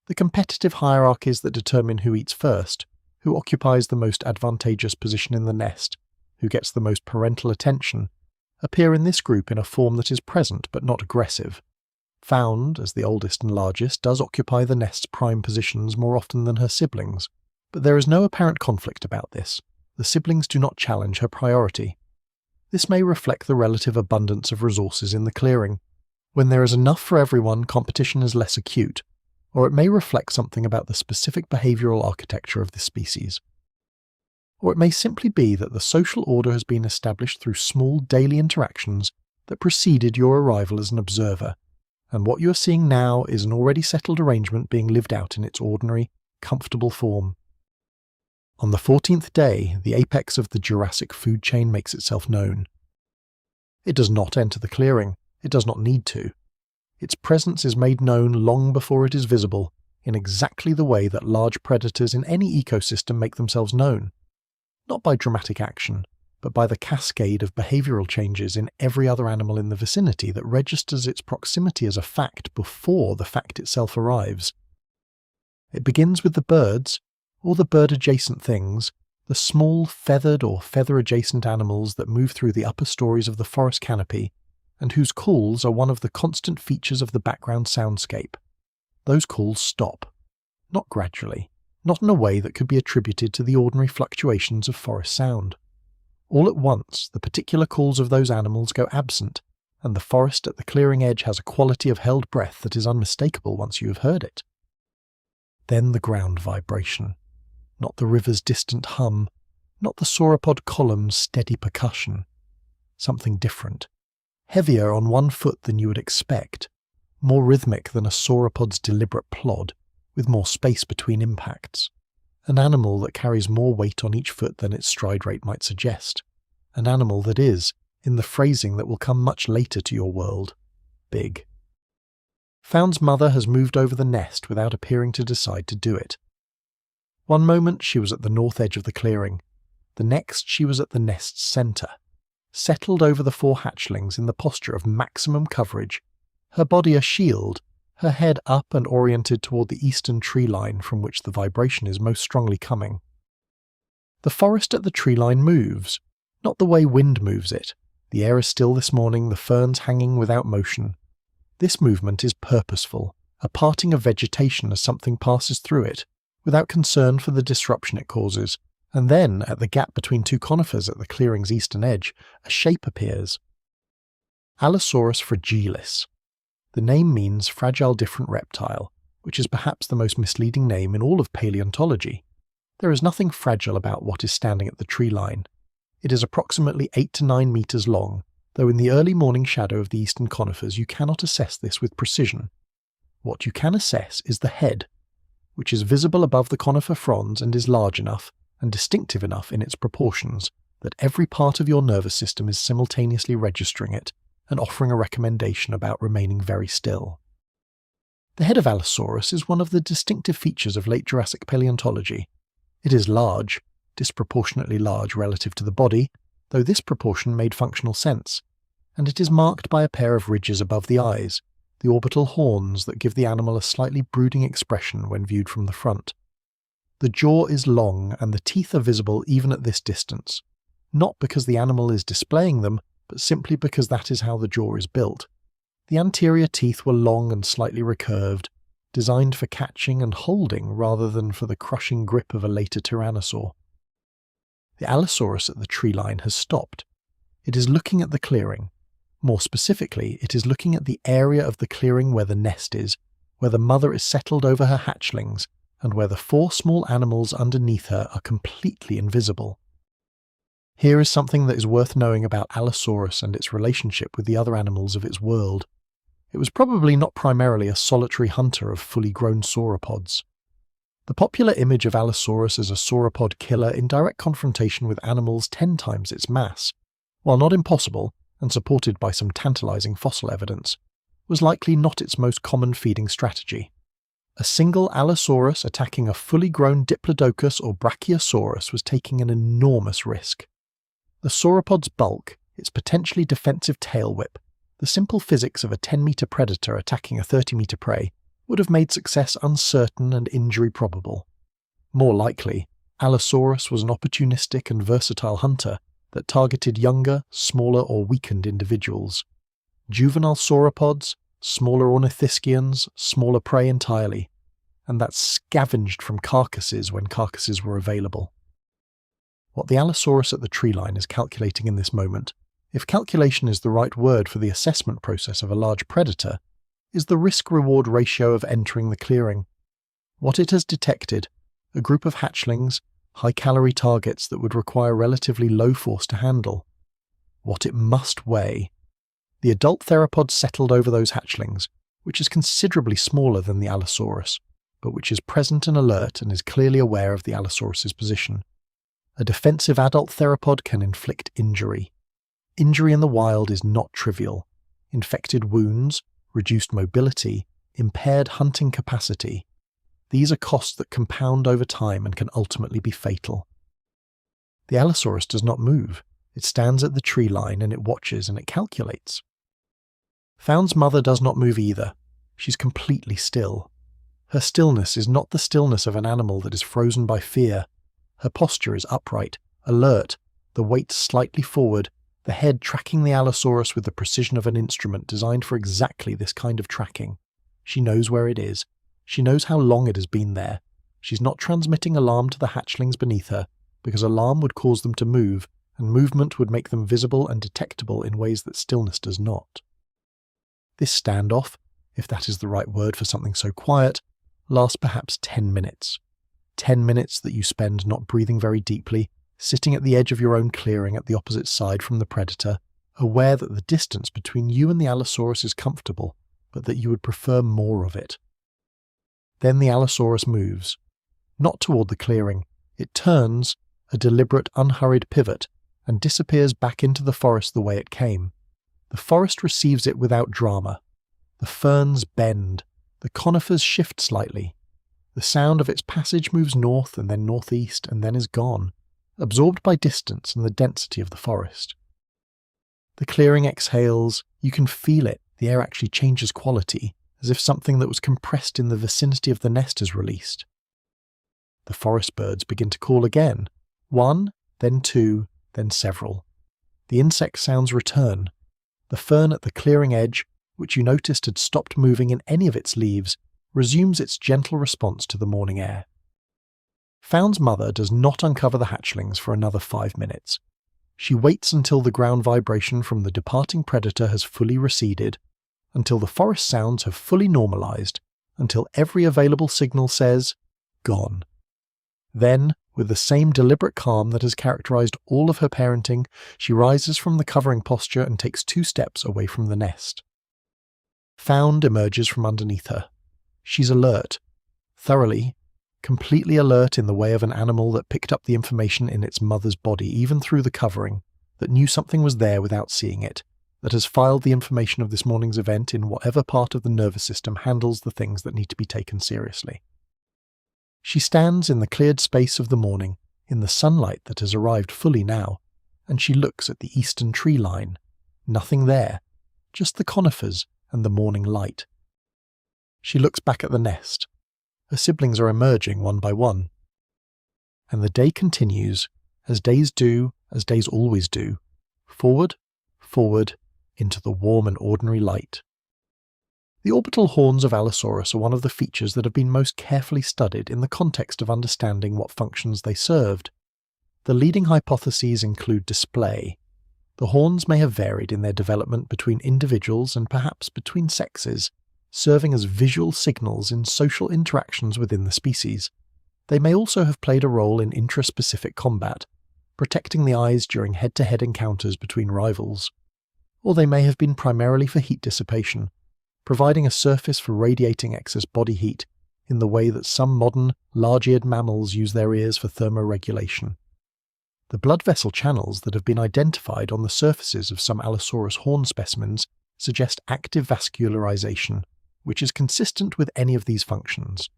the competitive hierarchies that determine who eats first, who occupies the most advantageous position in the nest, who gets the most parental attention, appear in this group in a form that is present but not aggressive. Found, as the oldest and largest, does occupy the nest's prime positions more often than her siblings, but there is no apparent conflict about this. The siblings do not challenge her priority. This may reflect the relative abundance of resources in the clearing. When there is enough for everyone, competition is less acute, or it may reflect something about the specific behavioral architecture of this species. Or it may simply be that the social order has been established through small daily interactions that preceded your arrival as an observer, and what you are seeing now is an already settled arrangement being lived out in its ordinary, comfortable form. On the 14th day, the apex of the Jurassic food chain makes itself known. It does not enter the clearing. It does not need to. Its presence is made known long before it is visible, in exactly the way that large predators in any ecosystem make themselves known. Not by dramatic action, but by the cascade of behavioral changes in every other animal in the vicinity that registers its proximity as a fact before the fact itself arrives. It begins with the birds, or the bird-adjacent things, the small feathered or feather-adjacent animals that move through the upper stories of the forest canopy, and whose calls are one of the constant features of the background soundscape. Those calls stop. Not gradually, not in a way that could be attributed to the ordinary fluctuations of forest sound. All at once, the particular calls of those animals go absent, and the forest at the clearing edge has a quality of held breath that is unmistakable once you have heard it. Then the ground vibration. Not the river's distant hum, not the sauropod column's steady percussion. Something different. Heavier on one foot than you would expect, more rhythmic than a sauropod's deliberate plod, with more space between impacts. An animal that carries more weight on each foot than its stride rate might suggest. An animal that is, in the phrasing that will come much later to your world, big. Found's mother has moved over the nest without appearing to decide to do it. One moment she was at the north edge of the clearing, the next she was at the nest's centre, settled over the 4 hatchlings in the posture of maximum coverage, her body a shield, her head up and oriented toward the eastern tree line from which the vibration is most strongly coming. The forest at the tree line moves, not the way wind moves it. The air is still this morning, the ferns hanging without motion. This movement is purposeful, a parting of vegetation as something passes through it, without concern for the disruption it causes, and then, at the gap between 2 conifers at the clearing's eastern edge, a shape appears. Allosaurus fragilis. The name means fragile different reptile, which is perhaps the most misleading name in all of paleontology. There is nothing fragile about what is standing at the tree line. It is approximately 8 to 9 meters long, though in the early morning shadow of the eastern conifers you cannot assess this with precision. What you can assess is the head, which is visible above the conifer fronds and is large enough and distinctive enough in its proportions that every part of your nervous system is simultaneously registering it and offering a recommendation about remaining very still. The head of Allosaurus is one of the distinctive features of late Jurassic paleontology. It is large, disproportionately large relative to the body, though this proportion made functional sense, and it is marked by a pair of ridges above the eyes, the orbital horns that give the animal a slightly brooding expression when viewed from the front. The The jaw is long and the teeth are visible even at this distance, not because the animal is displaying them, but simply because that is how the jaw is built. The anterior teeth were long and slightly recurved, designed for catching and holding rather than for the crushing grip of a later tyrannosaur. The Allosaurus at the tree line has stopped. It is looking at the clearing. More specifically, it is looking at the area of the clearing where the nest is, where the mother is settled over her hatchlings, and where the 4 small animals underneath her are completely invisible. Here is something that is worth knowing about Allosaurus and its relationship with the other animals of its world. It was probably not primarily a solitary hunter of fully grown sauropods. The popular image of Allosaurus as a sauropod killer in direct confrontation with animals 10 times its mass, while not impossible and supported by some tantalizing fossil evidence, was likely not its most common feeding strategy. A single Allosaurus attacking a fully grown Diplodocus or Brachiosaurus was taking an enormous risk. The sauropod's bulk, its potentially defensive tail whip, the simple physics of a 10-meter predator attacking a 30-meter prey would have made success uncertain and injury probable. More likely, Allosaurus was an opportunistic and versatile hunter that targeted younger, smaller or weakened individuals. Juvenile sauropods, smaller ornithischians, smaller prey entirely, and that scavenged from carcasses when carcasses were available. What the Allosaurus at the tree line is calculating in this moment, if calculation is the right word for the assessment process of a large predator, is the risk-reward ratio of entering the clearing. What it has detected, a group of hatchlings, high-calorie targets that would require relatively low force to handle. What it must weigh. The adult theropod settled over those hatchlings, which is considerably smaller than the Allosaurus, but which is present and alert and is clearly aware of the Allosaurus's position. A defensive adult theropod can inflict injury. Injury in the wild is not trivial. Infected wounds, reduced mobility, impaired hunting capacity. These are costs that compound over time and can ultimately be fatal. The Allosaurus does not move. It stands at the tree line and it watches and it calculates. Found's mother does not move either. She's completely still. Her stillness is not the stillness of an animal that is frozen by fear. Her posture is upright, alert, the weight slightly forward, the head tracking the Allosaurus with the precision of an instrument designed for exactly this kind of tracking. She knows where it is. She knows how long it has been there. She's not transmitting alarm to the hatchlings beneath her, because alarm would cause them to move, and movement would make them visible and detectable in ways that stillness does not. This standoff, if that is the right word for something so quiet, lasts perhaps 10 minutes. 10 minutes that you spend not breathing very deeply, sitting at the edge of your own clearing at the opposite side from the predator, aware that the distance between you and the Allosaurus is comfortable, but that you would prefer more of it. Then the Allosaurus moves. Not toward the clearing. It turns, a deliberate, unhurried pivot, and disappears back into the forest the way it came. The forest receives it without drama. The ferns bend. The conifers shift slightly. The sound of its passage moves north and then northeast and then is gone, absorbed by distance and the density of the forest. The clearing exhales. You can feel it. The air actually changes quality, as if something that was compressed in the vicinity of the nest is released. The forest birds begin to call again. 1, then 2, then several. The insect sounds return. The fern at the clearing edge, which you noticed had stopped moving in any of its leaves, resumes its gentle response to the morning air. Found's mother does not uncover the hatchlings for another 5 minutes. She waits until the ground vibration from the departing predator has fully receded, until the forest sounds have fully normalized, until every available signal says, gone. Then, with the same deliberate calm that has characterized all of her parenting, she rises from the covering posture and takes 2 steps away from the nest. Found emerges from underneath her. She's alert, thoroughly, completely alert in the way of an animal that picked up the information in its mother's body, even through the covering, that knew something was there without seeing it, that has filed the information of this morning's event in whatever part of the nervous system handles the things that need to be taken seriously. She stands in the cleared space of the morning, in the sunlight that has arrived fully now, and she looks at the eastern tree line. Nothing there, just the conifers and the morning light. She looks back at the nest. Her siblings are emerging one by one. and the day continues, as days do, as days always do, forward, forward, into the warm and ordinary light. The orbital horns of Allosaurus are one of the features that have been most carefully studied in the context of understanding what functions they served. The leading hypotheses include display. The horns may have varied in their development between individuals and perhaps between sexes, serving as visual signals in social interactions within the species. They may also have played a role in intraspecific combat, protecting the eyes during head-to-head encounters between rivals. Or they may have been primarily for heat dissipation, providing a surface for radiating excess body heat in the way that some modern, large-eared mammals use their ears for thermoregulation. The blood vessel channels that have been identified on the surfaces of some Allosaurus horn specimens suggest active vascularization, which is consistent with any of these functions.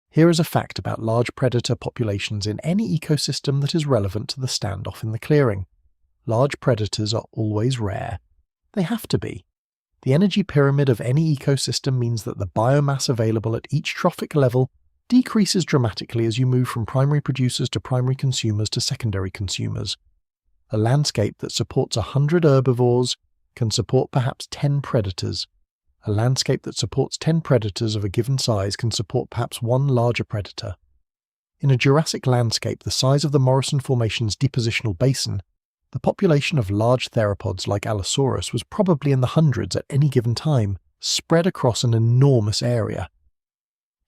Here is a fact about large predator populations in any ecosystem that is relevant to the standoff in the clearing. Large predators are always rare. They have to be. The energy pyramid of any ecosystem means that the biomass available at each trophic level decreases dramatically as you move from primary producers to primary consumers to secondary consumers. A landscape that supports 100 herbivores can support perhaps 10 predators. A landscape that supports 10 predators of a given size can support perhaps one larger predator. In a Jurassic landscape the size of the Morrison Formation's depositional basin, the population of large theropods like Allosaurus was probably in the hundreds at any given time, spread across an enormous area.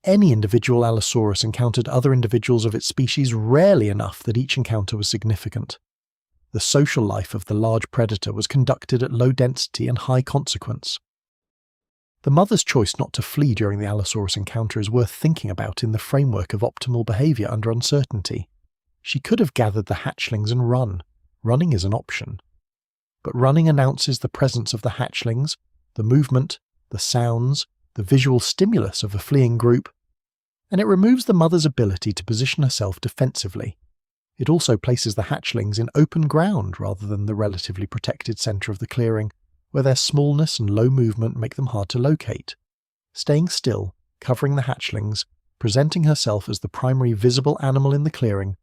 Any individual Allosaurus encountered other individuals of its species rarely enough that each encounter was significant. The social life of the large predator was conducted at low density and high consequence. The mother's choice not to flee during the Allosaurus encounter is worth thinking about in the framework of optimal behavior under uncertainty. She could have gathered the hatchlings and run. Running is an option. But running announces the presence of the hatchlings, the movement, the sounds, the visual stimulus of a fleeing group, and it removes the mother's ability to position herself defensively. It also places the hatchlings in open ground rather than the relatively protected centre of the clearing, where their smallness and low movement make them hard to locate. Staying still, covering the hatchlings, presenting herself as the primary visible animal in the clearing,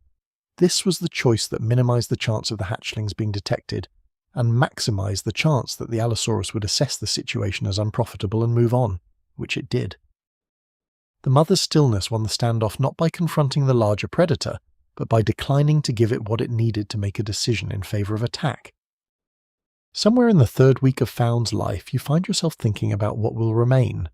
this was the choice that minimised the chance of the hatchlings being detected, and maximised the chance that the Allosaurus would assess the situation as unprofitable and move on, which it did. The mother's stillness won the standoff not by confronting the larger predator, but by declining to give it what it needed to make a decision in favour of attack. Somewhere in the third week of Found's life, you find yourself thinking about what will remain.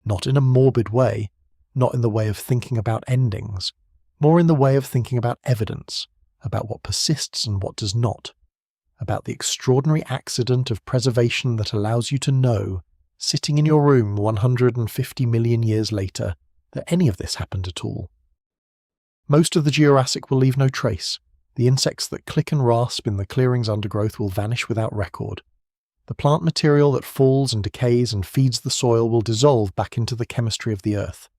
Not in a morbid way, not in the way of thinking about endings, more in the way of thinking about evidence, about what persists and what does not, about the extraordinary accident of preservation that allows you to know, sitting in your room 150 million years later, that any of this happened at all. Most of the Jurassic will leave no trace. The insects that click and rasp in the clearing's undergrowth will vanish without record. The plant material that falls and decays and feeds the soil will dissolve back into the chemistry of the earth.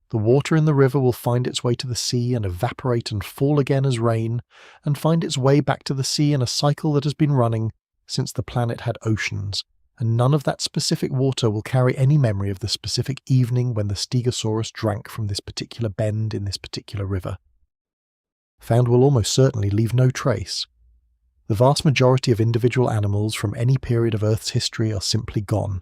The water in the river will find its way to the sea and evaporate and fall again as rain, and find its way back to the sea in a cycle that has been running since the planet had oceans, and none of that specific water will carry any memory of the specific evening when the Stegosaurus drank from this particular bend in this particular river. Found will almost certainly leave no trace. The vast majority of individual animals from any period of Earth's history are simply gone,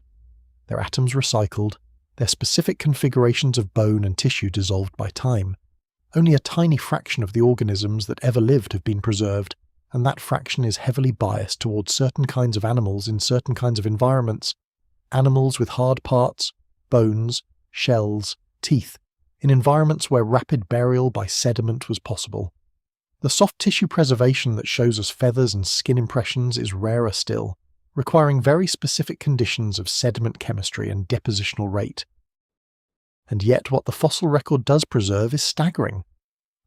their atoms recycled, their specific configurations of bone and tissue dissolved by time. Only a tiny fraction of the organisms that ever lived have been preserved, and that fraction is heavily biased towards certain kinds of animals in certain kinds of environments, animals with hard parts, bones, shells, teeth, in environments where rapid burial by sediment was possible. The soft tissue preservation that shows us feathers and skin impressions is rarer still, requiring very specific conditions of sediment chemistry and depositional rate. And yet what the fossil record does preserve is staggering.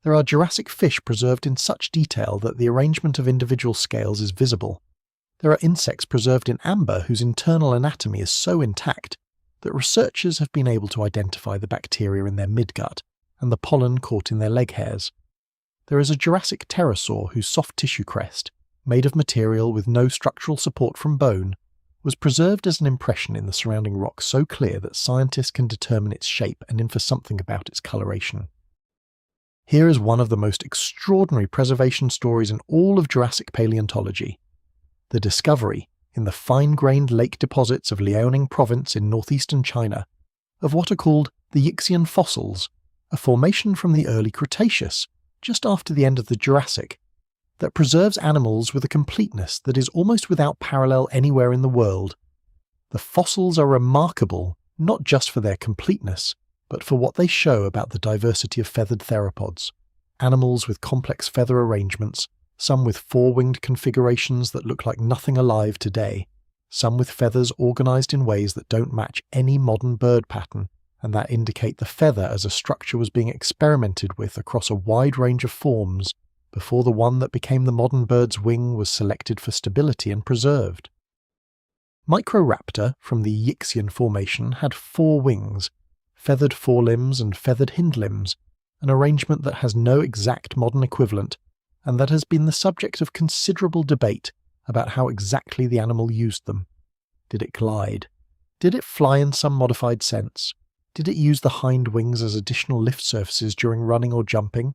There are Jurassic fish preserved in such detail that the arrangement of individual scales is visible. There are insects preserved in amber whose internal anatomy is so intact that researchers have been able to identify the bacteria in their midgut and the pollen caught in their leg hairs. There is a Jurassic pterosaur whose soft tissue crest, made of material with no structural support from bone, was preserved as an impression in the surrounding rock so clear that scientists can determine its shape and infer something about its coloration. Here is one of the most extraordinary preservation stories in all of Jurassic paleontology. The discovery, in the fine-grained lake deposits of Liaoning Province in northeastern China, of what are called the Yixian fossils, a formation from the early Cretaceous, just after the end of the Jurassic, that preserves animals with a completeness that is almost without parallel anywhere in the world. The fossils are remarkable not just for their completeness, but for what they show about the diversity of feathered theropods, animals with complex feather arrangements, some with four-winged configurations that look like nothing alive today, some with feathers organised in ways that don't match any modern bird pattern, and that indicate the feather as a structure was being experimented with across a wide range of forms before the one that became the modern bird's wing was selected for stability and preserved. Microraptor from the Yixian formation had 4 wings, feathered forelimbs and feathered hindlimbs, an arrangement that has no exact modern equivalent, and that has been the subject of considerable debate about how exactly the animal used them. Did it glide? Did it fly in some modified sense? Did it use the hind wings as additional lift surfaces during running or jumping?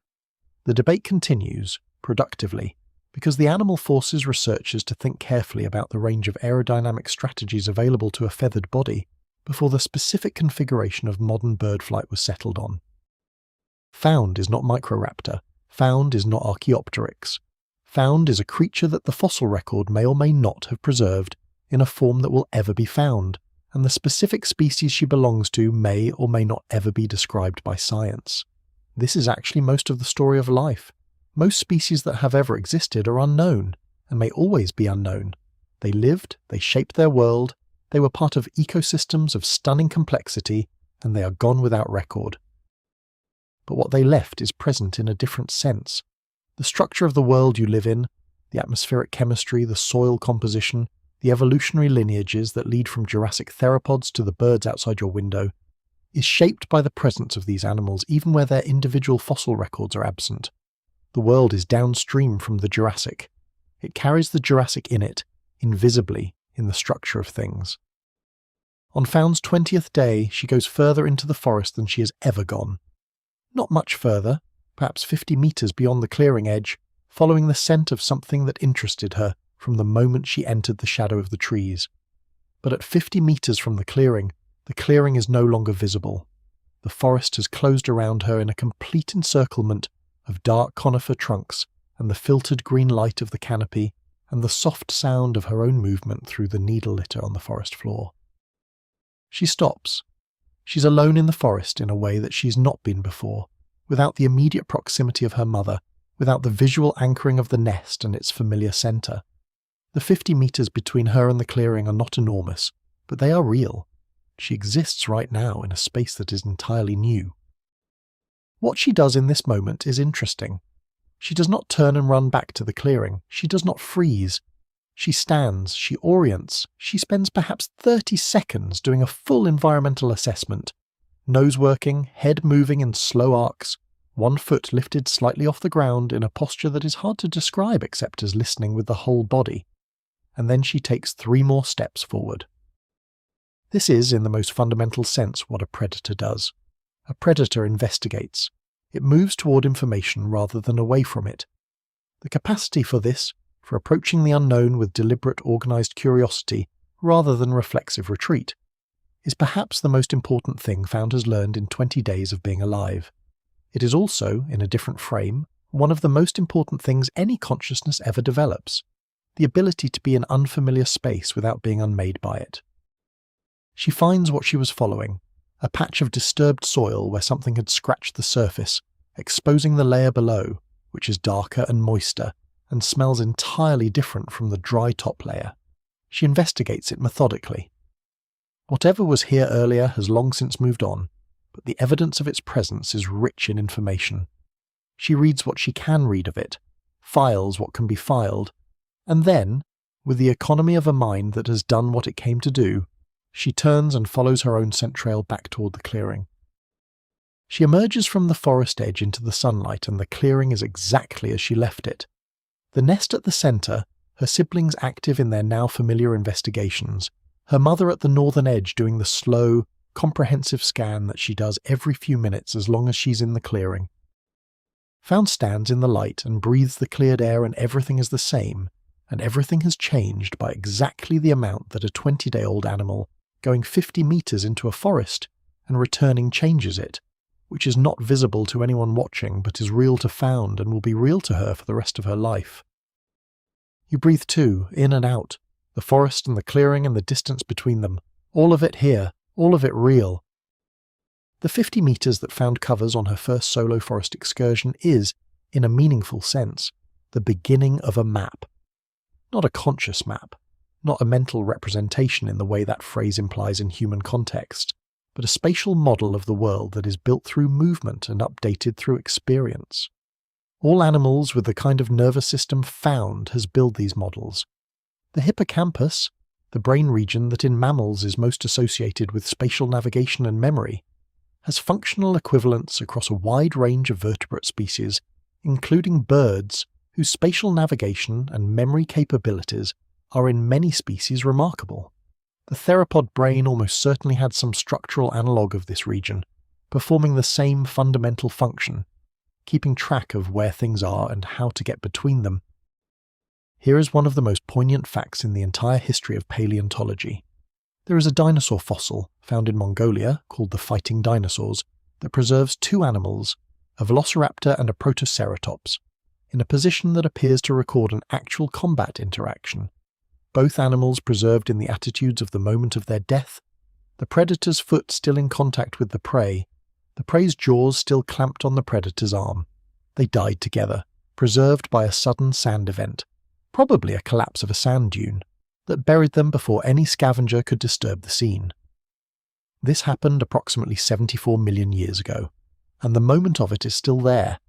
The debate continues, productively, because the animal forces researchers to think carefully about the range of aerodynamic strategies available to a feathered body before the specific configuration of modern bird flight was settled on. Found is not Microraptor. Found is not Archaeopteryx. Found is a creature that the fossil record may or may not have preserved in a form that will ever be found, and the specific species she belongs to may or may not ever be described by science. This is actually most of the story of life. Most species that have ever existed are unknown, and may always be unknown. They lived, they shaped their world, they were part of ecosystems of stunning complexity, and they are gone without record. But what they left is present in a different sense. The structure of the world you live in, the atmospheric chemistry, the soil composition, the evolutionary lineages that lead from Jurassic theropods to the birds outside your window, is shaped by the presence of these animals even where their individual fossil records are absent. The world is downstream from the Jurassic. It carries the Jurassic in it, invisibly, in the structure of things. On Found's 20th day, she goes further into the forest than she has ever gone. Not much further, perhaps 50 metres beyond the clearing edge, following the scent of something that interested her from the moment she entered the shadow of the trees. But at 50 metres from the clearing is no longer visible. The forest has closed around her in a complete encirclement of dark conifer trunks and the filtered green light of the canopy and the soft sound of her own movement through the needle litter on the forest floor. She stops. She's alone in the forest in a way that she's not been before, without the immediate proximity of her mother, without the visual anchoring of the nest and its familiar centre. The 50 metres between her and the clearing are not enormous, but they are real. She exists right now in a space that is entirely new. What she does in this moment is interesting. She does not turn and run back to the clearing. She does not freeze. She stands, she orients, she spends perhaps 30 seconds doing a full environmental assessment. Nose working, head moving in slow arcs, one foot lifted slightly off the ground in a posture that is hard to describe except as listening with the whole body. And then she takes 3 more steps forward. This is, in the most fundamental sense, what a predator does. A predator investigates. It moves toward information rather than away from it. The capacity for this, for approaching the unknown with deliberate, organised curiosity rather than reflexive retreat, is perhaps the most important thing Found has learned in 20 days of being alive. It is also, in a different frame, one of the most important things any consciousness ever develops, the ability to be in unfamiliar space without being unmade by it. She finds what she was following, a patch of disturbed soil where something had scratched the surface, exposing the layer below, which is darker and moister, and smells entirely different from the dry top layer. She investigates it methodically. Whatever was here earlier has long since moved on, but the evidence of its presence is rich in information. She reads what she can read of it, files what can be filed, and then, with the economy of a mind that has done what it came to do, she turns and follows her own scent trail back toward the clearing. She emerges from the forest edge into the sunlight, and the clearing is exactly as she left it. The nest at the centre, her siblings active in their now familiar investigations, her mother at the northern edge doing the slow, comprehensive scan that she does every few minutes as long as she's in the clearing. Found stands in the light and breathes the cleared air, and everything is the same, and everything has changed by exactly the amount that a 20-day-old animal going 50 meters into a forest and returning changes it, which is not visible to anyone watching but is real to Found and will be real to her for the rest of her life. You breathe too, in and out, the forest and the clearing and the distance between them, all of it here, all of it real. The 50 meters that Found covers on her first solo forest excursion is, in a meaningful sense, the beginning of a map. Not a conscious map, not a mental representation in the way that phrase implies in human context, but a spatial model of the world that is built through movement and updated through experience. All animals with the kind of nervous system Found has built these models. The hippocampus, the brain region that in mammals is most associated with spatial navigation and memory, has functional equivalents across a wide range of vertebrate species, including birds whose spatial navigation and memory capabilities are in many species remarkable. The theropod brain almost certainly had some structural analogue of this region, performing the same fundamental function, keeping track of where things are and how to get between them. Here is one of the most poignant facts in the entire history of paleontology. There is a dinosaur fossil found in Mongolia called the fighting dinosaurs that preserves two animals, a velociraptor and a protoceratops, in a position that appears to record an actual combat interaction. Both animals preserved in the attitudes of the moment of their death, the predator's foot still in contact with the prey's jaws still clamped on the predator's arm. They died together, preserved by a sudden sand event, probably a collapse of a sand dune, that buried them before any scavenger could disturb the scene. This happened approximately 74 million years ago, and the moment of it is still there,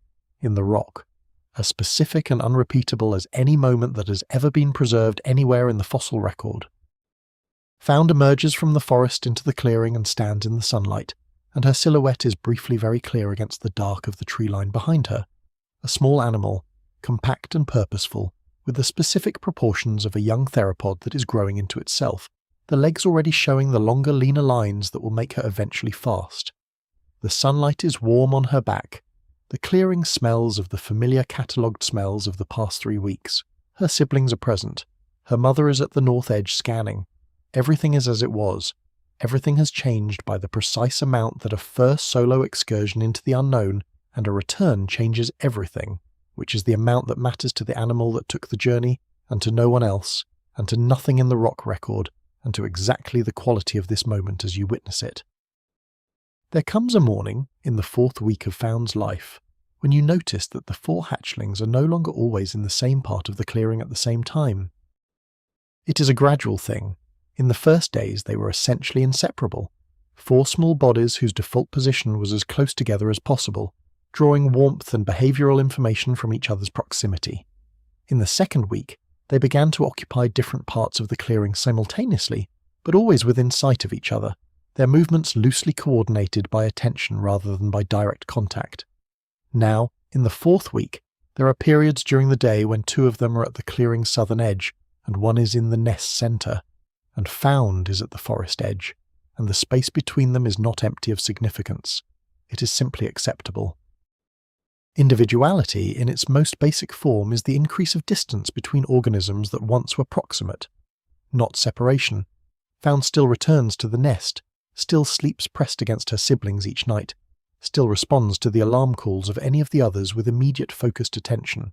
in the rock, as specific and unrepeatable as any moment that has ever been preserved anywhere in the fossil record. Found emerges from the forest into the clearing and stands in the sunlight, and her silhouette is briefly very clear against the dark of the tree line behind her, a small animal, compact and purposeful, with the specific proportions of a young theropod that is growing into itself, the legs already showing the longer, leaner lines that will make her eventually fast. The sunlight is warm on her back. The clearing smells of the familiar catalogued smells of the past 3 weeks. Her siblings are present. Her mother is at the north edge scanning. Everything is as it was. Everything has changed by the precise amount that a first solo excursion into the unknown and a return changes everything, which is the amount that matters to the animal that took the journey, and to no one else, and to nothing in the rock record, and to exactly the quality of this moment as you witness it. There comes a morning, in the 4th week of Found's life, when you notice that the 4 hatchlings are no longer always in the same part of the clearing at the same time. It is a gradual thing. In the first days they were essentially inseparable, 4 small bodies whose default position was as close together as possible, drawing warmth and behavioural information from each other's proximity. In the 2nd week, they began to occupy different parts of the clearing simultaneously, but always within sight of each other, their movements loosely coordinated by attention rather than by direct contact. Now, in the 4th week, there are periods during the day when 2 of them are at the clearing's southern edge, and 1 is in the nest centre, and Found is at the forest edge, and the space between them is not empty of significance. It is simply acceptable. Individuality, in its most basic form, is the increase of distance between organisms that once were proximate, not separation. Found still returns to the nest, still sleeps pressed against her siblings each night, still responds to the alarm calls of any of the others with immediate focused attention.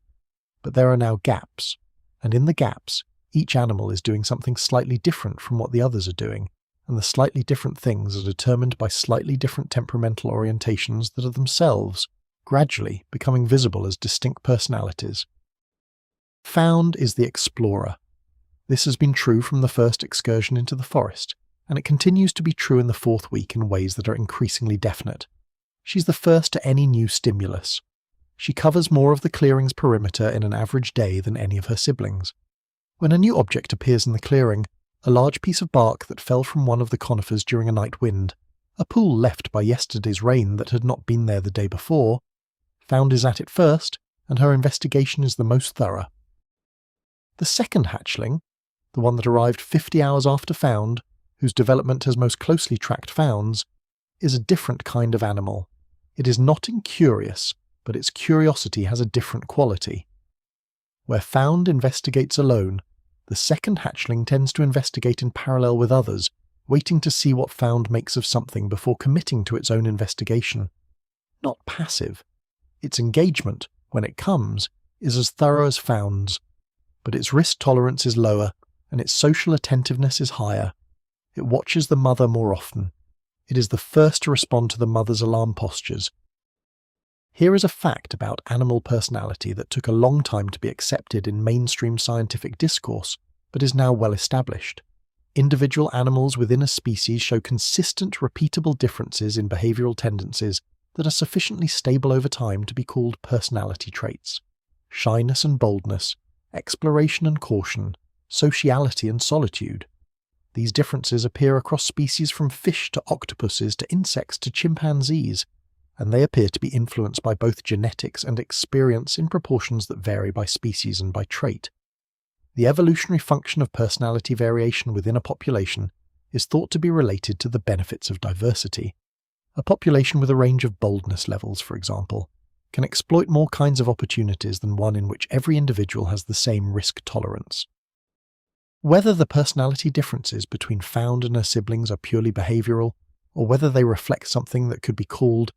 But there are now gaps, and in the gaps, each animal is doing something slightly different from what the others are doing, and the slightly different things are determined by slightly different temperamental orientations that are themselves gradually becoming visible as distinct personalities. Found is the explorer. This has been true from the first excursion into the forest, and it continues to be true in the 4th week in ways that are increasingly definite. She's the first to any new stimulus. She covers more of the clearing's perimeter in an average day than any of her siblings. When a new object appears in the clearing, a large piece of bark that fell from one of the conifers during a night wind, a pool left by yesterday's rain that had not been there the day before, Found is at it first, and her investigation is the most thorough. The 2nd hatchling, the one that arrived 50 hours after Found, whose development has most closely tracked Found's, is a different kind of animal. It is not incurious, but its curiosity has a different quality. Where Found investigates alone, the second hatchling tends to investigate in parallel with others, waiting to see what Found makes of something before committing to its own investigation. Not passive. Its engagement, when it comes, is as thorough as Found's, but its risk tolerance is lower and its social attentiveness is higher. It watches the mother more often. It is the first to respond to the mother's alarm postures. Here is a fact about animal personality that took a long time to be accepted in mainstream scientific discourse, but is now well established. Individual animals within a species show consistent, repeatable differences in behavioral tendencies that are sufficiently stable over time to be called personality traits. Shyness and boldness, exploration and caution, sociality and solitude. These differences appear across species from fish to octopuses to insects to chimpanzees, and they appear to be influenced by both genetics and experience in proportions that vary by species and by trait. The evolutionary function of personality variation within a population is thought to be related to the benefits of diversity. A population with a range of boldness levels, for example, can exploit more kinds of opportunities than one in which every individual has the same risk tolerance. Whether the personality differences between Found and her siblings are purely behavioral, or whether they reflect something that could be called,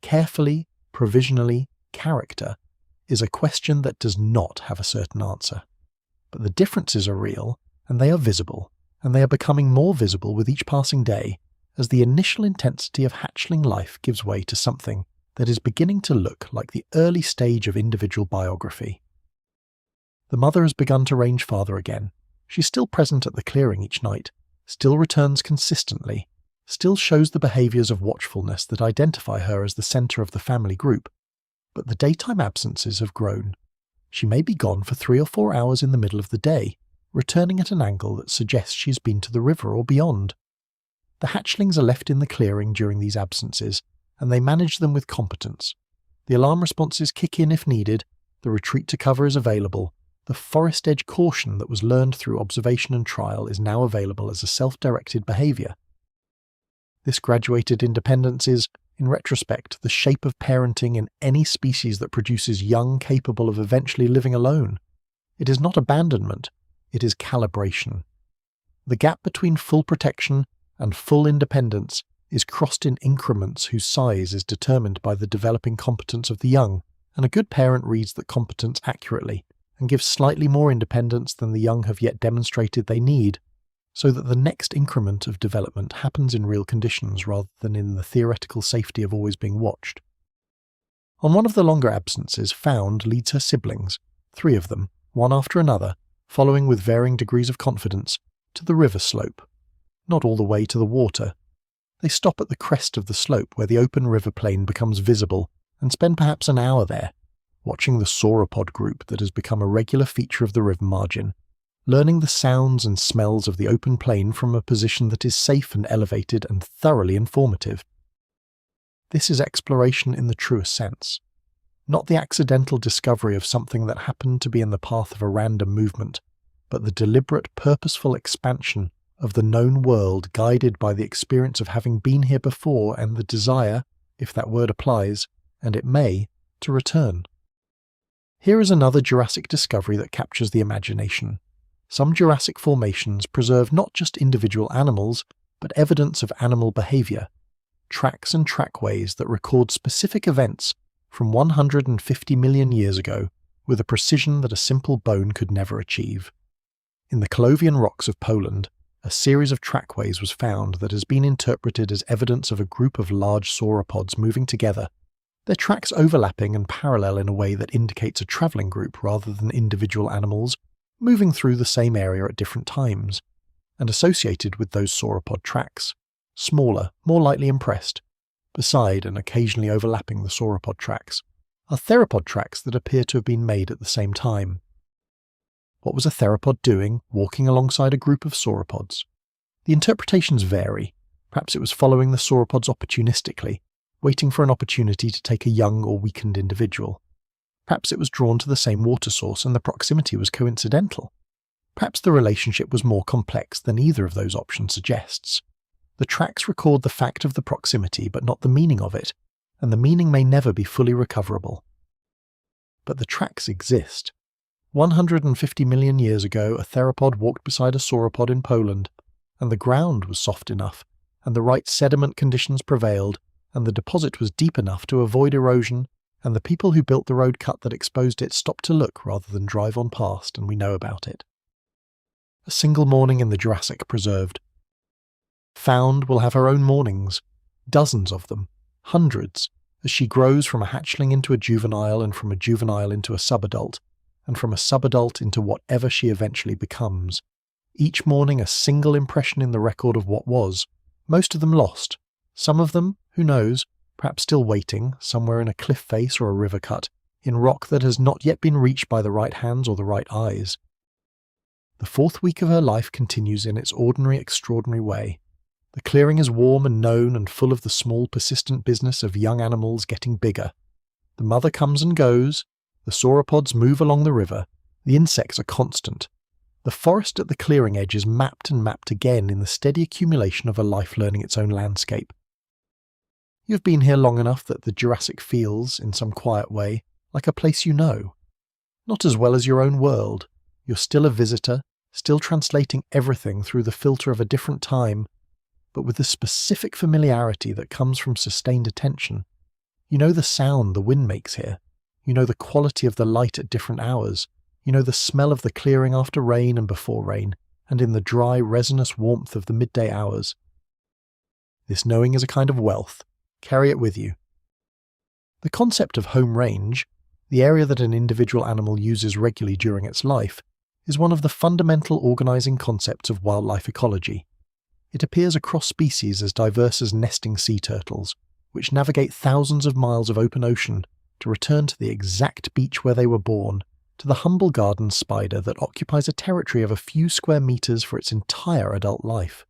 carefully, provisionally, character, is a question that does not have a certain answer. But the differences are real, and they are visible, and they are becoming more visible with each passing day, as the initial intensity of hatchling life gives way to something that is beginning to look like the early stage of individual biography. The mother has begun to range farther again. She's still present at the clearing each night, still returns consistently, still shows the behaviours of watchfulness that identify her as the centre of the family group, but the daytime absences have grown. She may be gone for 3 or 4 hours in the middle of the day, returning at an angle that suggests she's been to the river or beyond. The hatchlings are left in the clearing during these absences, and they manage them with competence. The alarm responses kick in if needed, the retreat to cover is available, the forest edge caution that was learned through observation and trial is now available as a self-directed behaviour. This graduated independence is, in retrospect, the shape of parenting in any species that produces young capable of eventually living alone. It is not abandonment, it is calibration. The gap between full protection and full independence is crossed in increments whose size is determined by the developing competence of the young, and a good parent reads that competence accurately and gives slightly more independence than the young have yet demonstrated they need, so that the next increment of development happens in real conditions rather than in the theoretical safety of always being watched. On one of the longer absences, Found leads her siblings, 3 of them, one after another, following with varying degrees of confidence, to the river slope. Not all the way to the water. They stop at the crest of the slope where the open river plain becomes visible and spend perhaps an hour there, watching the sauropod group that has become a regular feature of the river margin, learning the sounds and smells of the open plain from a position that is safe and elevated and thoroughly informative. This is exploration in the truest sense, not the accidental discovery of something that happened to be in the path of a random movement, but the deliberate, purposeful expansion of the known world guided by the experience of having been here before and the desire, if that word applies, and it may, to return. Here is another Jurassic discovery that captures the imagination. Some Jurassic formations preserve not just individual animals, but evidence of animal behaviour, tracks and trackways that record specific events from 150 million years ago with a precision that a simple bone could never achieve. In the Colovian rocks of Poland, a series of trackways was found that has been interpreted as evidence of a group of large sauropods moving together, their tracks overlapping and parallel in a way that indicates a travelling group rather than individual animals moving through the same area at different times, and associated with those sauropod tracks, smaller, more lightly impressed, beside and occasionally overlapping the sauropod tracks, are theropod tracks that appear to have been made at the same time. What was a theropod doing, walking alongside a group of sauropods? The interpretations vary. Perhaps it was following the sauropods opportunistically, waiting for an opportunity to take a young or weakened individual. Perhaps it was drawn to the same water source and the proximity was coincidental. Perhaps the relationship was more complex than either of those options suggests. The tracks record the fact of the proximity but not the meaning of it, and the meaning may never be fully recoverable. but the tracks exist. 150 million years ago, a theropod walked beside a sauropod in Poland, and the ground was soft enough, and the right sediment conditions prevailed, and the deposit was deep enough to avoid erosion, and the people who built the road cut that exposed it stopped to look rather than drive on past, and we know about it. A single morning in the Jurassic preserved. Found will have her own mornings, dozens of them, hundreds, as she grows from a hatchling into a juvenile and from a juvenile into a subadult, and from a subadult into whatever she eventually becomes. Each morning a single impression in the record of what was, most of them lost, some of them, who knows, perhaps still waiting, somewhere in a cliff face or a river cut, in rock that has not yet been reached by the right hands or the right eyes. The 4th week of her life continues in its ordinary, extraordinary way. The clearing is warm and known and full of the small, persistent business of young animals getting bigger. The mother comes and goes, the sauropods move along the river, the insects are constant. The forest at the clearing edge is mapped and mapped again in the steady accumulation of a life learning its own landscape. You've been here long enough that the Jurassic feels, in some quiet way, like a place you know. Not as well as your own world. You're still a visitor, still translating everything through the filter of a different time, but with the specific familiarity that comes from sustained attention. You know the sound the wind makes here. You know the quality of the light at different hours. You know the smell of the clearing after rain and before rain, and in the dry, resinous warmth of the midday hours. This knowing is a kind of wealth. Carry it with you. The concept of home range, the area that an individual animal uses regularly during its life, is one of the fundamental organizing concepts of wildlife ecology. It appears across species as diverse as nesting sea turtles, which navigate thousands of miles of open ocean to return to the exact beach where they were born, to the humble garden spider that occupies a territory of a few square meters for its entire adult life.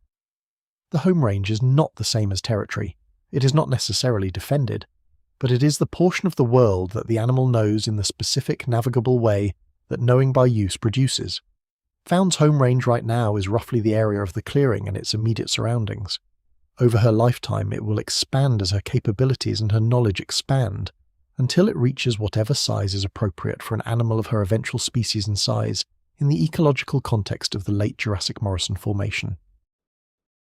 The home range is not the same as territory. It is not necessarily defended, but it is the portion of the world that the animal knows in the specific navigable way that knowing by use produces. Found's home range right now is roughly the area of the clearing and its immediate surroundings. Over her lifetime it will expand as her capabilities and her knowledge expand, until it reaches whatever size is appropriate for an animal of her eventual species and size in the ecological context of the late Jurassic Morrison Formation.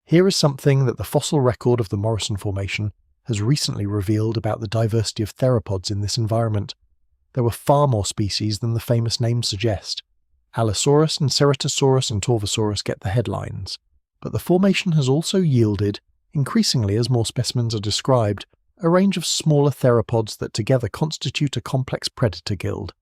Here is something that the fossil record of the Morrison Formation has recently revealed about the diversity of theropods in this environment. There were far more species than the famous names suggest. Allosaurus and Ceratosaurus and Torvosaurus get the headlines, but the formation has also yielded, increasingly as more specimens are described, a range of smaller theropods that together constitute a complex predator guild.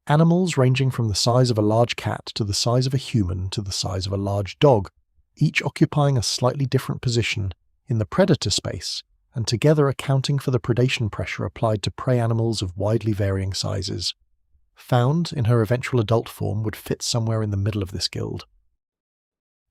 Animals ranging from the size of a large cat to the size of a human to the size of a large dog, each occupying a slightly different position in the predator space, and together accounting for the predation pressure applied to prey animals of widely varying sizes. Found, in her eventual adult form, would fit somewhere in the middle of this guild.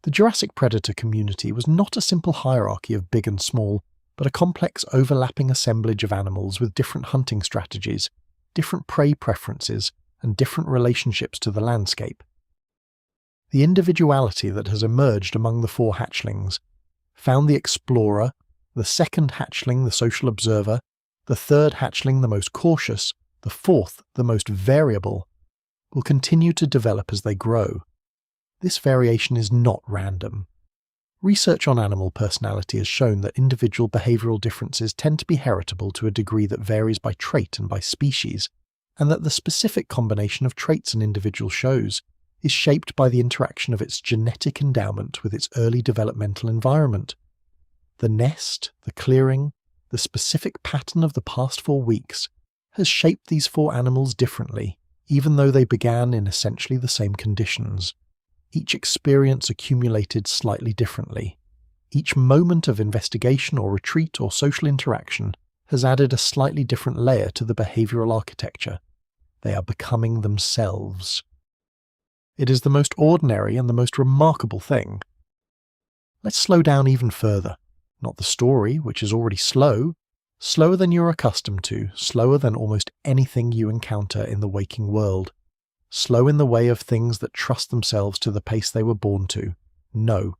The Jurassic predator community was not a simple hierarchy of big and small, but a complex overlapping assemblage of animals with different hunting strategies, different prey preferences, and different relationships to the landscape. The individuality that has emerged among the 4 hatchlings, Found the explorer, the second hatchling the social observer, the third hatchling the most cautious, the 4th the most variable, will continue to develop as they grow. This variation is not random. Research on animal personality has shown that individual behavioral differences tend to be heritable to a degree that varies by trait and by species, and that the specific combination of traits an individual shows is shaped by the interaction of its genetic endowment with its early developmental environment. The nest, the clearing, the specific pattern of the past 4 weeks has shaped these 4 animals differently, even though they began in essentially the same conditions. Each experience accumulated slightly differently. Each moment of investigation or retreat or social interaction has added a slightly different layer to the behavioral architecture. They are becoming themselves. It is the most ordinary and the most remarkable thing. Let's slow down even further. Not the story, which is already slow, slower than you're accustomed to, slower than almost anything you encounter in the waking world. Slow in the way of things that trust themselves to the pace they were born to. No.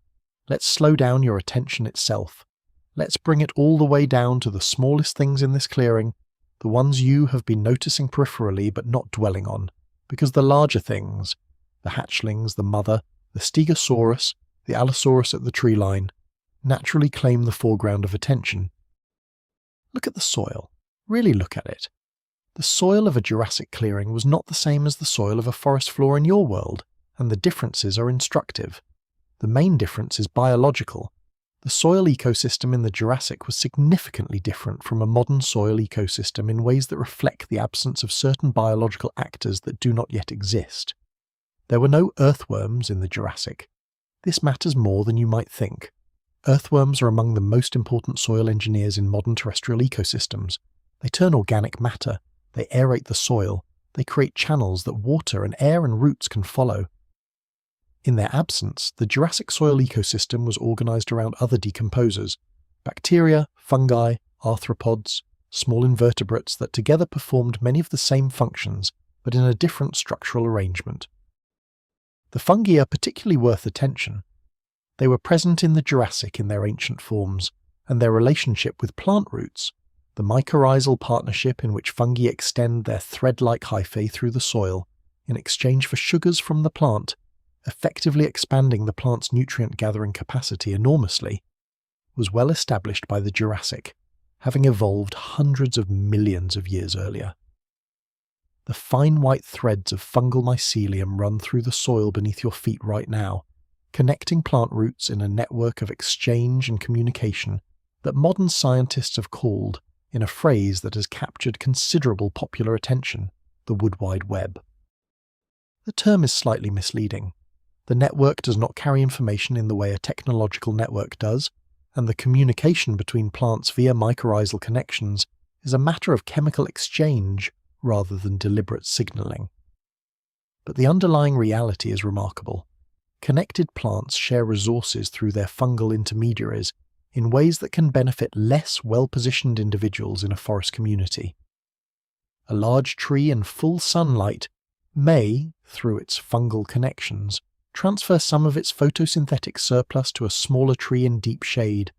Let's slow down your attention itself. Let's bring it all the way down to the smallest things in this clearing, the ones you have been noticing peripherally but not dwelling on, because the larger things, the hatchlings, the mother, the stegosaurus, the allosaurus at the tree line, naturally claim the foreground of attention. Look at the soil. Really look at it. The soil of a Jurassic clearing was not the same as the soil of a forest floor in your world, and the differences are instructive. The main difference is biological. The soil ecosystem in the Jurassic was significantly different from a modern soil ecosystem in ways that reflect the absence of certain biological actors that do not yet exist. There were no earthworms in the Jurassic. This matters more than you might think. Earthworms are among the most important soil engineers in modern terrestrial ecosystems. They turn organic matter, they aerate the soil, they create channels that water and air and roots can follow. In their absence, the Jurassic soil ecosystem was organized around other decomposers, bacteria, fungi, arthropods, small invertebrates that together performed many of the same functions, but in a different structural arrangement. The fungi are particularly worth attention. They were present in the Jurassic in their ancient forms, and their relationship with plant roots, the mycorrhizal partnership in which fungi extend their thread-like hyphae through the soil in exchange for sugars from the plant, effectively expanding the plant's nutrient-gathering capacity enormously, was well established by the Jurassic, having evolved hundreds of millions of years earlier. The fine white threads of fungal mycelium run through the soil beneath your feet right now, connecting plant roots in a network of exchange and communication that modern scientists have called, in a phrase that has captured considerable popular attention, the Wood Wide Web. The term is slightly misleading. The network does not carry information in the way a technological network does, and the communication between plants via mycorrhizal connections is a matter of chemical exchange rather than deliberate signaling. But the underlying reality is remarkable. Connected plants share resources through their fungal intermediaries in ways that can benefit less well-positioned individuals in a forest community. A large tree in full sunlight may, through its fungal connections, transfer some of its photosynthetic surplus to a smaller tree in deep shade.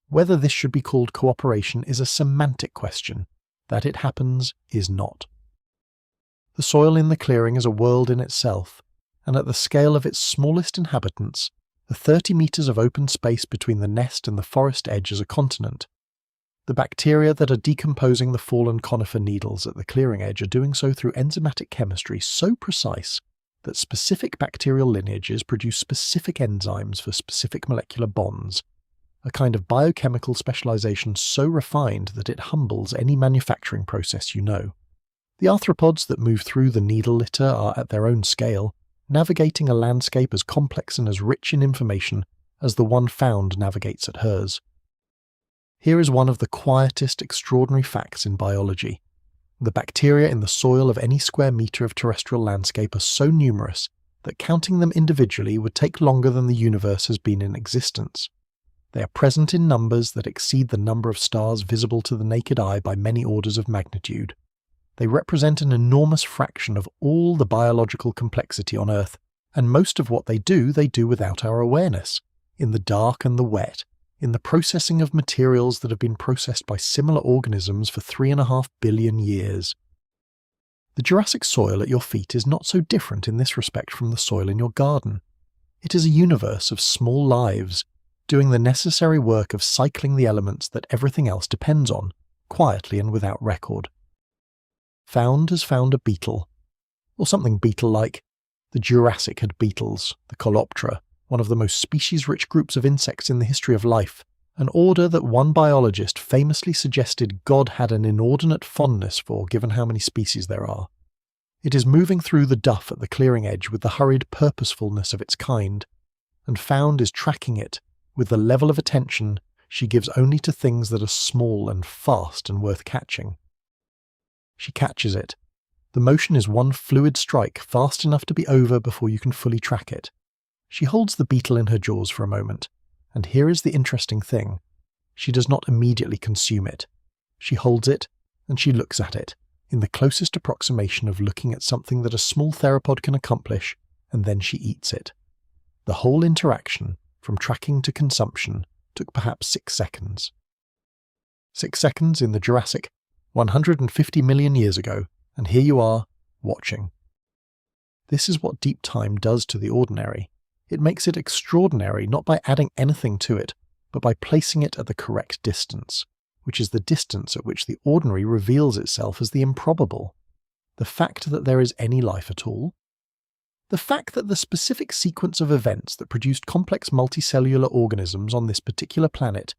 Whether this should be called cooperation is a semantic question. That it happens is not. The soil in the clearing is a world in itself, and at the scale of its smallest inhabitants, the 30 meters of open space between the nest and the forest edge is a continent. The bacteria that are decomposing the fallen conifer needles at the clearing edge are doing so through enzymatic chemistry so precise that specific bacterial lineages produce specific enzymes for specific molecular bonds, a kind of biochemical specialization so refined that it humbles any manufacturing process you know. The arthropods that move through the needle litter are at their own scale, navigating a landscape as complex and as rich in information as the one found navigates at hers. Here is one of the quietest extraordinary facts in biology. The bacteria in the soil of any square meter of terrestrial landscape are so numerous that counting them individually would take longer than the universe has been in existence. They are present in numbers that exceed the number of stars visible to the naked eye by many orders of magnitude. They represent an enormous fraction of all the biological complexity on Earth, and most of what they do without our awareness, in the dark and the wet, in the processing of materials that have been processed by similar organisms for 3.5 billion years. The Jurassic soil at your feet is not so different in this respect from the soil in your garden. It is a universe of small lives, doing the necessary work of cycling the elements that everything else depends on, quietly and without record. Found has found a beetle, or something beetle-like. The Jurassic had beetles, the Coloptera, one of the most species-rich groups of insects in the history of life, an order that one biologist famously suggested God had an inordinate fondness for given how many species there are. It is moving through the duff at the clearing edge with the hurried purposefulness of its kind, and Found is tracking it with the level of attention she gives only to things that are small and fast and worth catching. She catches it. The motion is one fluid strike, fast enough to be over before you can fully track it. She holds the beetle in her jaws for a moment, and here is the interesting thing. She does not immediately consume it. She holds it, and she looks at it, in the closest approximation of looking at something that a small theropod can accomplish, and then she eats it. The whole interaction, from tracking to consumption, took perhaps 6 seconds. 6 seconds in the Jurassic 150 million years ago, and here you are, watching. This is what deep time does to the ordinary. It makes it extraordinary not by adding anything to it, but by placing it at the correct distance, which is the distance at which the ordinary reveals itself as the improbable. The fact that there is any life at all. The fact that the specific sequence of events that produced complex multicellular organisms on this particular planet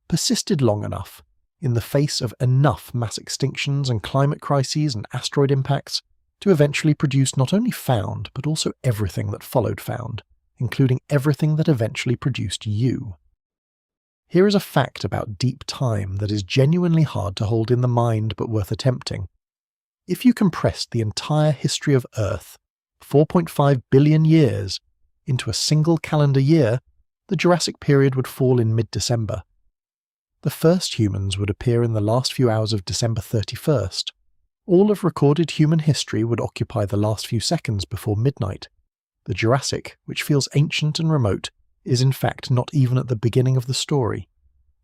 persisted long enough, in the face of enough mass extinctions and climate crises and asteroid impacts, to eventually produce not only found, but also everything that followed found, including everything that eventually produced you. Here is a fact about deep time that is genuinely hard to hold in the mind but worth attempting. If you compressed the entire history of Earth, 4.5 billion years, into a single calendar year, the Jurassic period would fall in mid-December. The first humans would appear in the last few hours of December 31st. All of recorded human history would occupy the last few seconds before midnight. The Jurassic, which feels ancient and remote, is in fact not even at the beginning of the story.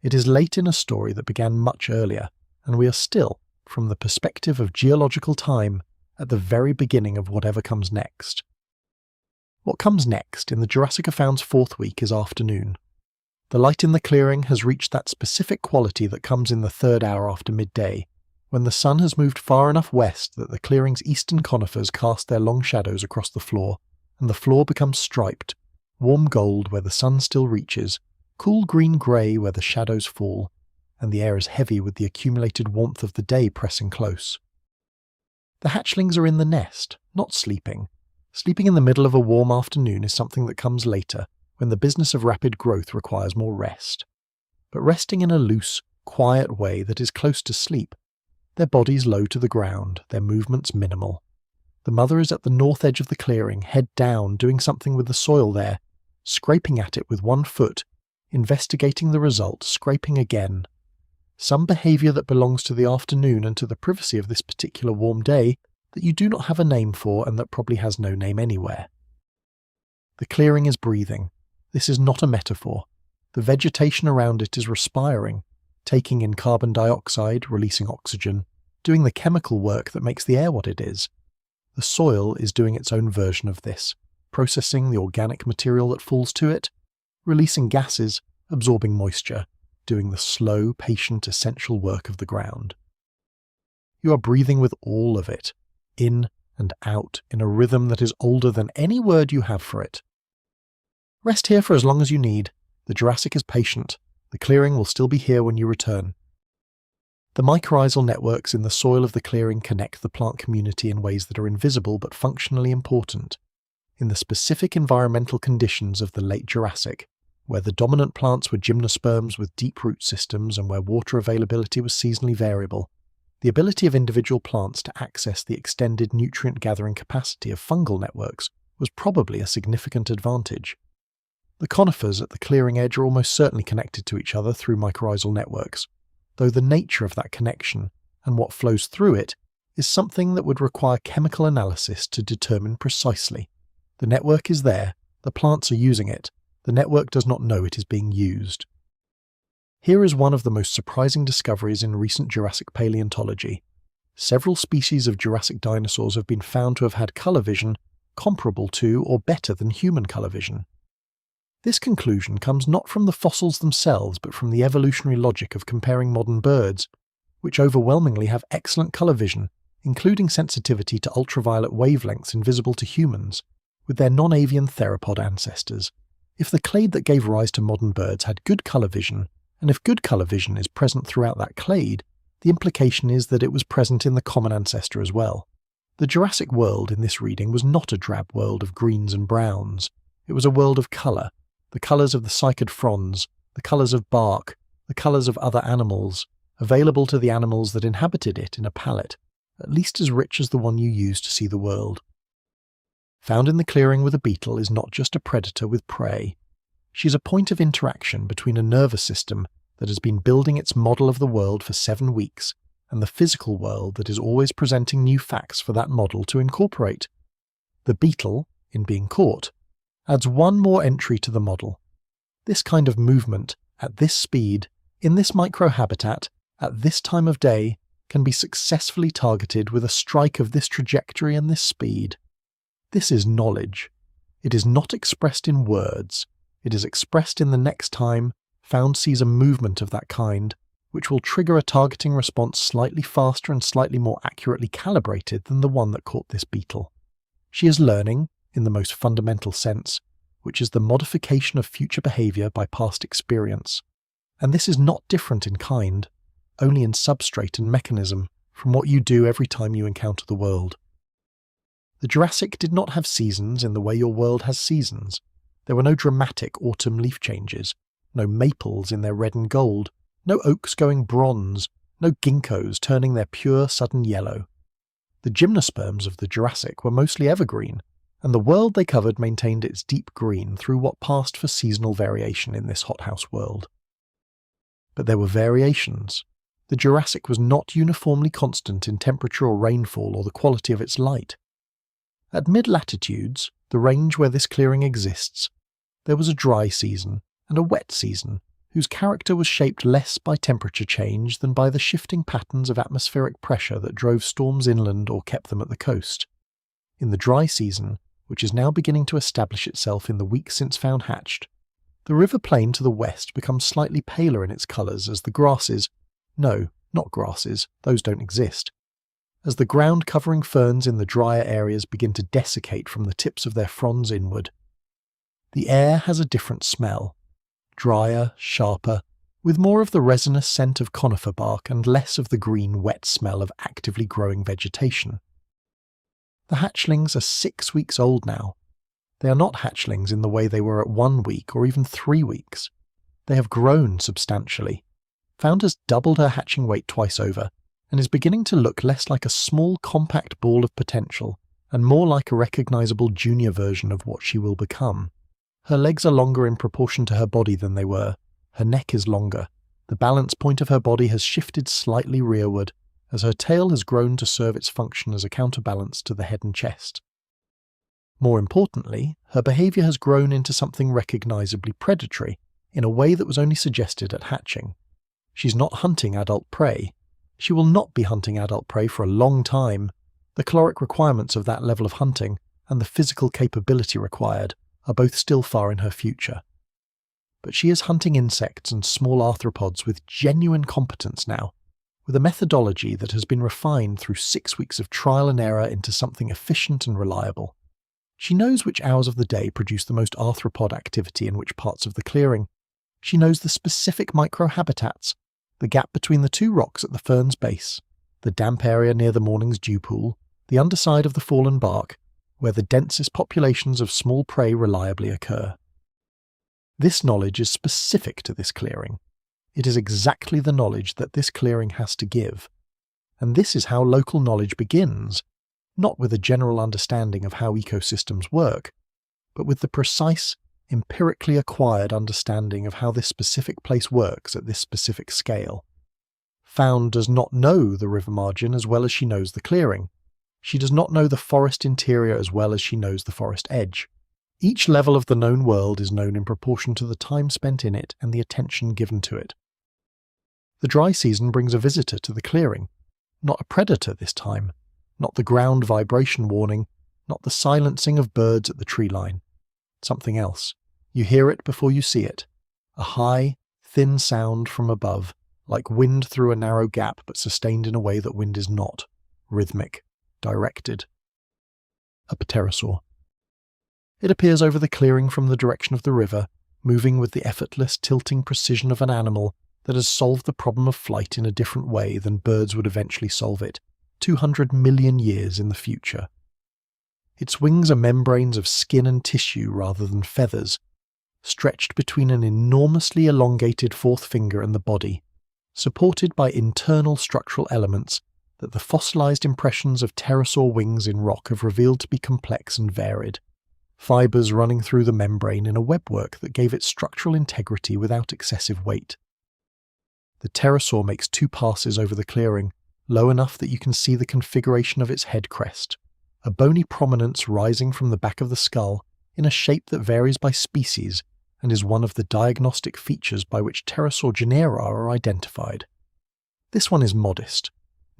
It is late in a story that began much earlier, and we are still, from the perspective of geological time, at the very beginning of whatever comes next. What comes next in the Jurassic Found's fourth week is afternoon. The light in the clearing has reached that specific quality that comes in the third hour after midday, when the sun has moved far enough west that the clearing's eastern conifers cast their long shadows across the floor, and the floor becomes striped, warm gold where the sun still reaches, cool green-grey where the shadows fall, and the air is heavy with the accumulated warmth of the day pressing close. The hatchlings are in the nest, not sleeping. Sleeping in the middle of a warm afternoon is something that comes later, when the business of rapid growth requires more rest. But resting in a loose, quiet way that is close to sleep, their bodies low to the ground, their movements minimal. The mother is at the north edge of the clearing, head down, doing something with the soil there, scraping at it with one foot, investigating the result, scraping again. Some behaviour that belongs to the afternoon and to the privacy of this particular warm day that you do not have a name for and that probably has no name anywhere. The clearing is breathing. This is not a metaphor. The vegetation around it is respiring, taking in carbon dioxide, releasing oxygen, doing the chemical work that makes the air what it is. The soil is doing its own version of this, processing the organic material that falls to it, releasing gases, absorbing moisture, doing the slow, patient, essential work of the ground. You are breathing with all of it, in and out, in a rhythm that is older than any word you have for it. Rest here for as long as you need. The Jurassic is patient. The clearing will still be here when you return. The mycorrhizal networks in the soil of the clearing connect the plant community in ways that are invisible but functionally important. In the specific environmental conditions of the late Jurassic, where the dominant plants were gymnosperms with deep root systems and where water availability was seasonally variable, the ability of individual plants to access the extended nutrient-gathering capacity of fungal networks was probably a significant advantage. The conifers at the clearing edge are almost certainly connected to each other through mycorrhizal networks, though the nature of that connection and what flows through it is something that would require chemical analysis to determine precisely. The network is there, the plants are using it, the network does not know it is being used. Here is one of the most surprising discoveries in recent Jurassic paleontology. Several species of Jurassic dinosaurs have been found to have had colour vision comparable to or better than human colour vision. This conclusion comes not from the fossils themselves but from the evolutionary logic of comparing modern birds, which overwhelmingly have excellent colour vision, including sensitivity to ultraviolet wavelengths invisible to humans, with their non-avian theropod ancestors. If the clade that gave rise to modern birds had good colour vision, and if good colour vision is present throughout that clade, the implication is that it was present in the common ancestor as well. The Jurassic world in this reading was not a drab world of greens and browns. It was a world of colour, the colours of the cycad fronds, the colours of bark, the colours of other animals, available to the animals that inhabited it in a palette, at least as rich as the one you use to see the world. Found in the clearing with a beetle is not just a predator with prey. She's a point of interaction between a nervous system that has been building its model of the world for 7 weeks and the physical world that is always presenting new facts for that model to incorporate. The beetle, in being caught, adds one more entry to the model. This kind of movement, at this speed, in this microhabitat, at this time of day, can be successfully targeted with a strike of this trajectory and this speed. This is knowledge. It is not expressed in words. It is expressed in the next time Found sees a movement of that kind, which will trigger a targeting response slightly faster and slightly more accurately calibrated than the one that caught this beetle. She is learning, in the most fundamental sense, which is the modification of future behaviour by past experience. And this is not different in kind, only in substrate and mechanism, from what you do every time you encounter the world. The Jurassic did not have seasons in the way your world has seasons. There were no dramatic autumn leaf changes, no maples in their red and gold, no oaks going bronze, no ginkgos turning their pure sudden yellow. The gymnosperms of the Jurassic were mostly evergreen, and the world they covered maintained its deep green through what passed for seasonal variation in this hothouse world. But there were variations. The Jurassic was not uniformly constant in temperature or rainfall or the quality of its light. At mid-latitudes, the range where this clearing exists, there was a dry season and a wet season, whose character was shaped less by temperature change than by the shifting patterns of atmospheric pressure that drove storms inland or kept them at the coast. In the dry season, which is now beginning to establish itself in the weeks since found hatched, the river plain to the west becomes slightly paler in its colours as the grasses — no, not grasses, those don't exist — as the ground-covering ferns in the drier areas begin to desiccate from the tips of their fronds inward. The air has a different smell. Drier, sharper, with more of the resinous scent of conifer bark and less of the green, wet smell of actively growing vegetation. The hatchlings are 6 weeks old now. They are not hatchlings in the way they were at 1 week or even 3 weeks. They have grown substantially. Found has doubled her hatching weight twice over, and is beginning to look less like a small, compact ball of potential, and more like a recognisable junior version of what she will become. Her legs are longer in proportion to her body than they were. Her neck is longer. The balance point of her body has shifted slightly rearward, as her tail has grown to serve its function as a counterbalance to the head and chest. More importantly, her behaviour has grown into something recognisably predatory, in a way that was only suggested at hatching. She's not hunting adult prey. She will not be hunting adult prey for a long time. The caloric requirements of that level of hunting, and the physical capability required, are both still far in her future. But she is hunting insects and small arthropods with genuine competence now, with a methodology that has been refined through 6 weeks of trial and error into something efficient and reliable. She knows which hours of the day produce the most arthropod activity in which parts of the clearing. She knows the specific microhabitats, the gap between the 2 rocks at the fern's base, the damp area near the morning's dew pool, the underside of the fallen bark, where the densest populations of small prey reliably occur. This knowledge is specific to this clearing. It is exactly the knowledge that this clearing has to give. And this is how local knowledge begins, not with a general understanding of how ecosystems work, but with the precise, empirically acquired understanding of how this specific place works at this specific scale. Found does not know the river margin as well as she knows the clearing. She does not know the forest interior as well as she knows the forest edge. Each level of the known world is known in proportion to the time spent in it and the attention given to it. The dry season brings a visitor to the clearing, not a predator this time, not the ground vibration warning, not the silencing of birds at the tree line. Something else. You hear it before you see it. A high, thin sound from above, like wind through a narrow gap but sustained in a way that wind is not. Rhythmic. Directed. A pterosaur. It appears over the clearing from the direction of the river, moving with the effortless, tilting precision of an animal that has solved the problem of flight in a different way than birds would eventually solve it, 200 million years in the future. Its wings are membranes of skin and tissue rather than feathers, stretched between an enormously elongated fourth finger and the body, supported by internal structural elements that the fossilized impressions of pterosaur wings in rock have revealed to be complex and varied, fibers running through the membrane in a webwork that gave it structural integrity without excessive weight. The pterosaur makes 2 passes over the clearing, low enough that you can see the configuration of its head crest, a bony prominence rising from the back of the skull in a shape that varies by species and is one of the diagnostic features by which pterosaur genera are identified. This one is modest.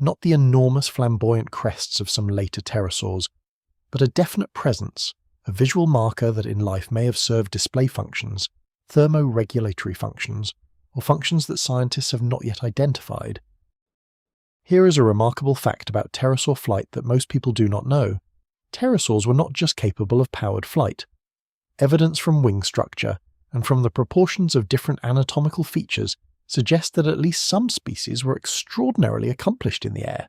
not the enormous flamboyant crests of some later pterosaurs, but a definite presence, a visual marker that in life may have served display functions, thermoregulatory functions, or functions that scientists have not yet identified. Here is a remarkable fact about pterosaur flight that most people do not know. Pterosaurs were not just capable of powered flight. Evidence from wing structure and from the proportions of different anatomical features suggest that at least some species were extraordinarily accomplished in the air,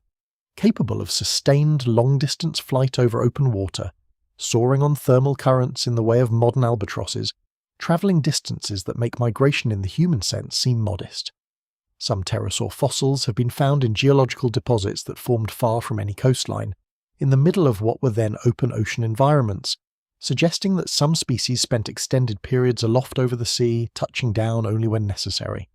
capable of sustained long-distance flight over open water, soaring on thermal currents in the way of modern albatrosses, travelling distances that make migration in the human sense seem modest. Some pterosaur fossils have been found in geological deposits that formed far from any coastline, in the middle of what were then open ocean environments, suggesting that some species spent extended periods aloft over the sea, touching down only when necessary.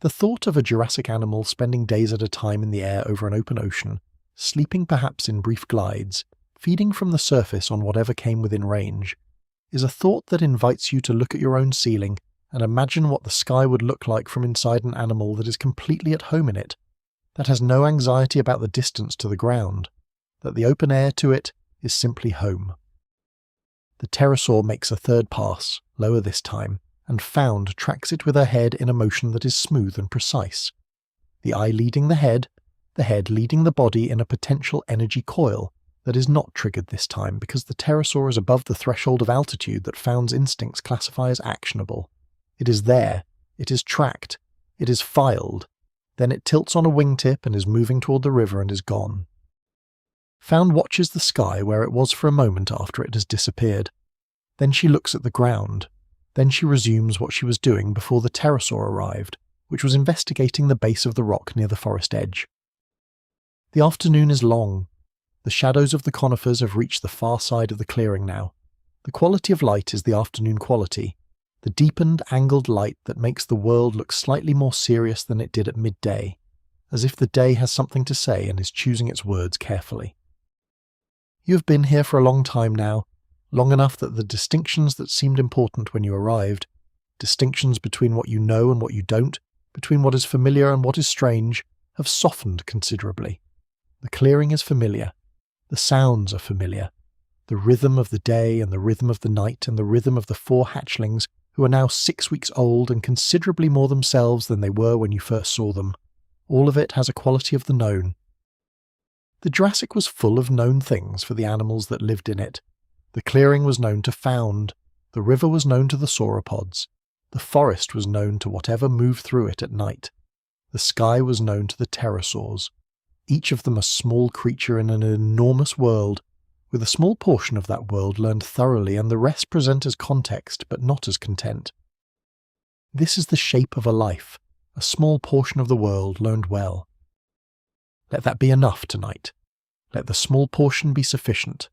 The thought of a Jurassic animal spending days at a time in the air over an open ocean, sleeping perhaps in brief glides, feeding from the surface on whatever came within range, is a thought that invites you to look at your own ceiling and imagine what the sky would look like from inside an animal that is completely at home in it, that has no anxiety about the distance to the ground, that the open air to it is simply home. The pterosaur makes a third pass, lower this time, and Found tracks it with her head in a motion that is smooth and precise. The eye leading the head leading the body in a potential energy coil that is not triggered this time because the pterosaur is above the threshold of altitude that Found's instincts classify as actionable. It is there, it is tracked, it is filed, then it tilts on a wingtip and is moving toward the river and is gone. Found watches the sky where it was for a moment after it has disappeared. Then she looks at the ground. Then she resumes what she was doing before the pterosaur arrived, which was investigating the base of the rock near the forest edge. The afternoon is long. The shadows of the conifers have reached the far side of the clearing now. The quality of light is the afternoon quality, the deepened, angled light that makes the world look slightly more serious than it did at midday, as if the day has something to say and is choosing its words carefully. You have been here for a long time now, long enough that the distinctions that seemed important when you arrived, distinctions between what you know and what you don't, between what is familiar and what is strange, have softened considerably. The clearing is familiar. The sounds are familiar. The rhythm of the day and the rhythm of the night and the rhythm of the 4 hatchlings, who are now 6 weeks old and considerably more themselves than they were when you first saw them. All of it has a quality of the known. The Jurassic was full of known things for the animals that lived in it. The clearing was known to Found. The river was known to the sauropods. The forest was known to whatever moved through it at night. The sky was known to the pterosaurs. Each of them a small creature in an enormous world, with a small portion of that world learned thoroughly and the rest present as context but not as content. This is the shape of a life, a small portion of the world learned well. Let that be enough tonight. Let the small portion be sufficient.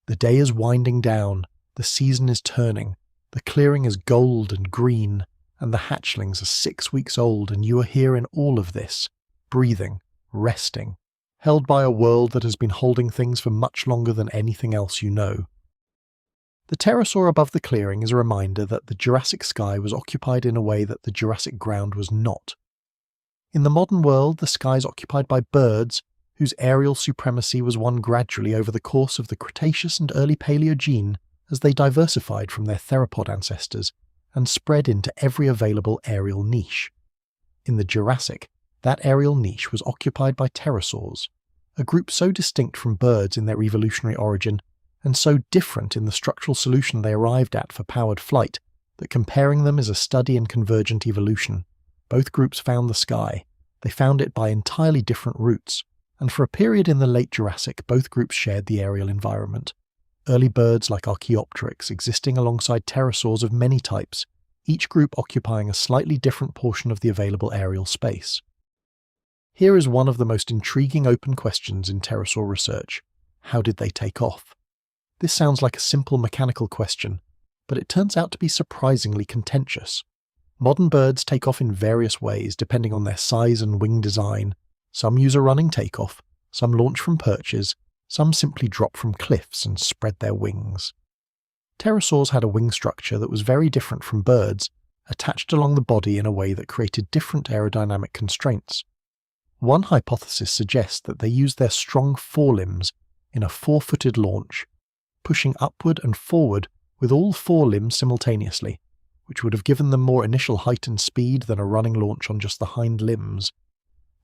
The day is winding down, the season is turning, the clearing is gold and green, and the hatchlings are 6 weeks old, and you are here in all of this, breathing, resting, held by a world that has been holding things for much longer than anything else you know. The pterosaur above the clearing is a reminder that the Jurassic sky was occupied in a way that the Jurassic ground was not. In the modern world, the sky is occupied by birds, whose aerial supremacy was won gradually over the course of the Cretaceous and early Paleogene as they diversified from their theropod ancestors and spread into every available aerial niche. In the Jurassic, that aerial niche was occupied by pterosaurs, a group so distinct from birds in their evolutionary origin and so different in the structural solution they arrived at for powered flight that comparing them is a study in convergent evolution. Both groups found the sky. They found it by entirely different routes, and for a period in the late Jurassic, both groups shared the aerial environment. Early birds like Archaeopteryx existing alongside pterosaurs of many types, each group occupying a slightly different portion of the available aerial space. Here is one of the most intriguing open questions in pterosaur research. How did they take off? This sounds like a simple mechanical question, but it turns out to be surprisingly contentious. Modern birds take off in various ways depending on their size and wing design. Some use a running takeoff, some launch from perches, some simply drop from cliffs and spread their wings. Pterosaurs had a wing structure that was very different from birds, attached along the body in a way that created different aerodynamic constraints. One hypothesis suggests that they use their strong forelimbs in a four-footed launch, pushing upward and forward with all four limbs simultaneously, which would have given them more initial height and speed than a running launch on just the hind limbs.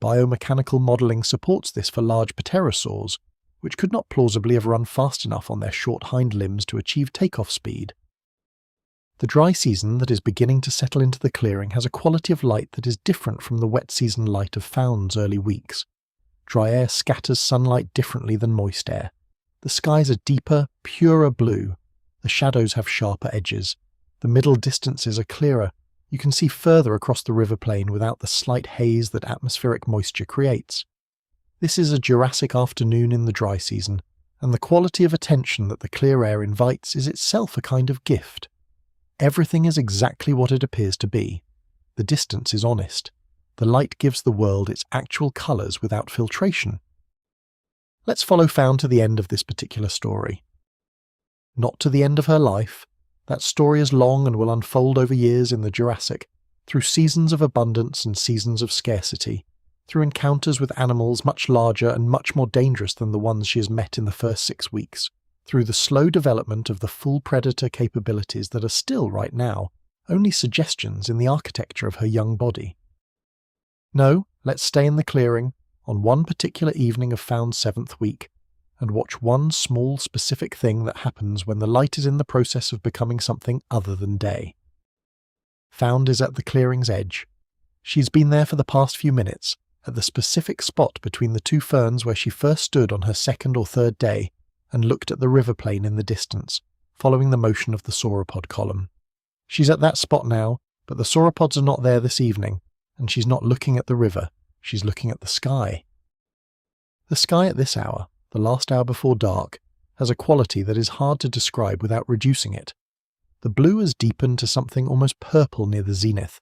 Biomechanical modelling supports this for large pterosaurs, which could not plausibly have run fast enough on their short hind limbs to achieve takeoff speed. The dry season that is beginning to settle into the clearing has a quality of light that is different from the wet season light of Found's early weeks. Dry air scatters sunlight differently than moist air. The skies are deeper, purer blue. The shadows have sharper edges. The middle distances are clearer. You can see further across the river plain without the slight haze that atmospheric moisture creates. This is a Jurassic afternoon in the dry season, and the quality of attention that the clear air invites is itself a kind of gift. Everything is exactly what it appears to be. The distance is honest. The light gives the world its actual colours without filtration. Let's follow Found to the end of this particular story. Not to the end of her life. That story is long and will unfold over years in the Jurassic, through seasons of abundance and seasons of scarcity, through encounters with animals much larger and much more dangerous than the ones she has met in the first 6 weeks, through the slow development of the full predator capabilities that are still, right now, only suggestions in the architecture of her young body. No, let's stay in the clearing, on one particular evening of Found's 7th week, and watch one small specific thing that happens when the light is in the process of becoming something other than day. Found is at the clearing's edge. She's been there for the past few minutes, at the specific spot between the two ferns where she first stood on her 2nd or 3rd day, and looked at the river plain in the distance, following the motion of the sauropod column. She's at that spot now, but the sauropods are not there this evening, and she's not looking at the river, she's looking at the sky. The sky at this hour, the last hour before dark, has a quality that is hard to describe without reducing it. The blue has deepened to something almost purple near the zenith.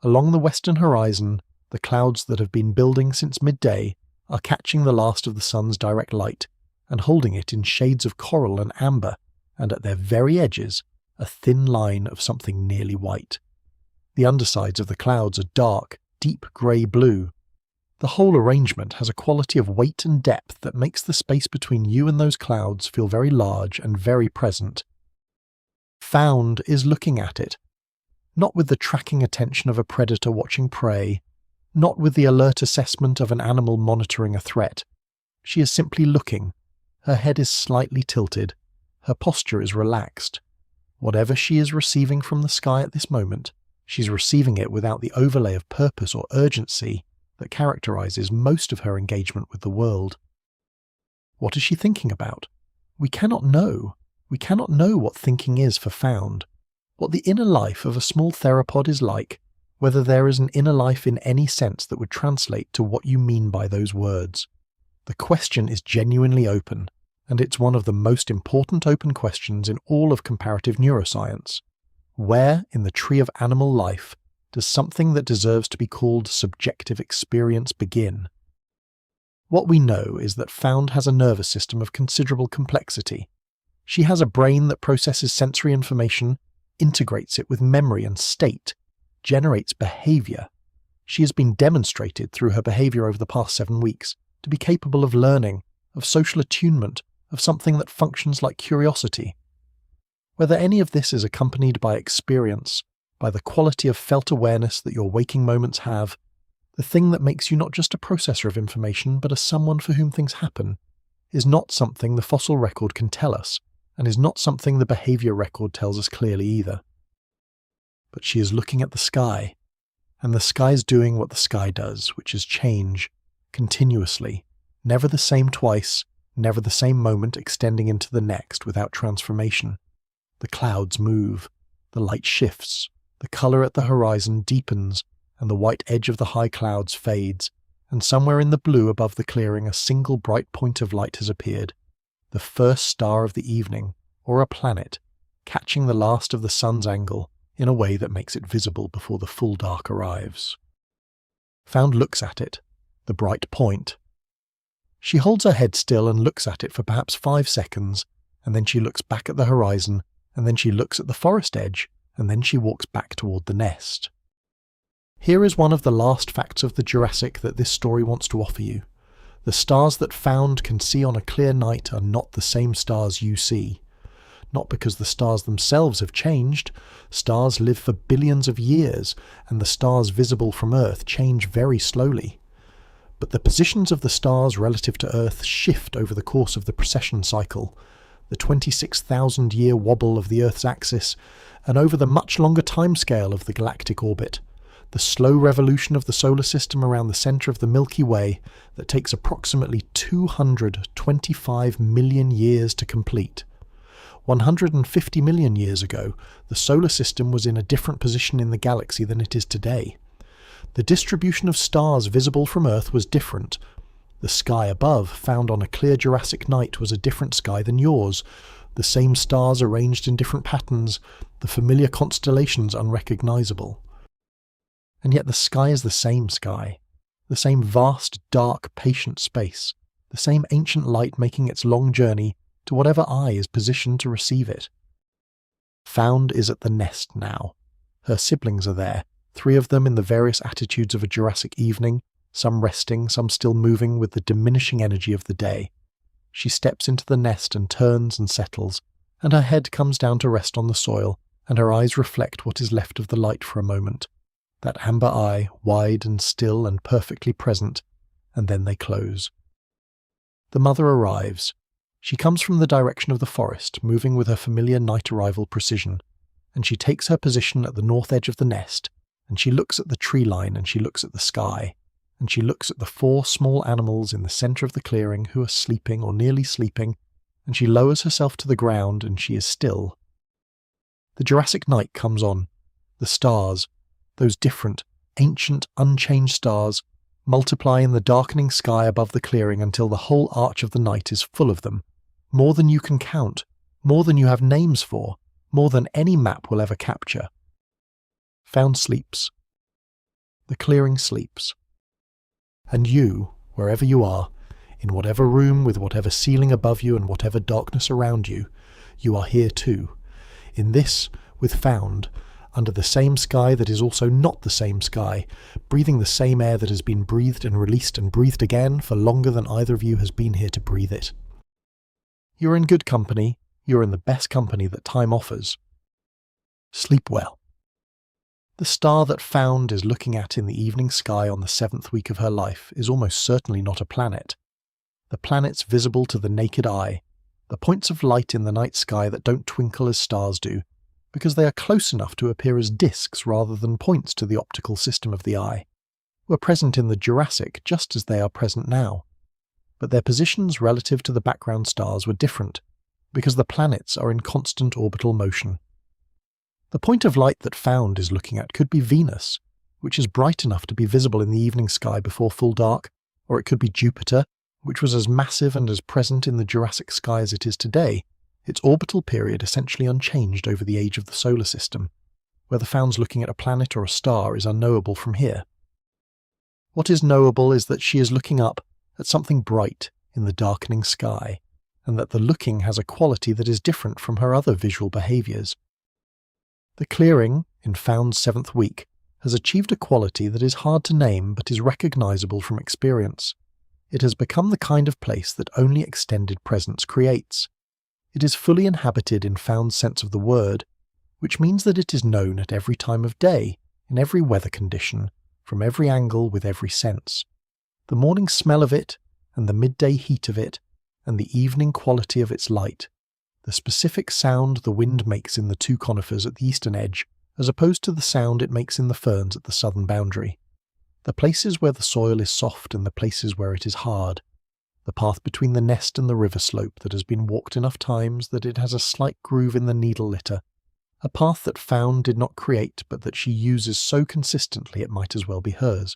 Along the western horizon, the clouds that have been building since midday are catching the last of the sun's direct light, and holding it in shades of coral and amber, and at their very edges, a thin line of something nearly white. The undersides of the clouds are dark, deep grey blue. The whole arrangement has a quality of weight and depth that makes the space between you and those clouds feel very large and very present. Found is looking at it, not with the tracking attention of a predator watching prey, not with the alert assessment of an animal monitoring a threat. She is simply looking. Her head is slightly tilted. Her posture is relaxed. Whatever she is receiving from the sky at this moment, she's receiving it without the overlay of purpose or urgency that characterizes most of her engagement with the world. What is she thinking about? We cannot know. We cannot know what thinking is for Found, what the inner life of a small theropod is like, whether there is an inner life in any sense that would translate to what you mean by those words. The question is genuinely open, and it's one of the most important open questions in all of comparative neuroscience. Where, in the tree of animal life, does something that deserves to be called subjective experience begin? What we know is that Found has a nervous system of considerable complexity. She has a brain that processes sensory information, integrates it with memory and state, generates behaviour. She has been demonstrated through her behaviour over the past 7 weeks to be capable of learning, of social attunement, of something that functions like curiosity. Whether any of this is accompanied by experience, by the quality of felt awareness that your waking moments have, the thing that makes you not just a processor of information but a someone for whom things happen, is not something the fossil record can tell us, and is not something the behaviour record tells us clearly either. But she is looking at the sky, and the sky is doing what the sky does, which is change, continuously, never the same twice, never the same moment extending into the next without transformation. The clouds move, the light shifts, the colour at the horizon deepens, and the white edge of the high clouds fades, and somewhere in the blue above the clearing a single bright point of light has appeared, the first star of the evening, or a planet, catching the last of the sun's angle in a way that makes it visible before the full dark arrives. Found looks at it, the bright point. She holds her head still and looks at it for perhaps 5 seconds, and then she looks back at the horizon, and then she looks at the forest edge, and then she walks back toward the nest. Here is one of the last facts of the Jurassic that this story wants to offer you. The stars that Found can see on a clear night are not the same stars you see. Not because the stars themselves have changed. Stars live for billions of years, and the stars visible from Earth change very slowly. But the positions of the stars relative to Earth shift over the course of the precession cycle, the 26,000-year wobble of the Earth's axis, and over the much longer timescale of the galactic orbit, the slow revolution of the solar system around the centre of the Milky Way that takes approximately 225 million years to complete. 150 million years ago, the solar system was in a different position in the galaxy than it is today. The distribution of stars visible from Earth was different. The sky above, found on a clear Jurassic night, was a different sky than yours. The same stars arranged in different patterns, the familiar constellations unrecognisable. And yet the sky is the same sky, the same vast, dark, patient space, the same ancient light making its long journey to whatever eye is positioned to receive it. Found is at the nest now. Her siblings are there, 3 of them in the various attitudes of a Jurassic evening, some resting, some still moving with the diminishing energy of the day. She steps into the nest and turns and settles, and her head comes down to rest on the soil, and her eyes reflect what is left of the light for a moment. That amber eye, wide and still and perfectly present, and then they close. The mother arrives. She comes from the direction of the forest, moving with her familiar night arrival precision, and she takes her position at the north edge of the nest, and she looks at the tree line, and she looks at the sky, and she looks at the 4 small animals in the centre of the clearing who are sleeping or nearly sleeping, and she lowers herself to the ground, and she is still. The Jurassic night comes on. The stars, those different, ancient, unchanged stars, multiply in the darkening sky above the clearing until the whole arch of the night is full of them, more than you can count, more than you have names for, more than any map will ever capture. Found sleeps. The clearing sleeps. And you, wherever you are, in whatever room with whatever ceiling above you and whatever darkness around you, you are here too. In this, with Found, under the same sky that is also not the same sky, breathing the same air that has been breathed and released and breathed again for longer than either of you has been here to breathe it. You're in good company. You're in the best company that time offers. Sleep well. The star that Found is looking at in the evening sky on the 7th week of her life is almost certainly not a planet. The planets visible to the naked eye, the points of light in the night sky that don't twinkle as stars do, because they are close enough to appear as disks rather than points to the optical system of the eye, were present in the Jurassic just as they are present now. But their positions relative to the background stars were different, because the planets are in constant orbital motion. The point of light that Found is looking at could be Venus, which is bright enough to be visible in the evening sky before full dark, or it could be Jupiter, which was as massive and as present in the Jurassic sky as it is today, its orbital period essentially unchanged over the age of the solar system. Whether Found's looking at a planet or a star is unknowable from here. What is knowable is that she is looking up at something bright in the darkening sky, and that the looking has a quality that is different from her other visual behaviours. The clearing, in Found's 7th week, has achieved a quality that is hard to name but is recognisable from experience. It has become the kind of place that only extended presence creates. It is fully inhabited in Found's sense of the word, which means that it is known at every time of day, in every weather condition, from every angle with every sense. The morning smell of it, and the midday heat of it, and the evening quality of its light, the specific sound the wind makes in the 2 conifers at the eastern edge, as opposed to the sound it makes in the ferns at the southern boundary. The places where the soil is soft and the places where it is hard. The path between the nest and the river slope that has been walked enough times that it has a slight groove in the needle litter. A path that Found did not create but that she uses so consistently it might as well be hers.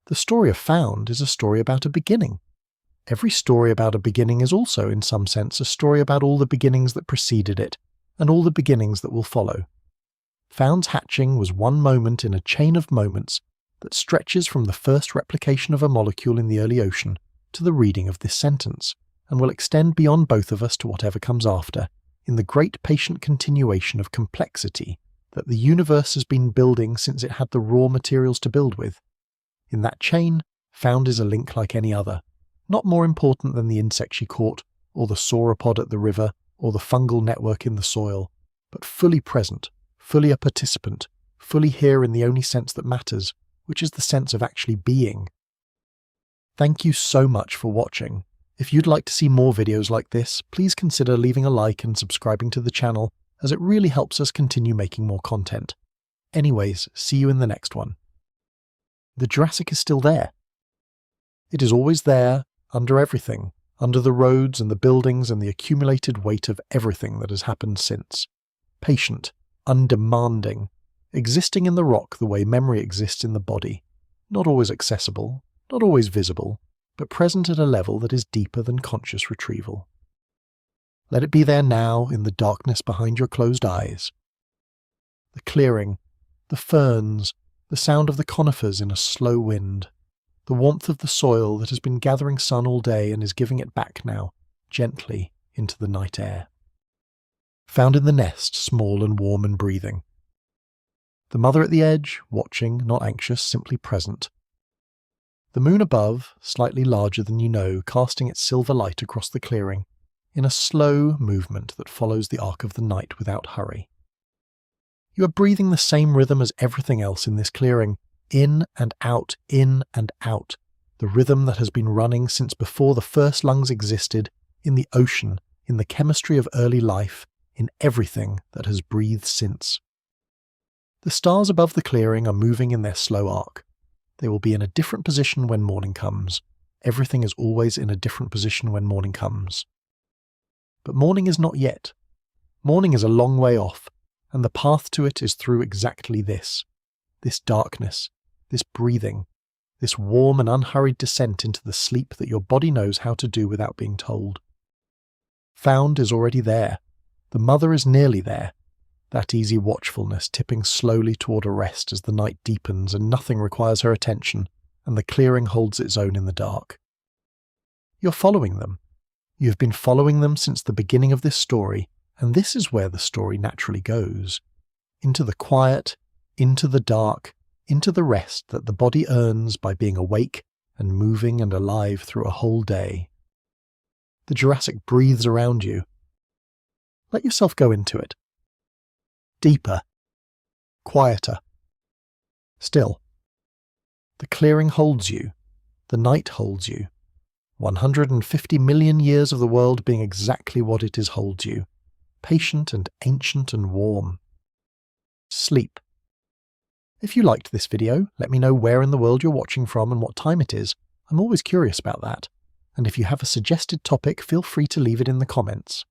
The story of Found is a story about a beginning. Every story about a beginning is also, in some sense, a story about all the beginnings that preceded it, and all the beginnings that will follow. Found's hatching was one moment in a chain of moments that stretches from the first replication of a molecule in the early ocean to the reading of this sentence, and will extend beyond both of us to whatever comes after, in the great patient continuation of complexity that the universe has been building since it had the raw materials to build with. In that chain, Found is a link like any other, not more important than the insect she caught, or the sauropod at the river, or the fungal network in the soil, but fully present, fully a participant, fully here in the only sense that matters, which is the sense of actually being. Thank you so much for watching. If you'd like to see more videos like this, please consider leaving a like and subscribing to the channel, as it really helps us continue making more content. Anyways, see you in the next one. The Jurassic is still there. It is always there, under everything, under the roads and the buildings and the accumulated weight of everything that has happened since. Patient, undemanding, existing in the rock the way memory exists in the body, not always accessible, not always visible, but present at a level that is deeper than conscious retrieval. Let it be there now in the darkness behind your closed eyes. The clearing, the ferns, the sound of the conifers in a slow wind, the warmth of the soil that has been gathering sun all day and is giving it back now, gently, into the night air. Found in the nest, small and warm and breathing. The mother at the edge, watching, not anxious, simply present. The moon above, slightly larger than you know, casting its silver light across the clearing, in a slow movement that follows the arc of the night without hurry. You are breathing the same rhythm as everything else in this clearing, in and out, the rhythm that has been running since before the first lungs existed, in the ocean, in the chemistry of early life, in everything that has breathed since. The stars above the clearing are moving in their slow arc. They will be in a different position when morning comes. Everything is always in a different position when morning comes. But morning is not yet. Morning is a long way off, and the path to it is through exactly this darkness, this breathing, this warm and unhurried descent into the sleep that your body knows how to do without being told. Found is already there. The mother is nearly there. That easy watchfulness tipping slowly toward a rest as the night deepens and nothing requires her attention, and the clearing holds its own in the dark. You're following them. You have been following them since the beginning of this story, and this is where the story naturally goes. Into the quiet, into the dark, into the rest that the body earns by being awake and moving and alive through a whole day. The Jurassic breathes around you. Let yourself go into it. Deeper. Quieter. Still. The clearing holds you. The night holds you. 150 million years of the world being exactly what it is holds you. Patient and ancient and warm. Sleep. If you liked this video, let me know where in the world you're watching from and what time it is. I'm always curious about that. And if you have a suggested topic, feel free to leave it in the comments.